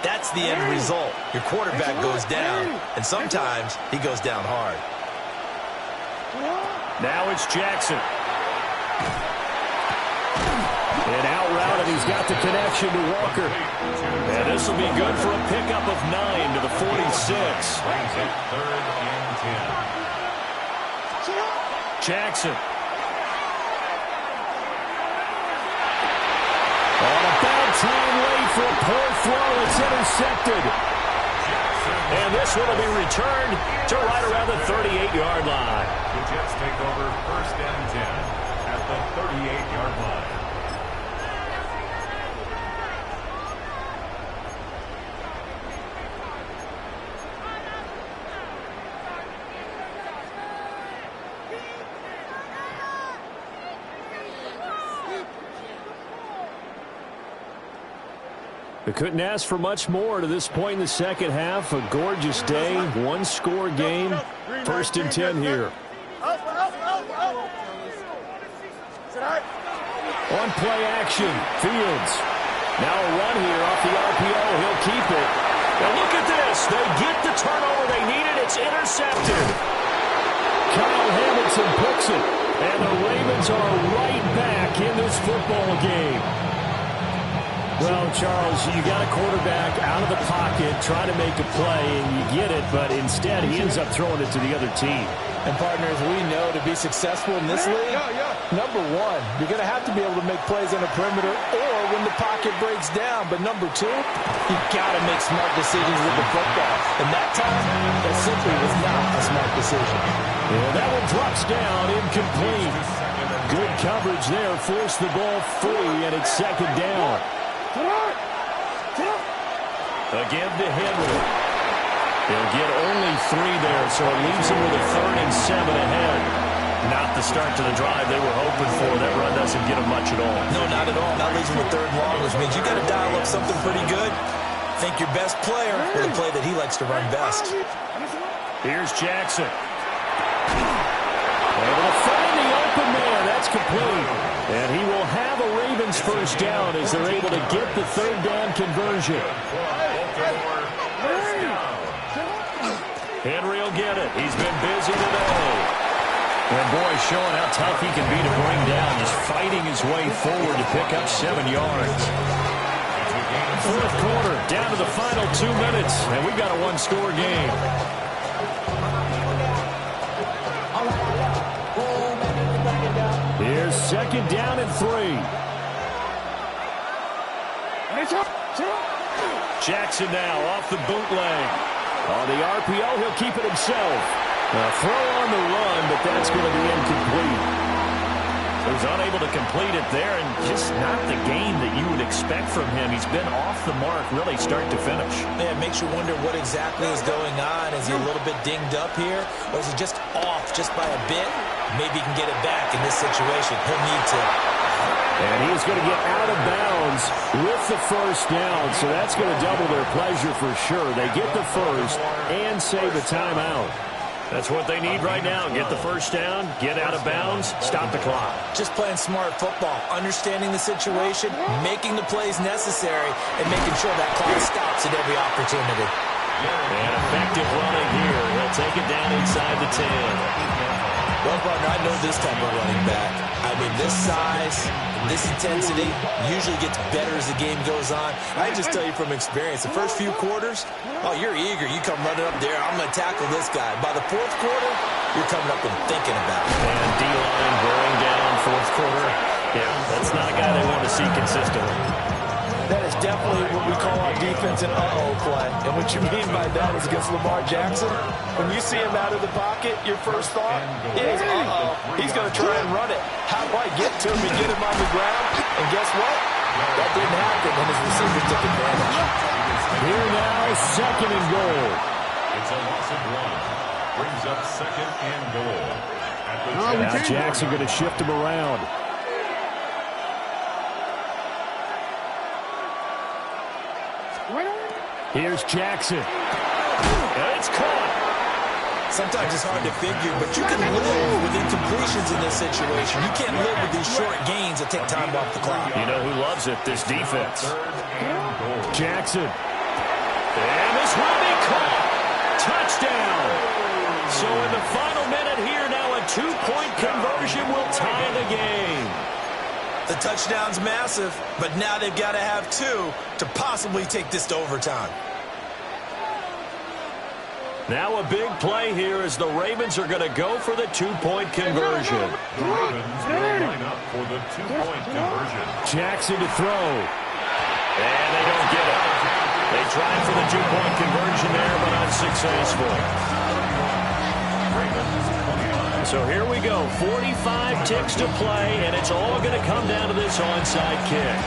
that's the end result. Your quarterback goes down, and sometimes he goes down hard. Now it's Jackson. An out route, and he's got the connection to Walker. And this will be good for a pickup of 9 to the 46. Third and 10. Jackson. On a bad time late for a poor throw. It's intercepted. And this one will be returned to right around the 38-yard line. The Jets take over first and 10 at the 38-yard line. They couldn't ask for much more to this point in the second half. A gorgeous day, one-score game. 1st and 10 here. On play action, Fields. Now a run here off the RPO. He'll keep it. And look at this. They get the turnover they needed. It's intercepted. Kyle Hamilton picks it. And the Ravens are right back in this football game. Well, Charles, you got a quarterback out of the pocket trying to make a play, and you get it, but instead he ends up throwing it to the other team. And, partners, we know to be successful in this league, number one, you're going to have to be able to make plays on the perimeter or when the pocket breaks down. But number two, you got to make smart decisions with the football. And that time, that simply was not a smart decision. Yeah, that one drops down, incomplete. Good coverage there, forced the ball free, and it's 2nd down. Again to Henry. He'll get only 3 there, so it leaves him with a 3rd and 7 ahead. Not the start to the drive they were hoping for. That run doesn't get him much at all. No, not at all. That leaves him with 3rd and long, which means you got to dial up something pretty good. Think your best player with a play that he likes to run best. Here's Jackson. Able to find the open man. That's complete. And he will have a Ravens 1st down as they're able to get the 3rd down conversion. Henry will get it. He's been busy today. And boy, showing how tough he can be to bring down. Just fighting his way forward to pick up 7 yards. 4th quarter, down to the final 2 minutes. And we've got a one-score game. Here's 2nd down and 3. Jackson now off the bootleg. On the RPO, he'll keep it himself. A throw on the run, but that's going to be incomplete. So he's unable to complete it there, and just not the game that you would expect from him. He's been off the mark, really, start to finish. Yeah, it makes you wonder what exactly is going on. Is he a little bit dinged up here, or is he just off just by a bit? Maybe he can get it back in this situation. He'll need to. And he's going to get out of bounds with the 1st down, so that's going to double their pleasure for sure. They get the 1st and save a timeout. That's what they need right now. Get the 1st down, get out of bounds, stop the clock. Just playing smart football, understanding the situation, making the plays necessary, and making sure that clock stops at every opportunity. And effective running here. He'll take it down inside the 10. Well, partner, I know this type of running back. I mean, this size, this intensity usually gets better as the game goes on. I just tell you from experience, the first few quarters, oh, you're eager. You come running up there, I'm going to tackle this guy. By the 4th quarter, you're coming up and thinking about it. And D-line going down 4th quarter. Yeah, that's not a guy they want to see consistently. That is definitely what we call our defense an uh-oh play. And what you mean by that is against Lamar Jackson, when you see him out of the pocket, your first thought is, uh-oh, he's going to try and run it. How do I get to him and get him on the ground? And guess what? That didn't happen, and his receivers took advantage. Here now, 2nd and goal. It's a loss of 1. Brings up 2nd and goal. Now Jackson going to shift him around. Here's Jackson. And it's caught. Sometimes it's hard to figure, but you can live with incompletions in this situation. You can't live with these short gains that take time off the clock. You know who loves it? This defense. Jackson. And this will be caught. Touchdown. So in the final minute here now, a 2-point conversion will tie the game. The touchdown's massive, but now they've got to have 2 to possibly take this to overtime. Now a big play here as the Ravens are going to go for the 2-point conversion. The Ravens will line up for the 2-point conversion. Jackson to throw. And they don't get it. They tried for the 2-point conversion there, but unsuccessful. So here we go. 45 ticks to play, and it's all going to come down to this onside kick.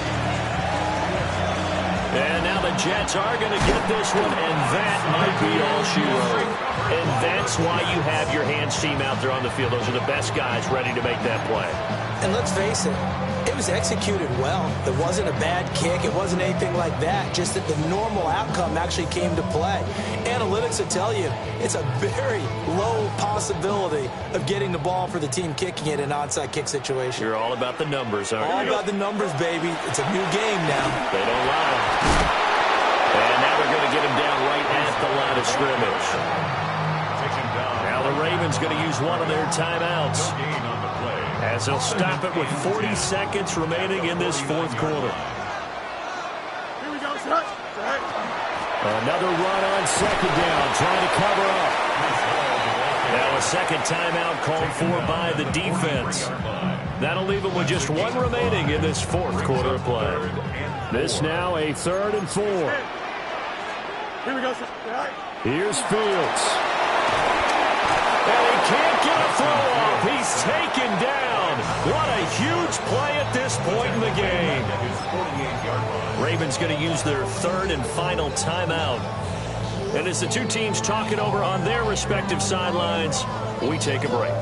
And now the Jets are going to get this one, and that might be all she wrote. And that's why you have your hands team out there on the field. Those are the best guys ready to make that play. And let's face it, It was executed well. It wasn't a bad kick. It wasn't anything like that. Just that the normal outcome actually came to play. Analytics will tell you it's a very low possibility of getting the ball for the team kicking it in an onside kick situation. You're all about the numbers, aren't you? All about the numbers, baby. It's a new game now. They don't lie. And now they're going to get him down right at the line of scrimmage. Now the Ravens going to use one of their timeouts, as they'll stop it with 40 seconds remaining in this fourth quarter. Here we go, sir. Another run on second down, trying to cover up. Now a second timeout called for by the defense. That'll leave them with just one remaining in this fourth quarter of play. This now a 3rd and 4. Here we go, sir. Here's Fields. And he can't get a throw off. He's taken down. What a huge play at this point in the game. Ravens going to use their 3rd and final timeout. And as the two teams talk it over on their respective sidelines, we take a break.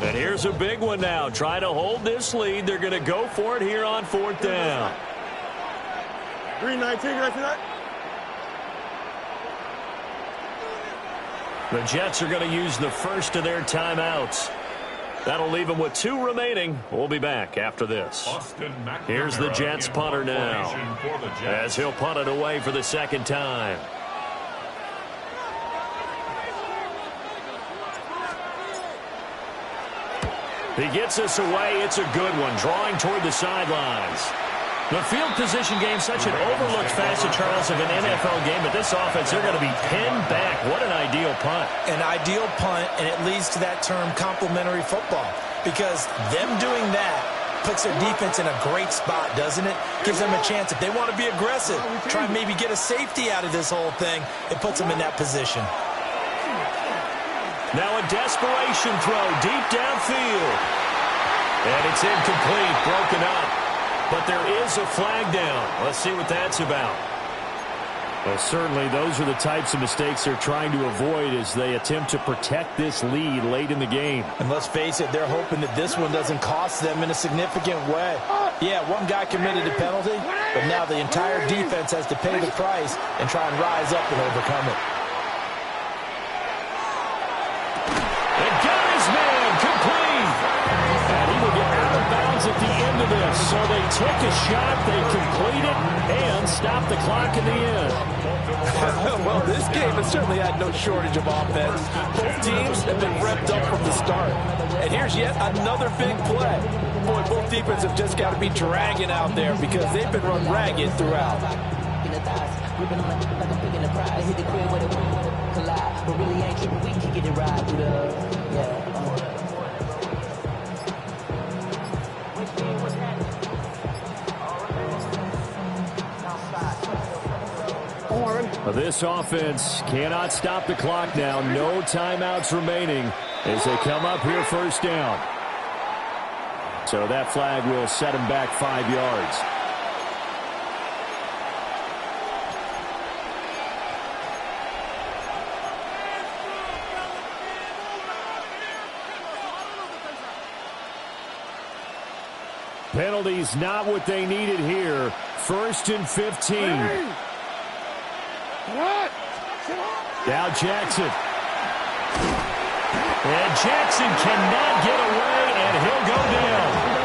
And here's a big one now. Try to hold this lead. They're going to go for it here on 4th down. 3:19, right for that? The Jets are going to use the first of their timeouts. That'll leave them with 2 remaining. We'll be back after this. Here's the Jets punter now, as he'll punt it away for the second time. He gets us away. It's a good one, drawing toward the sidelines. The field position game, such an overlooked facet, Charles, of an NFL game. But this offense, they're going to be pinned back. What an ideal punt. An ideal punt, and it leads to that term complementary football. Because them doing that puts their defense in a great spot, doesn't it? Gives them a chance. If they want to be aggressive, try and maybe get a safety out of this whole thing, it puts them in that position. Now a desperation throw deep downfield. And it's incomplete, broken up. But there is a flag down. Let's see what that's about. Well, certainly those are the types of mistakes they're trying to avoid as they attempt to protect this lead late in the game. And let's face it, they're hoping that this one doesn't cost them in a significant way. Yeah, one guy committed a penalty, but now the entire defense has to pay the price and try and rise up and overcome it. And got his man complete. And he will get out of bounds at the end of this. So they took a shot, they complete it, and stop the clock in the end. Well, this game has certainly had no shortage of offense. Both teams have been revved up from the start. And here's yet another big play. Boy, both defenses have just got to be dragging out there because they've been run ragged throughout. This offense cannot stop the clock now. No timeouts remaining as they come up here 1st down. So that flag will set him back 5 yards. Penalties not what they needed here. 1st and 15. Now Jackson. And Jackson cannot get away, and he'll go down.